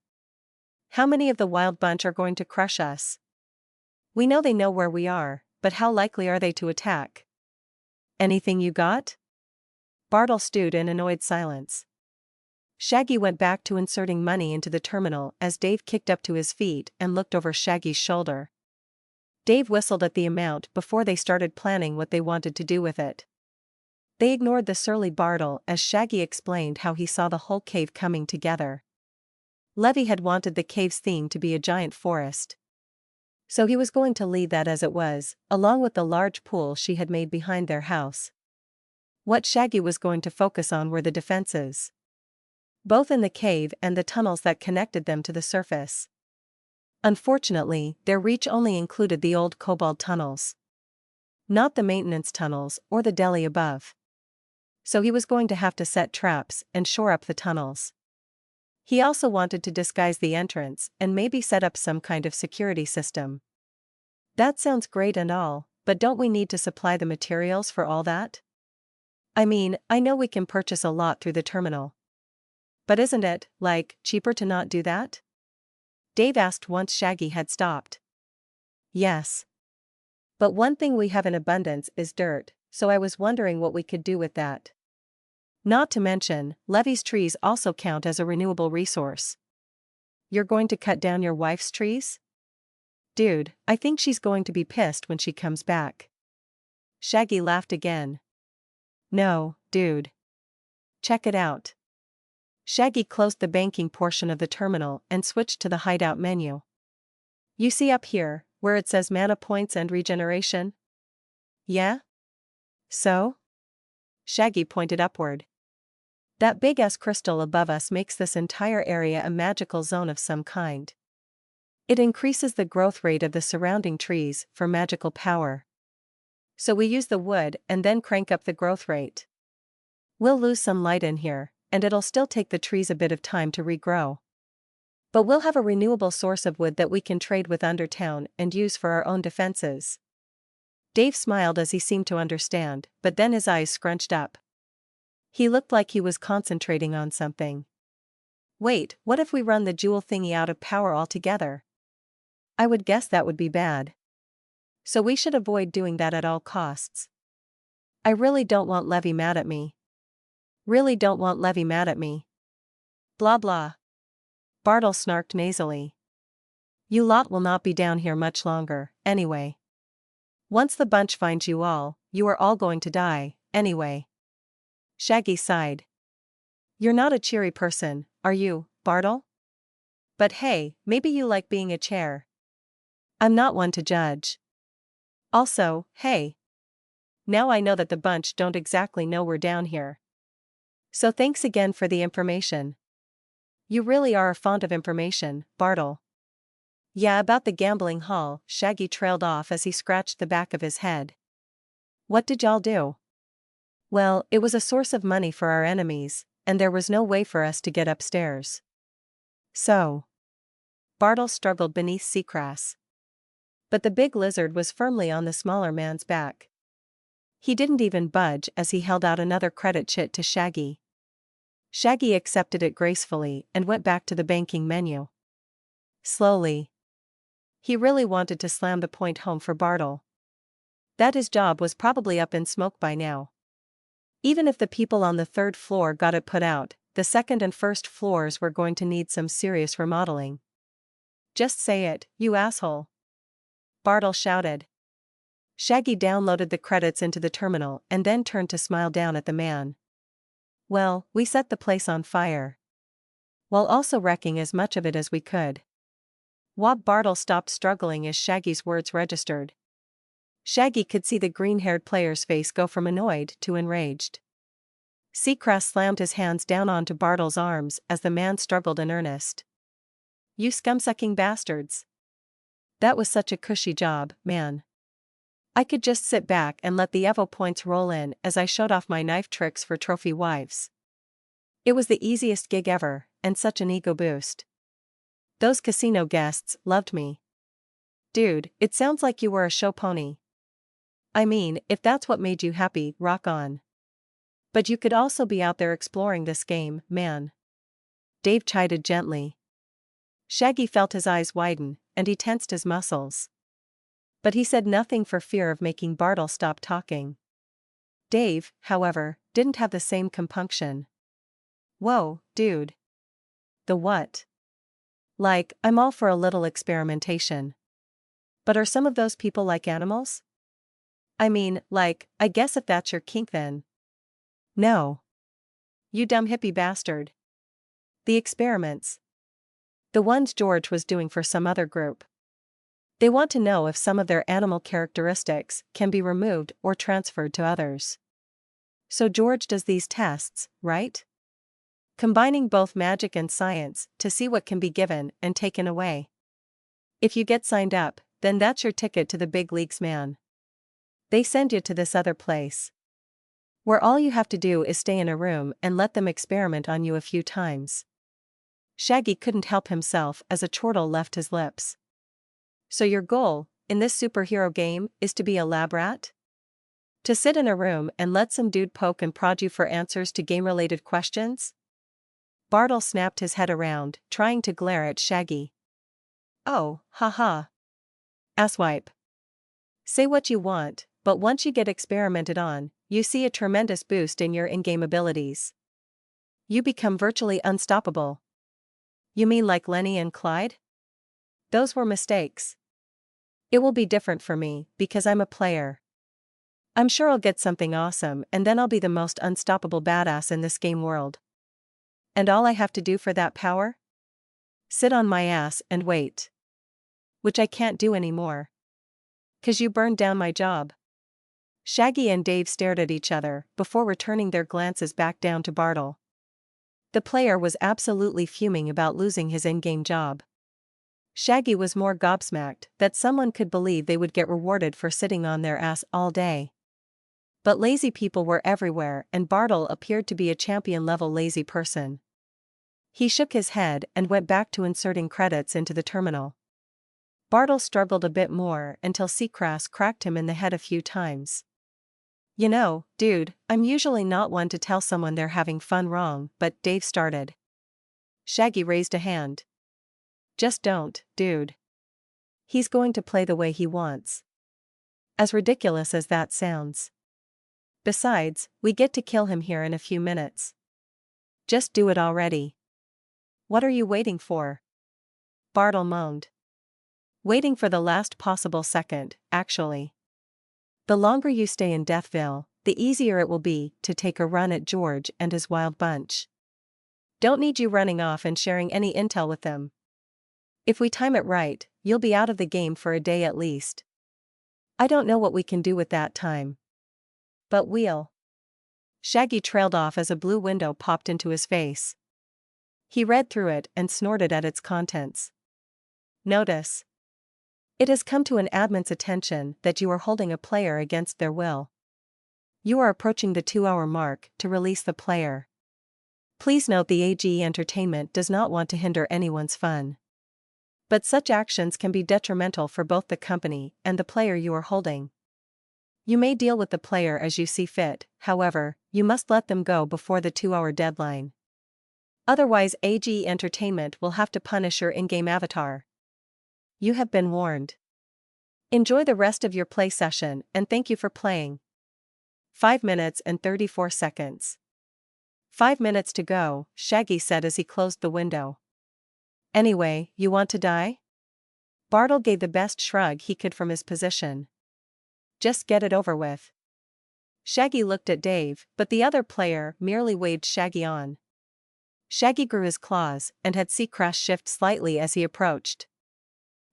Speaker 1: How many of the wild bunch are going to crush us? We know they know where we are, but how likely are they to attack? Anything you got? Bartle stewed in annoyed silence. Shaggy went back to inserting money into the terminal as Dave kicked up to his feet and looked over Shaggy's shoulder. Dave whistled at the amount before they started planning what they wanted to do with it. They ignored the surly Bartle as Shaggy explained how he saw the whole cave coming together. Levy had wanted the cave's theme to be a giant forest. So he was going to leave that as it was, along with the large pool she had made behind their house. What Shaggy was going to focus on were the defenses. Both in the cave and the tunnels that connected them to the surface. Unfortunately, their reach only included the old kobold tunnels. Not the maintenance tunnels or the deli above. So he was going to have to set traps and shore up the tunnels. He also wanted to disguise the entrance and maybe set up some kind of security system. That sounds great and all, but don't we need to supply the materials for all that? I mean, I know we can purchase a lot through the terminal. But isn't it, like, cheaper to not do that? Dave asked once Shaggy had stopped. Yes. But one thing we have in abundance is dirt, so I was wondering what we could do with that. Not to mention, Levy's trees also count as a renewable resource. You're going to cut down your wife's trees? Dude, I think she's going to be pissed when she comes back. Shaggy laughed again. No, dude. Check it out. Shaggy closed the banking portion of the terminal and switched to the hideout menu. You see up here, where it says mana points and regeneration? Yeah? So? Shaggy pointed upward. That big-ass crystal above us makes this entire area a magical zone of some kind. It increases the growth rate of the surrounding trees for magical power. So we use the wood and then crank up the growth rate. We'll lose some light in here, and it'll still take the trees a bit of time to regrow. But we'll have a renewable source of wood that we can trade with Undertown and use for our own defenses. Dave smiled as he seemed to understand, but then his eyes scrunched up. He looked like he was concentrating on something. Wait, what if we run the jewel thingy out of power altogether? I would guess that would be bad. So we should avoid doing that at all costs. I really don't want Levy mad at me. Really don't want Levy mad at me. Blah blah. Bartle snarked nasally. You lot will not be down here much longer, anyway. Once the bunch finds you are all going to die, anyway. Shaggy sighed. You're not a cheery person, are you, Bartle? But hey, maybe you like being a chair. I'm not one to judge. Also, hey. Now I know that the bunch don't exactly know we're down here. So thanks again for the information. You really are fond of information, Bartle. Yeah, about the gambling hall, Shaggy trailed off as he scratched the back of his head. What did y'all do? Well, it was a source of money for our enemies, and there was no way for us to get upstairs. So. Bartle struggled beneath Seacrass. But the big lizard was firmly on the smaller man's back. He didn't even budge as he held out another credit chit to Shaggy. Shaggy accepted it gracefully and went back to the banking menu. Slowly. He really wanted to slam the point home for Bartle. That his job was probably up in smoke by now. Even if the people on the third floor got it put out, the second and first floors were going to need some serious remodeling. Just say it, you asshole. Bartle shouted. Shaggy downloaded the credits into the terminal and then turned to smile down at the man. Well, we set the place on fire. While also wrecking as much of it as we could. Bartle stopped struggling as Shaggy's words registered. Shaggy could see the green-haired player's face go from annoyed to enraged. Seacrass slammed his hands down onto Bartle's arms as the man struggled in earnest. You scum-sucking bastards. That was such a cushy job, man. I could just sit back and let the Evo points roll in as I showed off my knife tricks for trophy wives. It was the easiest gig ever, and such an ego boost. Those casino guests loved me. Dude, it sounds like you were a show pony. I mean, if that's what made you happy, rock on. But you could also be out there exploring this game, man. Dave chided gently. Shaggy felt his eyes widen, and he tensed his muscles. But he said nothing for fear of making Bartle stop talking. Dave, however, didn't have the same compunction. Whoa, dude. The what? Like, I'm all for a little experimentation. But are some of those people like animals? I mean, like, I guess if that's your kink then. No. You dumb hippie bastard. The experiments. The ones George was doing for some other group. They want to know if some of their animal characteristics can be removed or transferred to others. So George does these tests, right? Combining both magic and science to see what can be given and taken away. If you get signed up, then that's your ticket to the big leagues, man. They send you to this other place, where all you have to do is stay in a room and let them experiment on you a few times. Shaggy couldn't help himself as a chortle left his lips. So your goal, in this superhero game, is to be a lab rat? To sit in a room and let some dude poke and prod you for answers to game-related questions? Bartle snapped his head around, trying to glare at Shaggy. Oh, haha. Asswipe. Say what you want, but once you get experimented on, you see a tremendous boost in your in-game abilities. You become virtually unstoppable. You mean like Lenny and Clyde? Those were mistakes. It will be different for me, because I'm a player. I'm sure I'll get something awesome and then I'll be the most unstoppable badass in this game world. And all I have to do for that power? Sit on my ass and wait. Which I can't do anymore. 'Cause you burned down my job. Shaggy and Dave stared at each other before returning their glances back down to Bartle. The player was absolutely fuming about losing his in-game job. Shaggy was more gobsmacked that someone could believe they would get rewarded for sitting on their ass all day. But lazy people were everywhere and Bartle appeared to be a champion-level lazy person. He shook his head and went back to inserting credits into the terminal. Bartle struggled a bit more until Seacrass cracked him in the head a few times. You know, dude, I'm usually not one to tell someone they're having fun wrong, but Dave started. Shaggy raised a hand. Just don't, dude. He's going to play the way he wants. As ridiculous as that sounds. Besides, we get to kill him here in a few minutes. Just do it already. What are you waiting for? Bartle moaned. Waiting for the last possible second, actually. The longer you stay in Deathville, the easier it will be to take a run at George and his wild bunch. Don't need you running off and sharing any intel with them. If we time it right, you'll be out of the game for a day at least. I don't know what we can do with that time. But we'll. Shaggy trailed off as a blue window popped into his face. He read through it and snorted at its contents. Notice. It has come to an admin's attention that you are holding a player against their will. You are approaching the 2-hour mark to release the player. Please note the AG Entertainment does not want to hinder anyone's fun. But such actions can be detrimental for both the company and the player you are holding. You may deal with the player as you see fit, however, you must let them go before the 2-hour deadline. Otherwise AG Entertainment will have to punish your in-game avatar. You have been warned. Enjoy the rest of your play session and thank you for playing. 5 minutes and 34 seconds. 5 minutes to go, Shaggy said as he closed the window. Anyway, you want to die? Bartle gave the best shrug he could from his position. Just get it over with. Shaggy looked at Dave, but the other player merely waved Shaggy on. Shaggy grew his claws and had Seacrass shift slightly as he approached.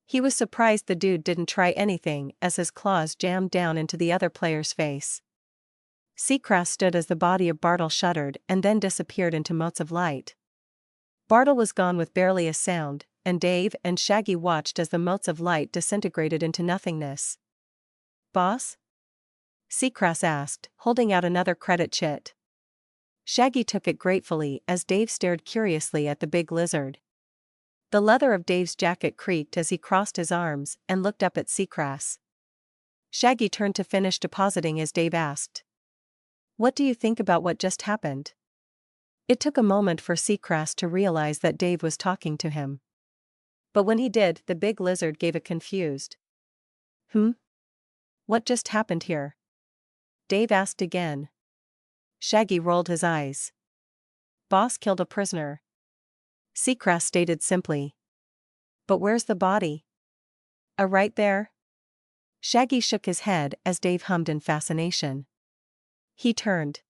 Speaker 1: He was surprised the dude didn't try anything as his claws jammed down into the other player's face. Seacrass stood as the body of Bartle shuddered and then disappeared into motes of light. Bartle was gone with barely a sound, and Dave and Shaggy watched as the motes of light disintegrated into nothingness. Boss? Seacrass asked, holding out another credit chit. Shaggy took it gratefully as Dave stared curiously at the big lizard. The leather of Dave's jacket creaked as he crossed his arms and looked up at Seacrass. Shaggy turned to finish depositing as Dave asked. What do you think about what just happened? It took a moment for Seacrass to realize that Dave was talking to him. But when he did, the big lizard gave a confused. What just happened here? Dave asked again. Shaggy rolled his eyes. Boss killed a prisoner. Seacrass stated simply. But where's the body? Right there? Shaggy shook his head as Dave hummed in fascination. He turned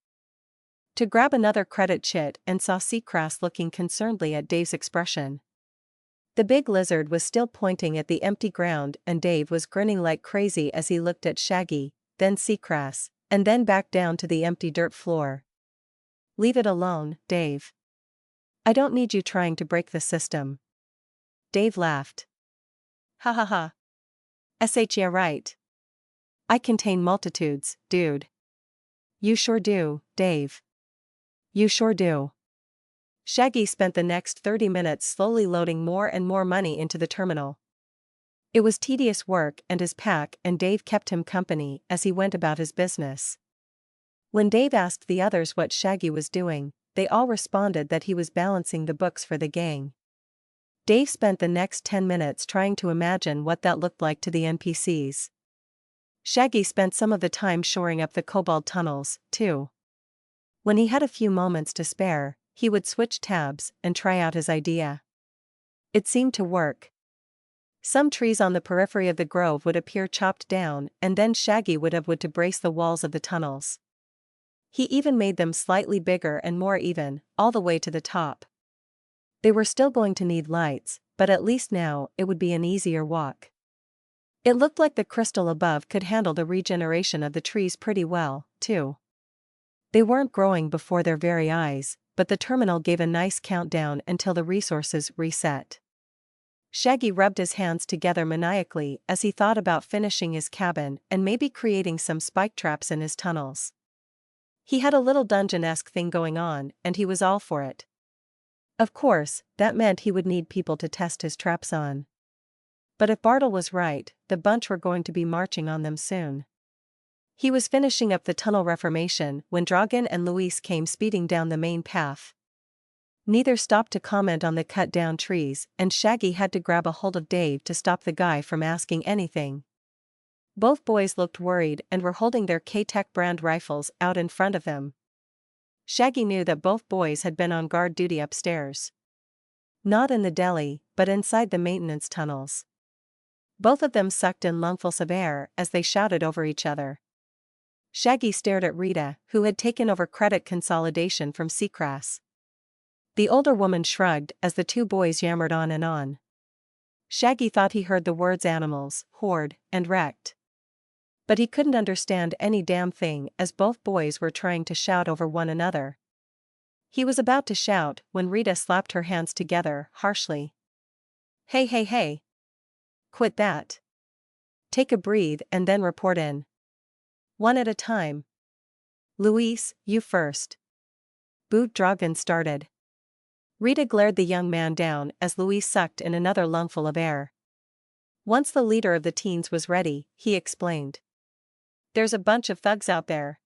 Speaker 1: to grab another credit chit and saw Seacrass looking concernedly at Dave's expression. The big lizard was still pointing at the empty ground and Dave was grinning like crazy as he looked at Shaggy, then Seacrass, and then back down to the empty dirt floor. Leave it alone, Dave. I don't need you trying to break the system. Dave laughed. Ha ha ha. Yeah right. I contain multitudes, dude. You sure do, Dave. You sure do. Shaggy spent the next 30 minutes slowly loading more and more money into the terminal. It was tedious work and his pack and Dave kept him company as he went about his business. When Dave asked the others what Shaggy was doing, they all responded that he was balancing the books for the gang. Dave spent the next 10 minutes trying to imagine what that looked like to the NPCs. Shaggy spent some of the time shoring up the kobold tunnels, too. When he had a few moments to spare, he would switch tabs and try out his idea. It seemed to work. Some trees on the periphery of the grove would appear chopped down, and then Shaggy would have wood to brace the walls of the tunnels. He even made them slightly bigger and more even, all the way to the top. They were still going to need lights, but at least now it would be an easier walk. It looked like the crystal above could handle the regeneration of the trees pretty well, too. They weren't growing before their very eyes, but the terminal gave a nice countdown until the resources reset. Shaggy rubbed his hands together maniacally as he thought about finishing his cabin and maybe creating some spike traps in his tunnels. He had a little dungeon-esque thing going on, and he was all for it. Of course, that meant he would need people to test his traps on. But if Bartle was right, the bunch were going to be marching on them soon. He was finishing up the tunnel reformation when Dragan and Luis came speeding down the main path. Neither stopped to comment on the cut-down trees, and Shaggy had to grab a hold of Dave to stop the guy from asking anything. Both boys looked worried and were holding their K-Tech brand rifles out in front of them. Shaggy knew that both boys had been on guard duty upstairs. Not in the deli, but inside the maintenance tunnels. Both of them sucked in lungfuls of air as they shouted over each other. Shaggy stared at Rita, who had taken over credit consolidation from Seacrass. The older woman shrugged as the two boys yammered on and on. Shaggy thought he heard the words animals, horde, and wrecked. But he couldn't understand any damn thing as both boys were trying to shout over one another. He was about to shout when Rita slapped her hands together, harshly. Hey hey hey! Quit that. Take a breathe and then report in. One at a time. Luis, you first. Boot Dragan started. Rita glared the young man down as Luis sucked in another lungful of air. Once the leader of the teens was ready, he explained. There's a bunch of thugs out there.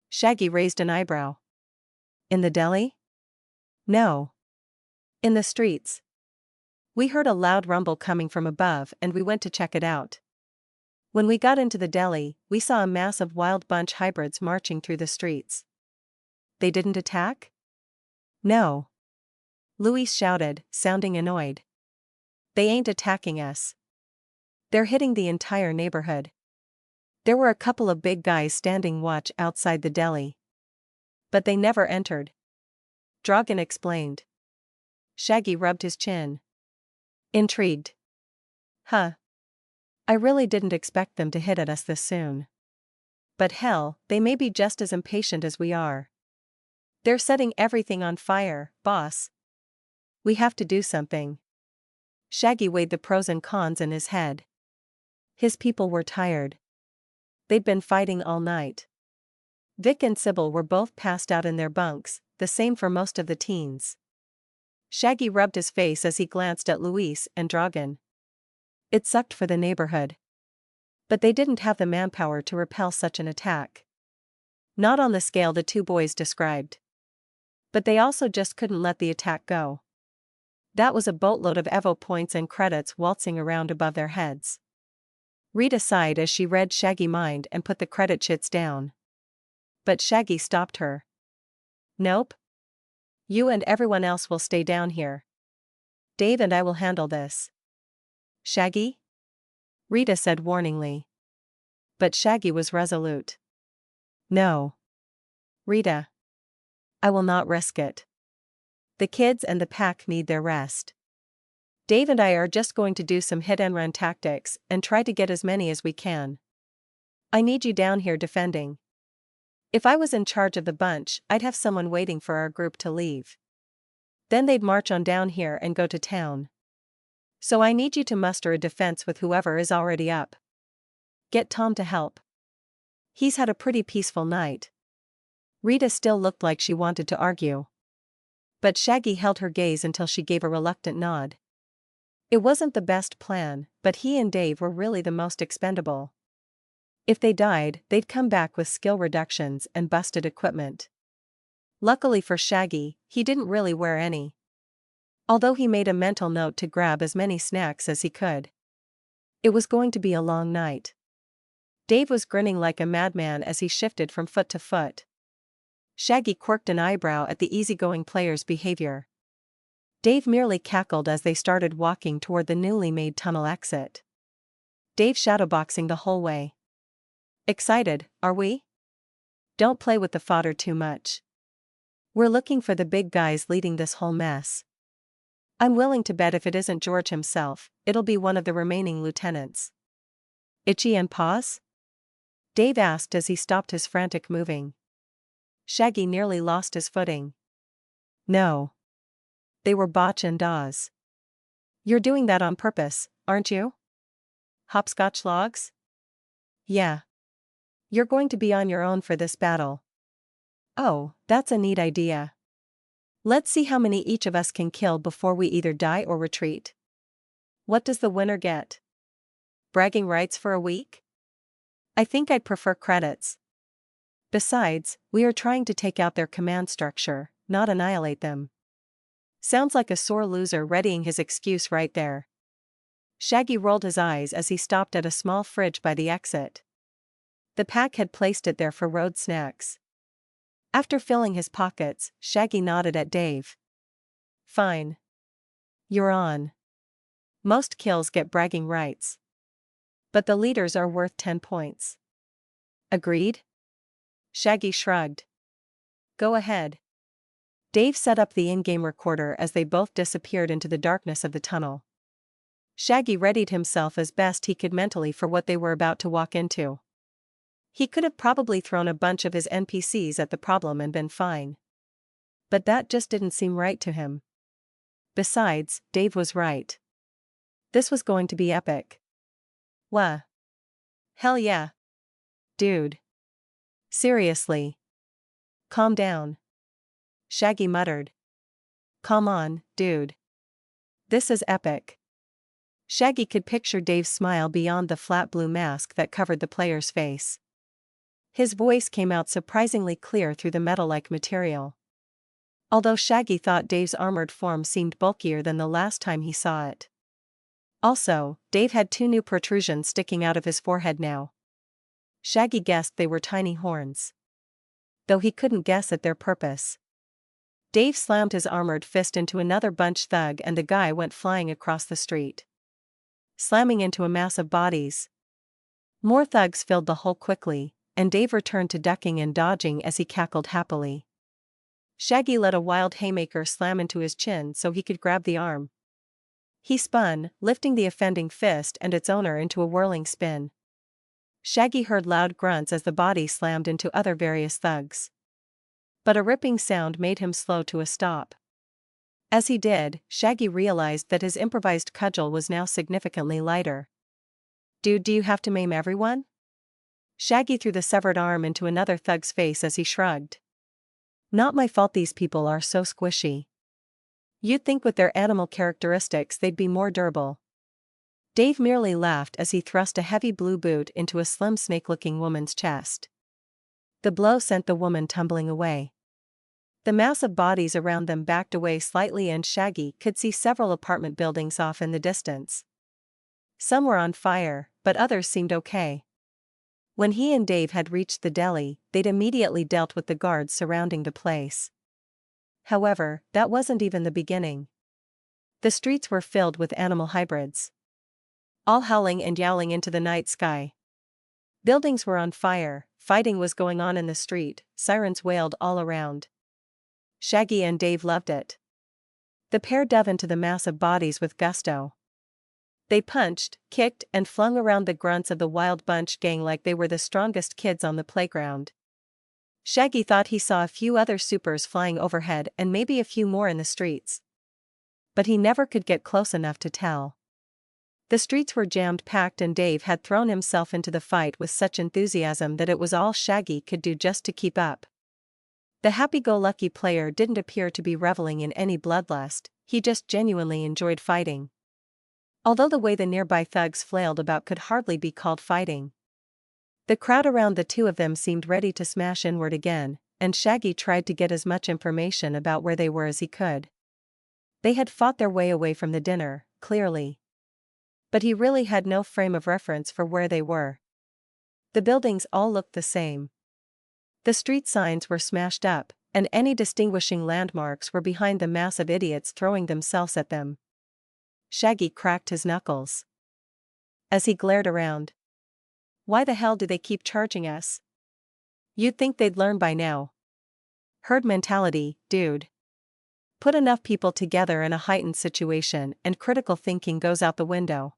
Speaker 1: Shaggy raised an eyebrow. In the deli? No. In the streets. We heard a loud rumble coming from above and we went to check it out. When we got into the deli, we saw a mass of wild bunch hybrids marching through the streets. They didn't attack? No. Luis shouted, sounding annoyed. They ain't attacking us. They're hitting the entire neighborhood. There were a couple of big guys standing watch outside the deli. But they never entered. Dragan explained. Shaggy rubbed his chin. Intrigued. Huh. I really didn't expect them to hit at us this soon. But hell, they may be just as impatient as we are. They're setting everything on fire, boss. We have to do something. Shaggy weighed the pros and cons in his head. His people were tired. They'd been fighting all night. Vic and Sybil were both passed out in their bunks, the same for most of the teens. Shaggy rubbed his face as he glanced at Luis and Dragan. It sucked for the neighborhood. But they didn't have the manpower to repel such an attack. Not on the scale the two boys described. But they also just couldn't let the attack go. That was a boatload of Evo points and credits waltzing around above their heads. Rita sighed as she read Shaggy mind and put the credit chits down. But Shaggy stopped her. Nope. You and everyone else will stay down here. Dave and I will handle this. Shaggy? Rita said warningly. But Shaggy was resolute. No. Rita. I will not risk it. The kids and the pack need their rest. Dave and I are just going to do some hit-and-run tactics and try to get as many as we can. I need you down here defending. If I was in charge of the bunch, I'd have someone waiting for our group to leave. Then they'd march on down here and go to town. So I need you to muster a defense with whoever is already up. Get Tom to help. He's had a pretty peaceful night. Rita still looked like she wanted to argue. But Shaggy held her gaze until she gave a reluctant nod. It wasn't the best plan, but he and Dave were really the most expendable. If they died, they'd come back with skill reductions and busted equipment. Luckily for Shaggy, he didn't really wear any. although he made a mental note to grab as many snacks as he could. It was going to be a long night. Dave was grinning like a madman as he shifted from foot to foot. Shaggy quirked an eyebrow at the easygoing player's behavior. Dave merely cackled as they started walking toward the newly made tunnel exit. Dave shadowboxing the whole way. Excited, are we? Don't play with the fodder too much. We're looking for the big guys leading this whole mess. I'm willing to bet if it isn't George himself, it'll be one of the remaining lieutenants. Itchy and paws? Dave asked as he stopped his frantic moving. Shaggy nearly lost his footing. No. They were Botch and Dawes. You're doing that on purpose, aren't you? Hopscotch logs? Yeah. You're going to be on your own for this battle. Oh, that's a neat idea. Let's see how many each of us can kill before we either die or retreat. What does the winner get? Bragging rights for a week? I think I'd prefer credits. Besides, we are trying to take out their command structure, not annihilate them. Sounds like a sore loser readying his excuse right there. Shaggy rolled his eyes as he stopped at a small fridge by the exit. The pack had placed it there for road snacks. After filling his pockets, Shaggy nodded at Dave. Fine. You're on. Most kills get bragging rights. But the leaders are worth 10 points. Agreed? Shaggy shrugged. Go ahead. Dave set up the in-game recorder as they both disappeared into the darkness of the tunnel. Shaggy readied himself as best he could mentally for what they were about to walk into. He could have probably thrown a bunch of his NPCs at the problem and been fine. But that just didn't seem right to him. Besides, Dave was right. This was going to be epic. Wha? Hell yeah. Dude. Seriously. Calm down. Shaggy muttered. Come on, dude. This is epic. Shaggy could picture Dave's smile beyond the flat blue mask that covered the player's face. His voice came out surprisingly clear through the metal-like material. Although Shaggy thought Dave's armored form seemed bulkier than the last time he saw it. Also, Dave had 2 new protrusions sticking out of his forehead now. Shaggy guessed they were tiny horns. Though he couldn't guess at their purpose. Dave slammed his armored fist into another bunch thug and the guy went flying across the street. Slamming into a mass of bodies. More thugs filled the hole quickly, and Dave returned to ducking and dodging as he cackled happily. Shaggy let a wild haymaker slam into his chin so he could grab the arm. He spun, lifting the offending fist and its owner into a whirling spin. Shaggy heard loud grunts as the body slammed into other various thugs. But a ripping sound made him slow to a stop. As he did, Shaggy realized that his improvised cudgel was now significantly lighter. Dude, do you have to maim everyone? Shaggy threw the severed arm into another thug's face as he shrugged. Not my fault these people are so squishy. You'd think with their animal characteristics they'd be more durable. Dave merely laughed as he thrust a heavy blue boot into a slim snake-looking woman's chest. The blow sent the woman tumbling away. The mass of bodies around them backed away slightly and Shaggy could see several apartment buildings off in the distance. Some were on fire, but others seemed okay. When he and Dave had reached the deli, they'd immediately dealt with the guards surrounding the place. However, that wasn't even the beginning. The streets were filled with animal hybrids. All howling and yowling into the night sky. Buildings were on fire, fighting was going on in the street, sirens wailed all around. Shaggy and Dave loved it. The pair dove into the mass of bodies with gusto. They punched, kicked, and flung around the grunts of the Wild Bunch gang like they were the strongest kids on the playground. Shaggy thought he saw a few other supers flying overhead and maybe a few more in the streets. But he never could get close enough to tell. The streets were jammed-packed and Dave had thrown himself into the fight with such enthusiasm that it was all Shaggy could do just to keep up. The happy-go-lucky player didn't appear to be reveling in any bloodlust, he just genuinely enjoyed fighting. Although the way the nearby thugs flailed about could hardly be called fighting. The crowd around the two of them seemed ready to smash inward again, and Shaggy tried to get as much information about where they were as he could. They had fought their way away from the dinner, clearly. But he really had no frame of reference for where they were. The buildings all looked the same. The street signs were smashed up, and any distinguishing landmarks were behind the mass of idiots throwing themselves at them. Shaggy cracked his knuckles as he glared around. Why the hell do they keep charging us? You'd think they'd learn by now. Herd mentality, dude. Put enough people together in a heightened situation and critical thinking goes out the window.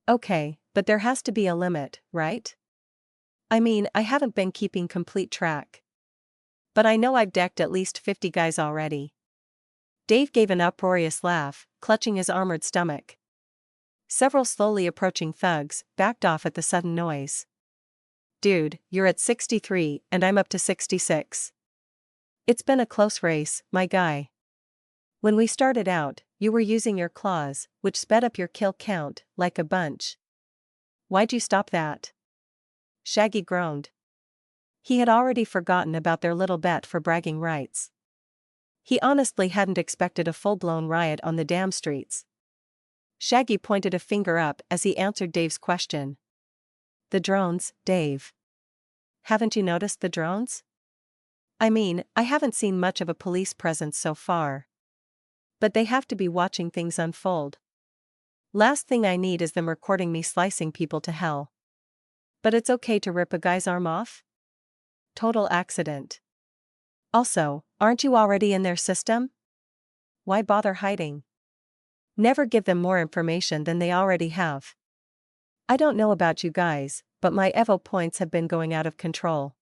Speaker 1: Okay, but there has to be a limit, right? I mean, I haven't been keeping complete track. But I know I've decked at least 50 guys already. Dave gave an uproarious laugh, clutching his armored stomach. Several slowly approaching thugs backed off at the sudden noise. Dude, you're at 63 and I'm up to 66. It's been a close race, my guy. When we started out, you were using your claws, which sped up your kill count, like a bunch. Why'd you stop that? Shaggy groaned. He had already forgotten about their little bet for bragging rights. He honestly hadn't expected a full-blown riot on the damn streets. Shaggy pointed a finger up as he answered Dave's question. The drones, Dave. Haven't you noticed the drones? I mean, I haven't seen much of a police presence so far. But they have to be watching things unfold. Last thing I need is them recording me slicing people to hell. But it's okay to rip a guy's arm off? Total accident. Also, aren't you already in their system? Why bother hiding? Never give them more information than they already have. I don't know about you guys, but my Evo points have been going out of control.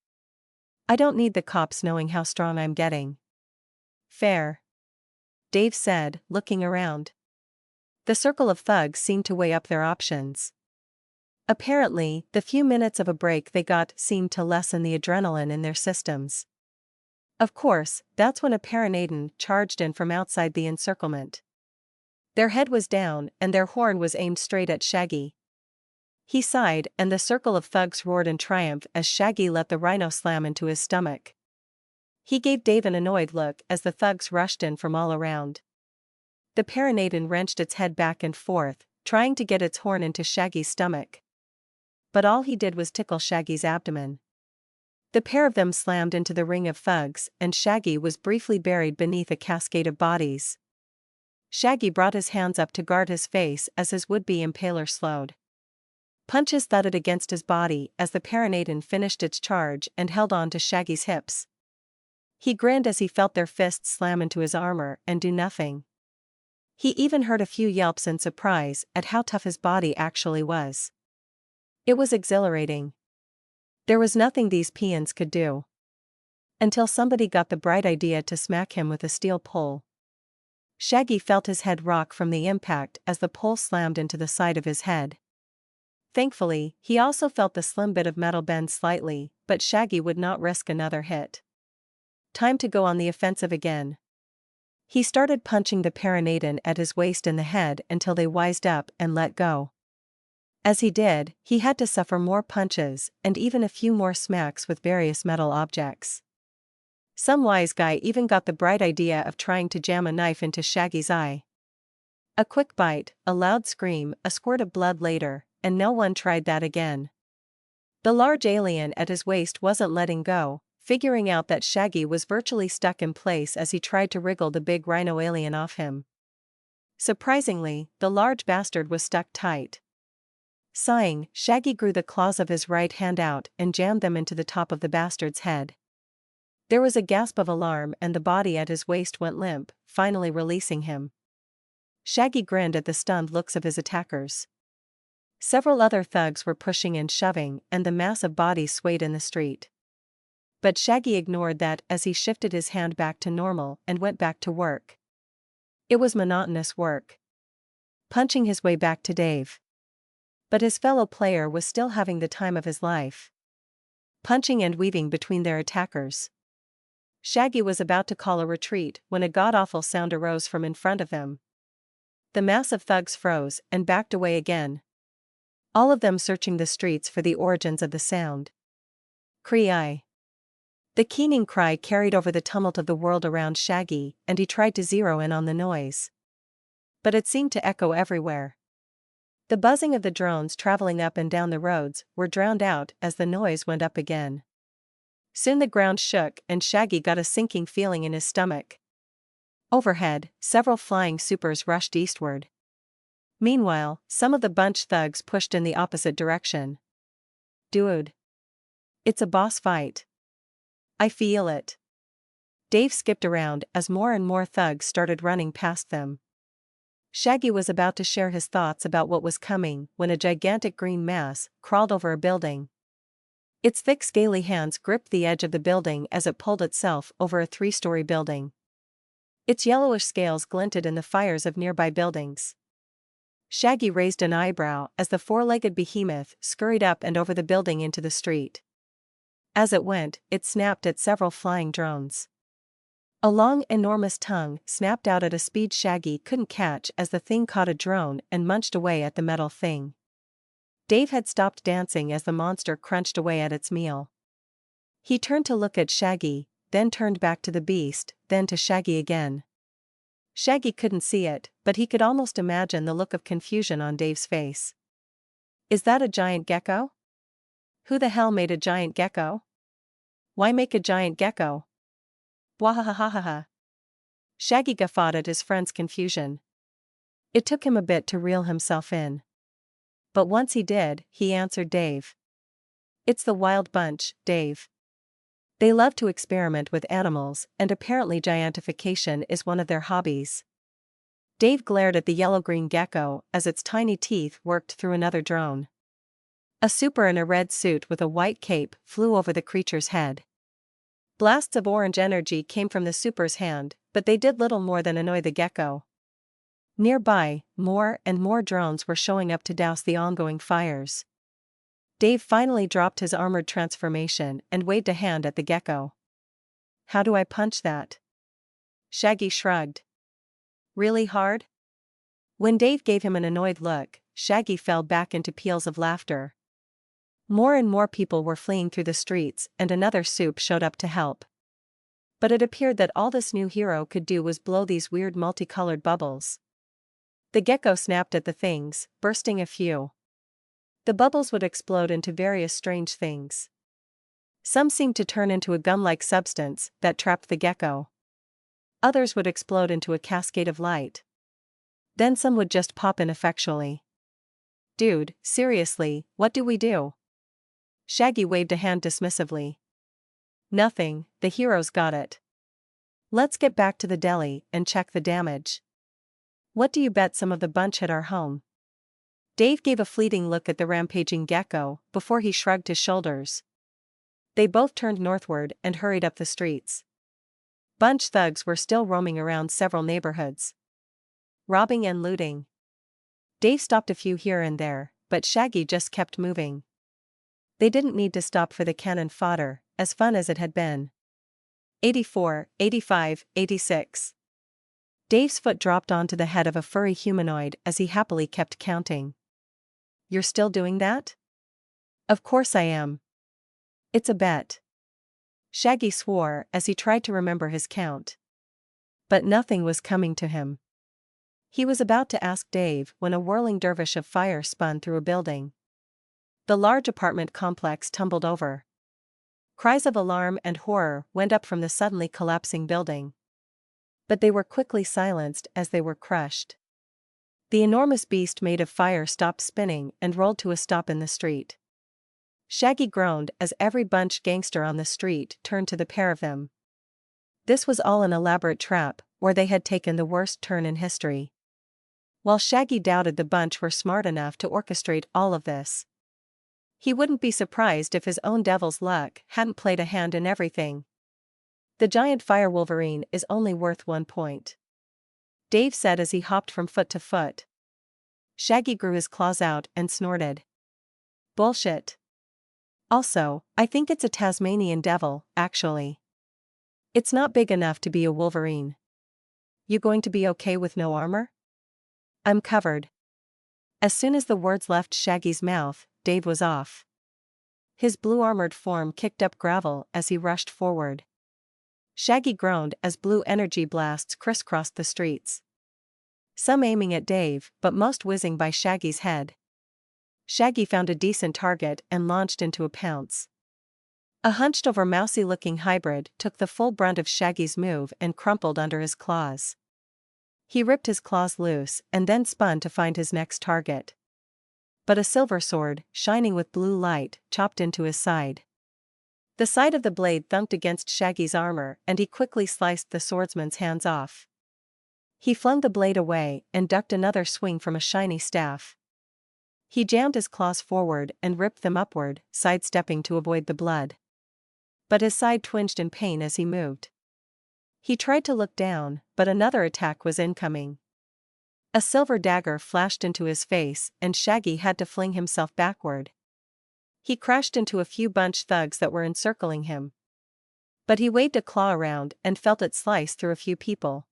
Speaker 1: I don't need the cops knowing how strong I'm getting. Fair. Dave said, looking around. The circle of thugs seemed to weigh up their options. Apparently, the few minutes of a break they got seemed to lessen the adrenaline in their systems. Of course, that's when a Paranaiden charged in from outside the encirclement. Their head was down and their horn was aimed straight at Shaggy. He sighed and the circle of thugs roared in triumph as Shaggy let the rhino slam into his stomach. He gave Dave an annoyed look as the thugs rushed in from all around. The Paranaiden wrenched its head back and forth, trying to get its horn into Shaggy's stomach. But all he did was tickle Shaggy's abdomen. The pair of them slammed into the ring of thugs and Shaggy was briefly buried beneath a cascade of bodies. Shaggy brought his hands up to guard his face as his would-be impaler slowed. Punches thudded against his body as the Paranaiden finished its charge and held on to Shaggy's hips. He grinned as he felt their fists slam into his armor and do nothing. He even heard a few yelps in surprise at how tough his body actually was. It was exhilarating. There was nothing these peons could do. Until somebody got the bright idea to smack him with a steel pole. Shaggy felt his head rock from the impact as the pole slammed into the side of his head. Thankfully, he also felt the slim bit of metal bend slightly, but Shaggy would not risk another hit. Time to go on the offensive again. He started punching the Paranaiden at his waist in the head until they wised up and let go. As he did, he had to suffer more punches and even a few more smacks with various metal objects. Some wise guy even got the bright idea of trying to jam a knife into Shaggy's eye. A quick bite, a loud scream, a squirt of blood later, and no one tried that again. The large alien at his waist wasn't letting go, figuring out that Shaggy was virtually stuck in place as he tried to wriggle the big rhino alien off him. Surprisingly, the large bastard was stuck tight. Sighing, Shaggy grew the claws of his right hand out and jammed them into the top of the bastard's head. There was a gasp of alarm and the body at his waist went limp, finally releasing him. Shaggy grinned at the stunned looks of his attackers. Several other thugs were pushing and shoving and the mass of bodies swayed in the street. But Shaggy ignored that as he shifted his hand back to normal and went back to work. It was monotonous work. Punching his way back to Dave. But his fellow player was still having the time of his life. Punching and weaving between their attackers. Shaggy was about to call a retreat when a god-awful sound arose from in front of him. The mass of thugs froze and backed away again. All of them searching the streets for the origins of the sound. Cree-eye. The keening cry carried over the tumult of the world around Shaggy, and he tried to zero in on the noise. But it seemed to echo everywhere. The buzzing of the drones traveling up and down the roads were drowned out as the noise went up again. Soon the ground shook and Shaggy got a sinking feeling in his stomach. Overhead, several flying supers rushed eastward. Meanwhile, some of the bunch thugs pushed in the opposite direction. Dude. It's a boss fight. I feel it. Dave skipped around as more and more thugs started running past them. Shaggy was about to share his thoughts about what was coming when a gigantic green mass crawled over a building. Its thick scaly hands gripped the edge of the building as it pulled itself over a 3-story building. Its yellowish scales glinted in the fires of nearby buildings. Shaggy raised an eyebrow as the 4-legged behemoth scurried up and over the building into the street. As it went, it snapped at several flying drones. A long, enormous tongue snapped out at a speed Shaggy couldn't catch as the thing caught a drone and munched away at the metal thing. Dave had stopped dancing as the monster crunched away at its meal. He turned to look at Shaggy, then turned back to the beast, then to Shaggy again. Shaggy couldn't see it, but he could almost imagine the look of confusion on Dave's face. Is that a giant gecko? Who the hell made a giant gecko? Why make a giant gecko? Wahahahaha. Shaggy guffawed at his friend's confusion. It took him a bit to reel himself in. But once he did, he answered Dave. It's the wild bunch, Dave. They love to experiment with animals, and apparently giantification is one of their hobbies. Dave glared at the yellow-green gecko as its tiny teeth worked through another drone. A super in a red suit with a white cape flew over the creature's head. Blasts of orange energy came from the super's hand, but they did little more than annoy the gecko. Nearby, more and more drones were showing up to douse the ongoing fires. Dave finally dropped his armored transformation and waved a hand at the gecko. How do I punch that? Shaggy shrugged. Really hard? When Dave gave him an annoyed look, Shaggy fell back into peals of laughter. More and more people were fleeing through the streets and another soup showed up to help. But it appeared that all this new hero could do was blow these weird multicolored bubbles. The gecko snapped at the things, bursting a few. The bubbles would explode into various strange things. Some seemed to turn into a gum-like substance that trapped the gecko. Others would explode into a cascade of light. Then some would just pop ineffectually. Dude, seriously, what do we do? Shaggy waved a hand dismissively. Nothing, the heroes got it. Let's get back to the deli and check the damage. What do you bet some of the bunch hit our home? Dave gave a fleeting look at the rampaging gecko before he shrugged his shoulders. They both turned northward and hurried up the streets. Bunch thugs were still roaming around several neighborhoods, robbing and looting. Dave stopped a few here and there, but Shaggy just kept moving. They didn't need to stop for the cannon fodder, as fun as it had been. 84, 85, 86. Dave's foot dropped onto the head of a furry humanoid as he happily kept counting. You're still doing that? Of course I am. It's a bet. Shaggy swore as he tried to remember his count. But nothing was coming to him. He was about to ask Dave when a whirling dervish of fire spun through a building. The large apartment complex tumbled over. Cries of alarm and horror went up from the suddenly collapsing building. But they were quickly silenced as they were crushed. The enormous beast made of fire stopped spinning and rolled to a stop in the street. Shaggy groaned as every bunch gangster on the street turned to the pair of them. This was all an elaborate trap, or they had taken the worst turn in history. While Shaggy doubted the bunch were smart enough to orchestrate all of this. He wouldn't be surprised if his own devil's luck hadn't played a hand in everything. The giant fire wolverine is only worth 1 point. Dave said as he hopped from foot to foot. Shaggy grew his claws out and snorted. Bullshit. Also, I think it's a Tasmanian devil, actually. It's not big enough to be a wolverine. You going to be okay with no armor? I'm covered. As soon as the words left Shaggy's mouth, Dave was off. His blue-armored form kicked up gravel as he rushed forward. Shaggy groaned as blue energy blasts crisscrossed the streets. Some aiming at Dave, but most whizzing by Shaggy's head. Shaggy found a decent target and launched into a pounce. A hunched-over mousy-looking hybrid took the full brunt of Shaggy's move and crumpled under his claws. He ripped his claws loose and then spun to find his next target. But a silver sword, shining with blue light, chopped into his side. The side of the blade thunked against Shaggy's armor and he quickly sliced the swordsman's hands off. He flung the blade away and ducked another swing from a shiny staff. He jammed his claws forward and ripped them upward, sidestepping to avoid the blood. But his side twinged in pain as he moved. He tried to look down, but another attack was incoming. A silver dagger flashed into his face and Shaggy had to fling himself backward. He crashed into a few bunch thugs that were encircling him. But he waved a claw around and felt it slice through a few people.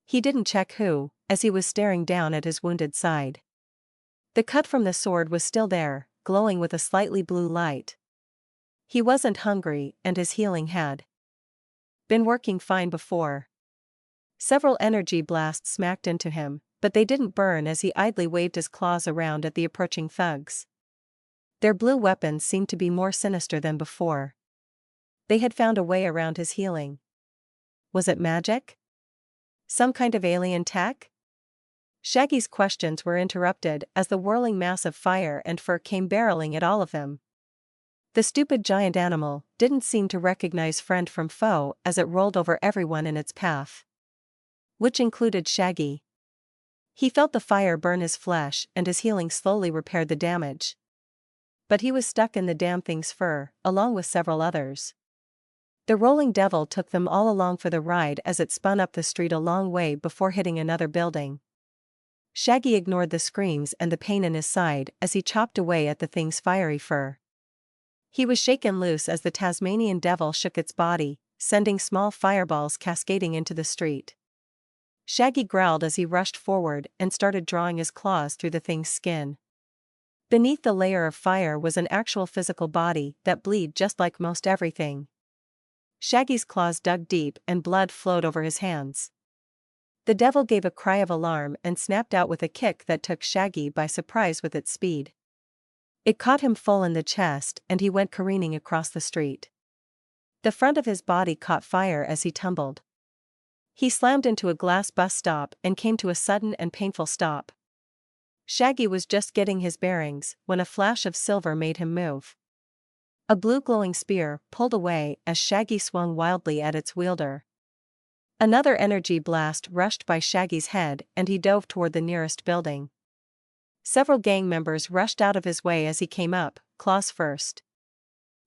Speaker 1: He didn't check who, as he was staring down at his wounded side. The cut from the sword was still there, glowing with a slightly blue light. He wasn't hungry and his healing had been working fine before. Several energy blasts smacked into him, but they didn't burn as he idly waved his claws around at the approaching thugs. Their blue weapons seemed to be more sinister than before. They had found a way around his healing. Was it magic? Some kind of alien tech? Shaggy's questions were interrupted as the whirling mass of fire and fur came barreling at all of them. The stupid giant animal didn't seem to recognize friend from foe as it rolled over everyone in its path. Which included Shaggy. He felt the fire burn his flesh and his healing slowly repaired the damage. But he was stuck in the damn thing's fur, along with several others. The rolling devil took them all along for the ride as it spun up the street a long way before hitting another building. Shaggy ignored the screams and the pain in his side as he chopped away at the thing's fiery fur. He was shaken loose as the Tasmanian devil shook its body, sending small fireballs cascading into the street. Shaggy growled as he rushed forward and started drawing his claws through the thing's skin. Beneath the layer of fire was an actual physical body that bled just like most everything. Shaggy's claws dug deep and blood flowed over his hands. The devil gave a cry of alarm and snapped out with a kick that took Shaggy by surprise with its speed. It caught him full in the chest and he went careening across the street. The front of his body caught fire as he tumbled. He slammed into a glass bus stop and came to a sudden and painful stop. Shaggy was just getting his bearings when a flash of silver made him move. A blue glowing spear pulled away as Shaggy swung wildly at its wielder. Another energy blast rushed by Shaggy's head and he dove toward the nearest building. Several gang members rushed out of his way as he came up, claws first.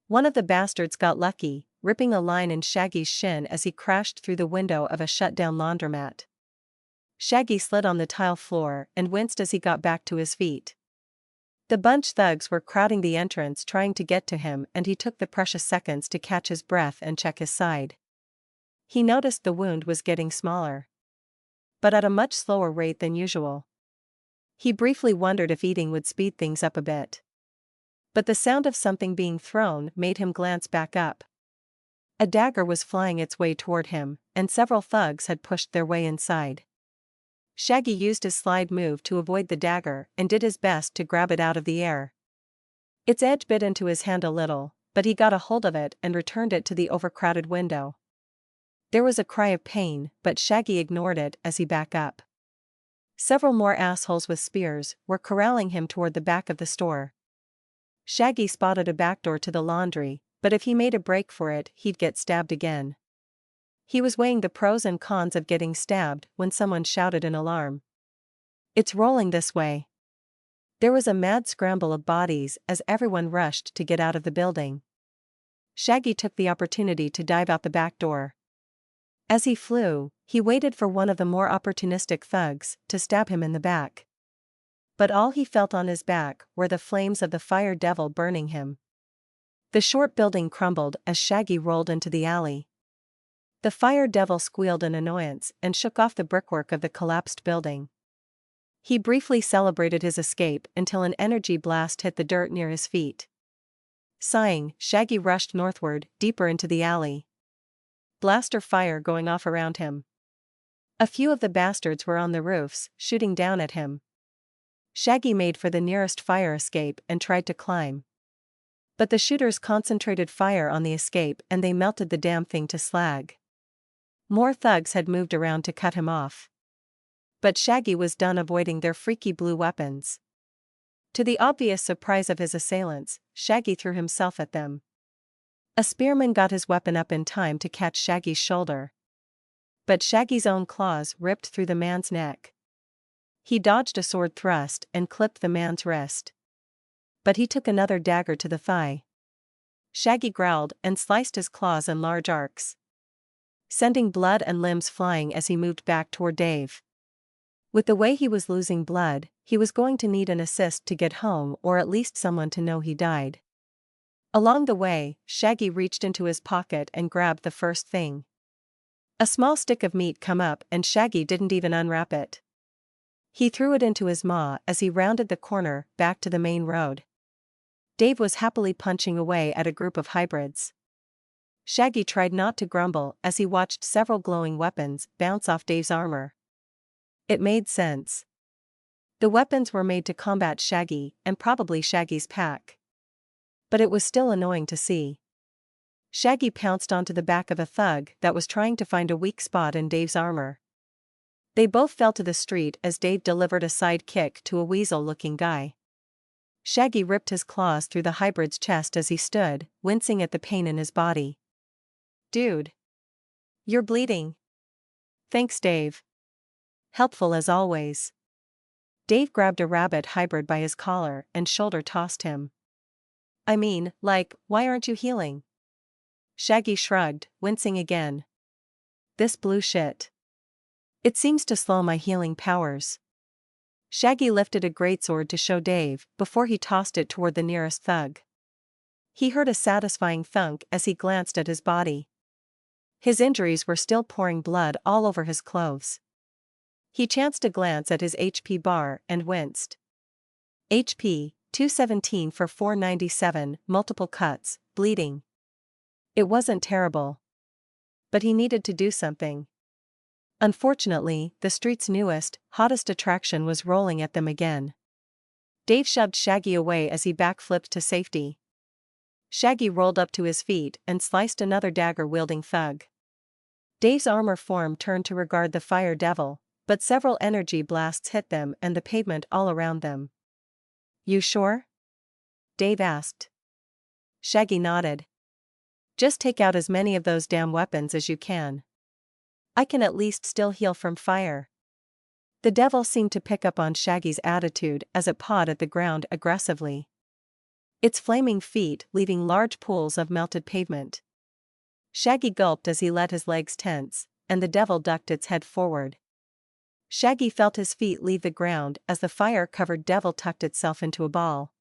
Speaker 1: One of the bastards got lucky, ripping a line in Shaggy's shin as he crashed through the window of a shut-down laundromat. Shaggy slid on the tile floor and winced as he got back to his feet. The bunch thugs were crowding the entrance trying to get to him and he took the precious seconds to catch his breath and check his side. He noticed the wound was getting smaller, but at a much slower rate than usual. He briefly wondered if eating would speed things up a bit. But the sound of something being thrown made him glance back up. A dagger was flying its way toward him, and several thugs had pushed their way inside. Shaggy used his slide move to avoid the dagger and did his best to grab it out of the air. Its edge bit into his hand a little, but he got a hold of it and returned it to the overcrowded window. There was a cry of pain, but Shaggy ignored it as he backed up. Several more assholes with spears were corralling him toward the back of the store. Shaggy spotted a back door to the laundry, but if he made a break for it, he'd get stabbed again. He was weighing the pros and cons of getting stabbed when someone shouted in alarm. "It's rolling this way." There was a mad scramble of bodies as everyone rushed to get out of the building. Shaggy took the opportunity to dive out the back door. As he flew, he waited for one of the more opportunistic thugs to stab him in the back. But all he felt on his back were the flames of the fire devil burning him. The short building crumbled as Shaggy rolled into the alley. The fire devil squealed in annoyance and shook off the brickwork of the collapsed building. He briefly celebrated his escape until an energy blast hit the dirt near his feet. Sighing, Shaggy rushed northward, deeper into the alley. Blaster fire going off around him. A few of the bastards were on the roofs, shooting down at him. Shaggy made for the nearest fire escape and tried to climb. But the shooters concentrated fire on the escape and they melted the damn thing to slag. More thugs had moved around to cut him off. But Shaggy was done avoiding their freaky blue weapons. To the obvious surprise of his assailants, Shaggy threw himself at them. A spearman got his weapon up in time to catch Shaggy's shoulder. But Shaggy's own claws ripped through the man's neck. He dodged a sword thrust and clipped the man's wrist. But he took another dagger to the thigh. Shaggy growled and sliced his claws in large arcs, sending blood and limbs flying as he moved back toward Dave. With the way he was losing blood, he was going to need an assist to get home or at least someone to know he died. Along the way, Shaggy reached into his pocket and grabbed the first thing. A small stick of meat come up and Shaggy didn't even unwrap it. He threw it into his maw as he rounded the corner back to the main road. Dave was happily punching away at a group of hybrids. Shaggy tried not to grumble as he watched several glowing weapons bounce off Dave's armor. It made sense. The weapons were made to combat Shaggy and probably Shaggy's pack. But it was still annoying to see. Shaggy pounced onto the back of a thug that was trying to find a weak spot in Dave's armor. They both fell to the street as Dave delivered a side kick to a weasel-looking guy. Shaggy ripped his claws through the hybrid's chest as he stood, wincing at the pain in his body. "Dude. You're bleeding." "Thanks, Dave. Helpful as always." Dave grabbed a rabbit hybrid by his collar and shoulder-tossed him. "I mean, why aren't you healing?" Shaggy shrugged, wincing again. "This blue shit. It seems to slow my healing powers." Shaggy lifted a greatsword to show Dave before he tossed it toward the nearest thug. He heard a satisfying thunk as he glanced at his body. His injuries were still pouring blood all over his clothes. He chanced a glance at his HP bar and winced. HP, 217 for 497, multiple cuts, bleeding. It wasn't terrible. But he needed to do something. Unfortunately, the street's newest, hottest attraction was rolling at them again. Dave shoved Shaggy away as he backflipped to safety. Shaggy rolled up to his feet and sliced another dagger-wielding thug. Dave's armor form turned to regard the fire devil, but several energy blasts hit them and the pavement all around them. "You sure?" Dave asked. Shaggy nodded. "Just take out as many of those damn weapons as you can. I can at least still heal from fire." The devil seemed to pick up on Shaggy's attitude as it pawed at the ground aggressively. Its flaming feet leaving large pools of melted pavement. Shaggy gulped as he let his legs tense, and the devil ducked its head forward. Shaggy felt his feet leave the ground as the fire-covered devil tucked itself into a ball.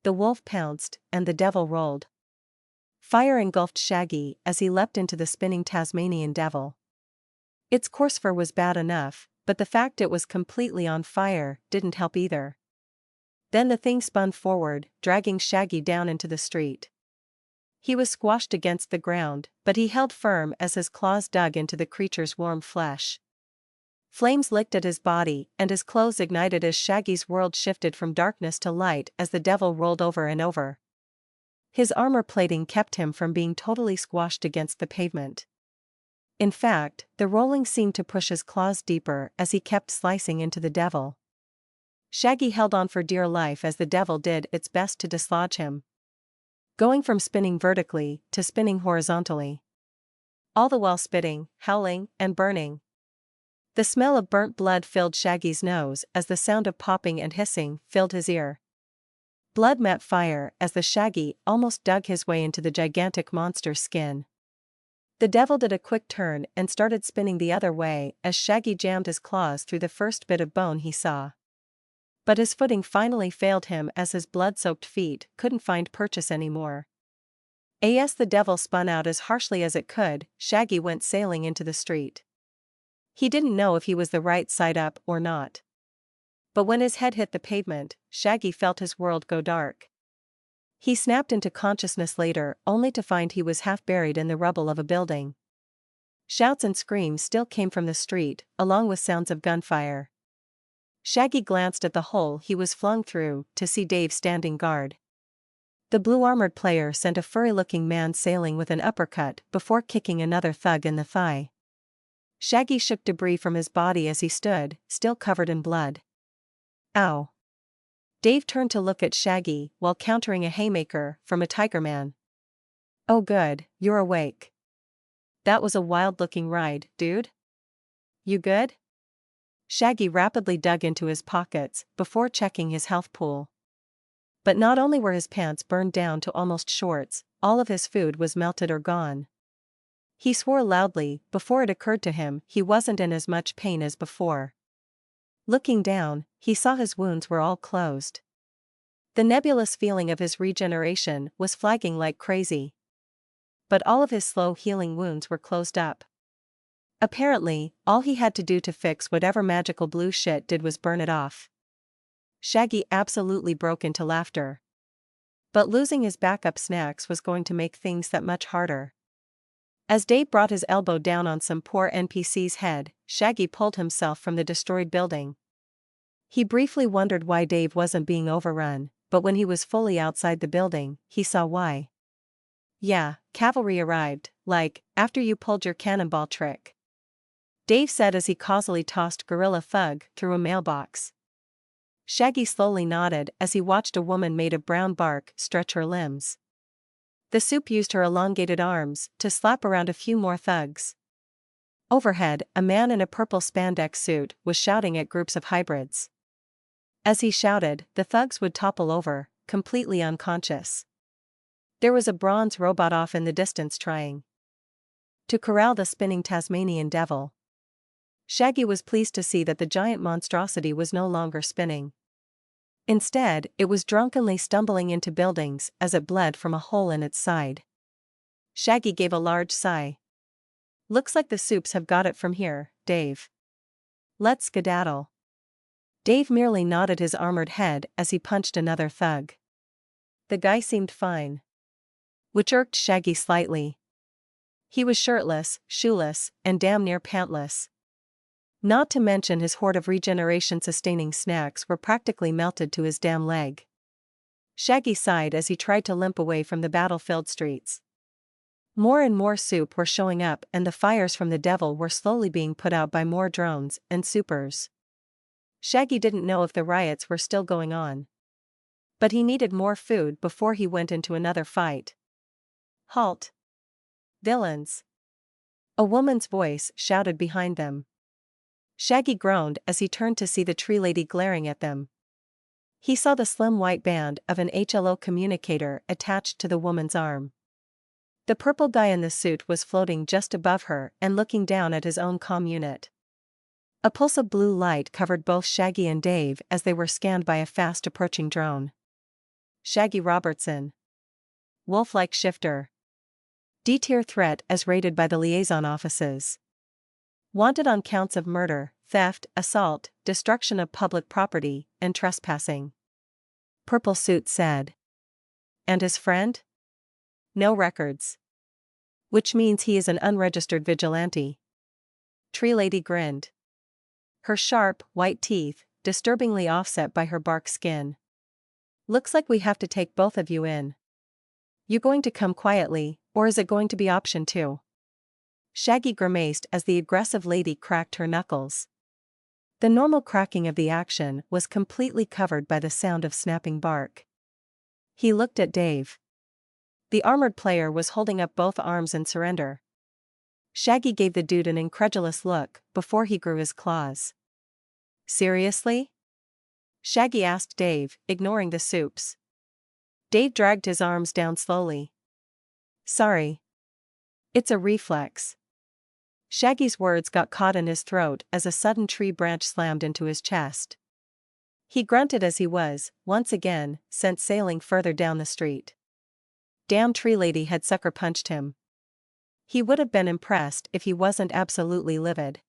Speaker 1: The wolf pounced, and the devil rolled. Fire engulfed Shaggy as he leapt into the spinning Tasmanian devil. Its coarse fur was bad enough, but the fact it was completely on fire didn't help either. Then the thing spun forward, dragging Shaggy down into the street. He was squashed against the ground, but he held firm as his claws dug into the creature's warm flesh. Flames licked at his body and his clothes ignited as Shaggy's world shifted from darkness to light as the devil rolled over and over. His armor plating kept him from being totally squashed against the pavement. In fact, the rolling seemed to push his claws deeper as he kept slicing into the devil. Shaggy held on for dear life as the devil did its best to dislodge him, going from spinning vertically to spinning horizontally. All the while spitting, howling, and burning. The smell of burnt blood filled Shaggy's nose as the sound of popping and hissing filled his ear. Blood met fire as the Shaggy almost dug his way into the gigantic monster's skin. The devil did a quick turn and started spinning the other way as Shaggy jammed his claws through the first bit of bone he saw. But his footing finally failed him as his blood-soaked feet couldn't find purchase anymore. As the devil spun out as harshly as it could, Shaggy went sailing into the street. He didn't know if he was the right side up or not. But when his head hit the pavement, Shaggy felt his world go dark. He snapped into consciousness later, only to find he was half buried in the rubble of a building. Shouts and screams still came from the street, along with sounds of gunfire. Shaggy glanced at the hole he was flung through, to see Dave standing guard. The blue-armored player sent a furry-looking man sailing with an uppercut before kicking another thug in the thigh. Shaggy shook debris from his body as he stood, still covered in blood. Ow. Dave turned to look at Shaggy while countering a haymaker from a tiger man. Oh good, you're awake. That was a wild-looking ride, dude. You good? Shaggy rapidly dug into his pockets before checking his health pool. But not only were his pants burned down to almost shorts, all of his food was melted or gone. He swore loudly before it occurred to him he wasn't in as much pain as before. Looking down, he saw his wounds were all closed. The nebulous feeling of his regeneration was flagging like crazy. But all of his slow-healing wounds were closed up. Apparently, all he had to do to fix whatever magical blue shit did was burn it off. Shaggy absolutely broke into laughter. But losing his backup snacks was going to make things that much harder. As Dave brought his elbow down on some poor NPC's head, Shaggy pulled himself from the destroyed building. He briefly wondered why Dave wasn't being overrun, but when he was fully outside the building, he saw why. Yeah, cavalry arrived, like, after you pulled your cannonball trick. Dave said as he causally tossed Gorilla Thug through a mailbox. Shaggy slowly nodded as he watched a woman made of brown bark stretch her limbs. The soup used her elongated arms to slap around a few more thugs. Overhead, a man in a purple spandex suit was shouting at groups of hybrids. As he shouted, the thugs would topple over, completely unconscious. There was a bronze robot off in the distance trying to corral the spinning Tasmanian devil. Shaggy was pleased to see that the giant monstrosity was no longer spinning. Instead, it was drunkenly stumbling into buildings as it bled from a hole in its side. Shaggy gave a large sigh. Looks like the soups have got it from here, Dave. Let's skedaddle. Dave merely nodded his armored head as he punched another thug. The guy seemed fine. Which irked Shaggy slightly. He was shirtless, shoeless, and damn near pantless. Not to mention his hoard of regeneration-sustaining snacks were practically melted to his damn leg. Shaggy sighed as he tried to limp away from the battle-filled streets. More and more soup were showing up and the fires from the devil were slowly being put out by more drones and supers. Shaggy didn't know if the riots were still going on. But he needed more food before he went into another fight. Halt! Villains! A woman's voice shouted behind them. Shaggy groaned as he turned to see the tree lady glaring at them. He saw the slim white band of an HLO communicator attached to the woman's arm. The purple guy in the suit was floating just above her and looking down at his own comm unit. A pulse of blue light covered both Shaggy and Dave as they were scanned by a fast-approaching drone. Shaggy Robertson. Wolf-like shifter. D-tier threat as rated by the liaison offices. Wanted on counts of murder, theft, assault, destruction of public property, and trespassing. Purple suit said. And his friend? No records. Which means he is an unregistered vigilante. Tree lady grinned. Her sharp, white teeth, disturbingly offset by her bark skin. Looks like we have to take both of you in. You going to come quietly, or is it going to be option 2? Shaggy grimaced as the aggressive lady cracked her knuckles. The normal cracking of the action was completely covered by the sound of snapping bark. He looked at Dave. The armored player was holding up both arms in surrender. Shaggy gave the dude an incredulous look before he grew his claws. Seriously? Shaggy asked Dave, ignoring the soups. Dave dragged his arms down slowly. Sorry. It's a reflex. Shaggy's words got caught in his throat as a sudden tree branch slammed into his chest. He grunted as he was, once again, sent sailing further down the street. Damn tree lady had sucker punched him. He would have been impressed if he wasn't absolutely livid.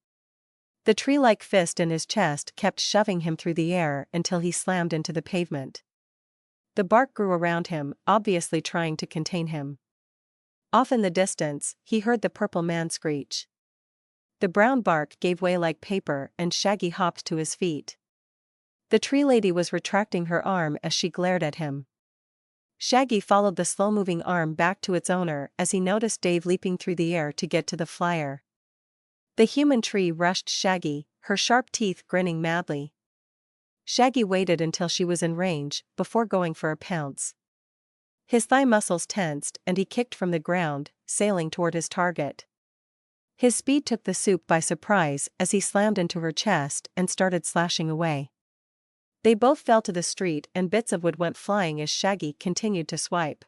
Speaker 1: The tree-like fist in his chest kept shoving him through the air until he slammed into the pavement. The bark grew around him, obviously trying to contain him. Off in the distance, he heard the purple man screech. The brown bark gave way like paper and Shaggy hopped to his feet. The tree lady was retracting her arm as she glared at him. Shaggy followed the slow-moving arm back to its owner as he noticed Dave leaping through the air to get to the flyer. The human tree rushed Shaggy, her sharp teeth grinning madly. Shaggy waited until she was in range before going for a pounce. His thigh muscles tensed and he kicked from the ground, sailing toward his target. His speed took the soup by surprise as he slammed into her chest and started slashing away. They both fell to the street and bits of wood went flying as Shaggy continued to swipe.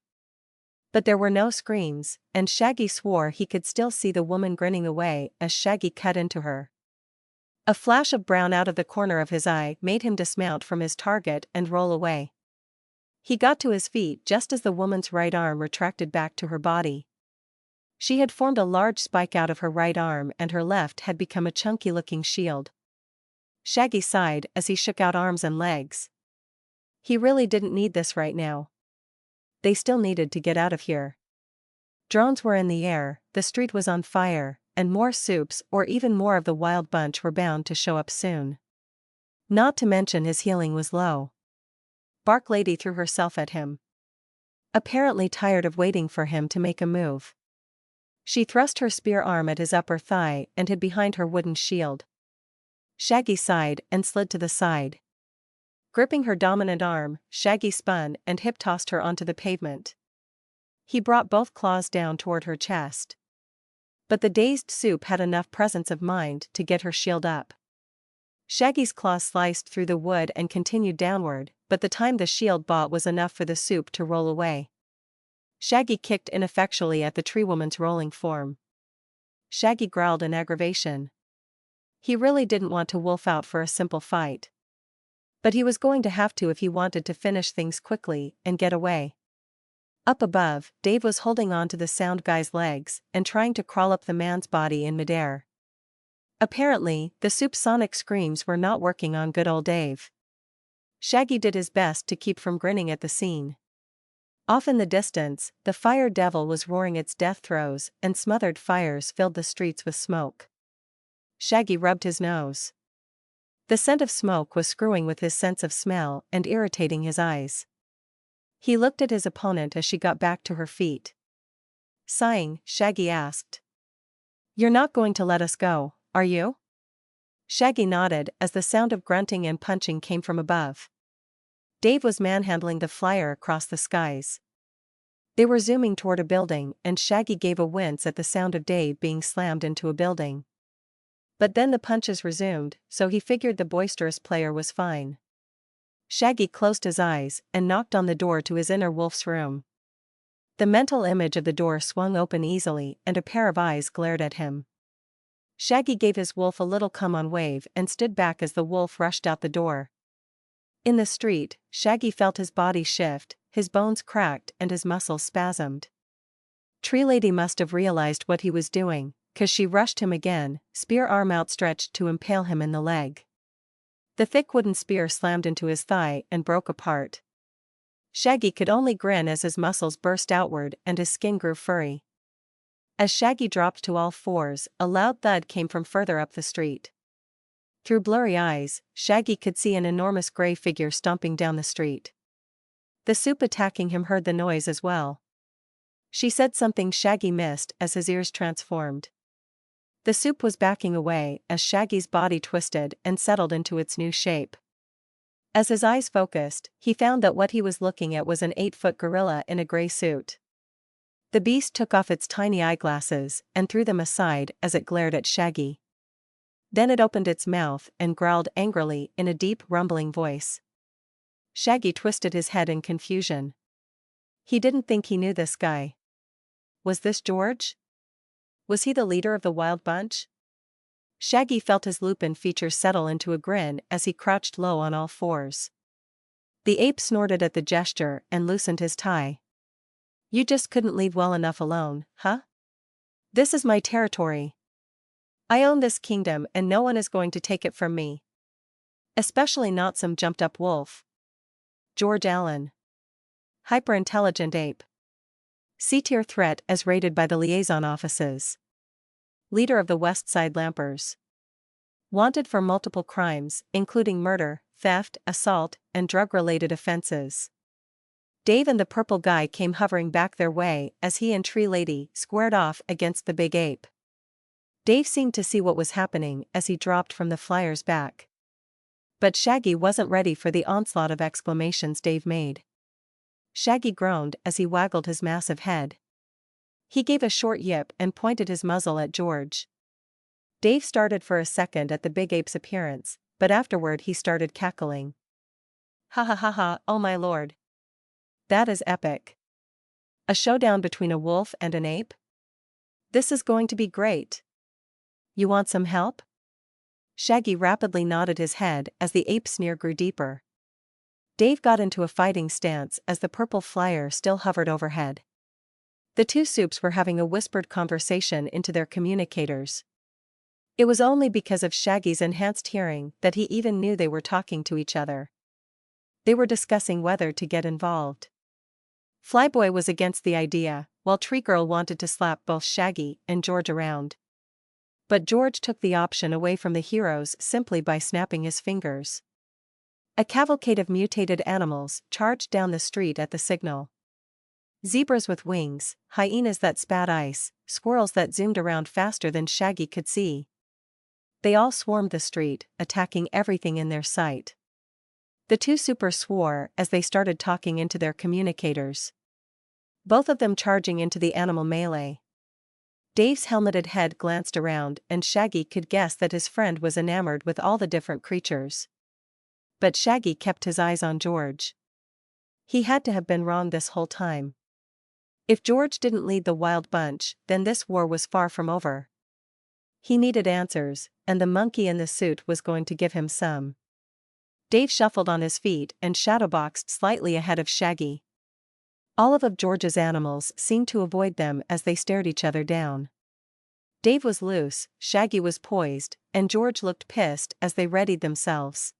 Speaker 1: But there were no screams, and Shaggy swore he could still see the woman grinning away as Shaggy cut into her. A flash of brown out of the corner of his eye made him dismount from his target and roll away. He got to his feet just as the woman's right arm retracted back to her body. She had formed a large spike out of her right arm and her left had become a chunky-looking shield. Shaggy sighed as he shook out arms and legs. He really didn't need this right now. They still needed to get out of here. Drones were in the air, the street was on fire, and more soups or even more of the wild bunch were bound to show up soon. Not to mention his healing was low. Bark Lady threw herself at him. Apparently tired of waiting for him to make a move. She thrust her spear arm at his upper thigh and hid behind her wooden shield. Shaggy sighed and slid to the side. Gripping her dominant arm, Shaggy spun and hip-tossed her onto the pavement. He brought both claws down toward her chest. But the dazed soup had enough presence of mind to get her shield up. Shaggy's claws sliced through the wood and continued downward, but the time the shield bought was enough for the soup to roll away. Shaggy kicked ineffectually at the tree woman's rolling form. Shaggy growled in aggravation. He really didn't want to wolf out for a simple fight. But he was going to have to if he wanted to finish things quickly and get away. Up above, Dave was holding on to the sound guy's legs and trying to crawl up the man's body in midair. Apparently, the supersonic screams were not working on good old Dave. Shaggy did his best to keep from grinning at the scene. Off in the distance, the fire devil was roaring its death throes and smothered fires filled the streets with smoke. Shaggy rubbed his nose. The scent of smoke was screwing with his sense of smell and irritating his eyes. He looked at his opponent as she got back to her feet. Sighing, Shaggy asked, "You're not going to let us go, are you?" Shaggy nodded as the sound of grunting and punching came from above. Dave was manhandling the flyer across the skies. They were zooming toward a building and Shaggy gave a wince at the sound of Dave being slammed into a building. But then the punches resumed, so he figured the boisterous player was fine. Shaggy closed his eyes and knocked on the door to his inner wolf's room. The mental image of the door swung open easily and a pair of eyes glared at him. Shaggy gave his wolf a little come-on wave and stood back as the wolf rushed out the door. In the street, Shaggy felt his body shift, his bones cracked and his muscles spasmed. Tree Lady must have realized what he was doing, 'cause she rushed him again, spear arm outstretched to impale him in the leg. The thick wooden spear slammed into his thigh and broke apart. Shaggy could only grin as his muscles burst outward and his skin grew furry. As Shaggy dropped to all fours, a loud thud came from further up the street. Through blurry eyes, Shaggy could see an enormous gray figure stomping down the street. The soup attacking him heard the noise as well. She said something Shaggy missed as his ears transformed. The soup was backing away as Shaggy's body twisted and settled into its new shape. As his eyes focused, he found that what he was looking at was an 8-foot gorilla in a gray suit. The beast took off its tiny eyeglasses and threw them aside as it glared at Shaggy. Then it opened its mouth and growled angrily in a deep, rumbling voice. Shaggy twisted his head in confusion. He didn't think he knew this guy. Was this George? Was he the leader of the wild bunch? Shaggy felt his lupin features settle into a grin as he crouched low on all fours. The ape snorted at the gesture and loosened his tie. "You just couldn't leave well enough alone, huh? This is my territory. I own this kingdom and no one is going to take it from me. Especially not some jumped-up wolf." George Allen. Hyper-intelligent ape. C-tier threat as rated by the liaison offices. Leader of the West Side Lampers. Wanted for multiple crimes, including murder, theft, assault, and drug-related offenses. Dave and the purple guy came hovering back their way as he and Tree Lady squared off against the big ape. Dave seemed to see what was happening as he dropped from the flyer's back. But Shaggy wasn't ready for the onslaught of exclamations Dave made. Shaggy groaned as he waggled his massive head. He gave a short yip and pointed his muzzle at George. Dave started for a second at the big ape's appearance, but afterward he started cackling. Ha ha ha ha, oh my lord. That is epic. A showdown between a wolf and an ape? This is going to be great. You want some help? Shaggy rapidly nodded his head as the ape sneer grew deeper. Dave got into a fighting stance as the purple flyer still hovered overhead. The two soups were having a whispered conversation into their communicators. It was only because of Shaggy's enhanced hearing that he even knew they were talking to each other. They were discussing whether to get involved. Flyboy was against the idea, while Tree Girl wanted to slap both Shaggy and George around. But George took the option away from the heroes simply by snapping his fingers. A cavalcade of mutated animals charged down the street at the signal. Zebras with wings, hyenas that spat ice, squirrels that zoomed around faster than Shaggy could see. They all swarmed the street, attacking everything in their sight. The two supers swore as they started talking into their communicators. Both of them charging into the animal melee. Dave's helmeted head glanced around and Shaggy could guess that his friend was enamored with all the different creatures. But Shaggy kept his eyes on George. He had to have been wrong this whole time. If George didn't lead the wild bunch, then this war was far from over. He needed answers, and the monkey in the suit was going to give him some. Dave shuffled on his feet and shadowboxed slightly ahead of Shaggy. All of George's animals seemed to avoid them as they stared each other down. Dave was loose, Shaggy was poised, and George looked pissed as they readied themselves.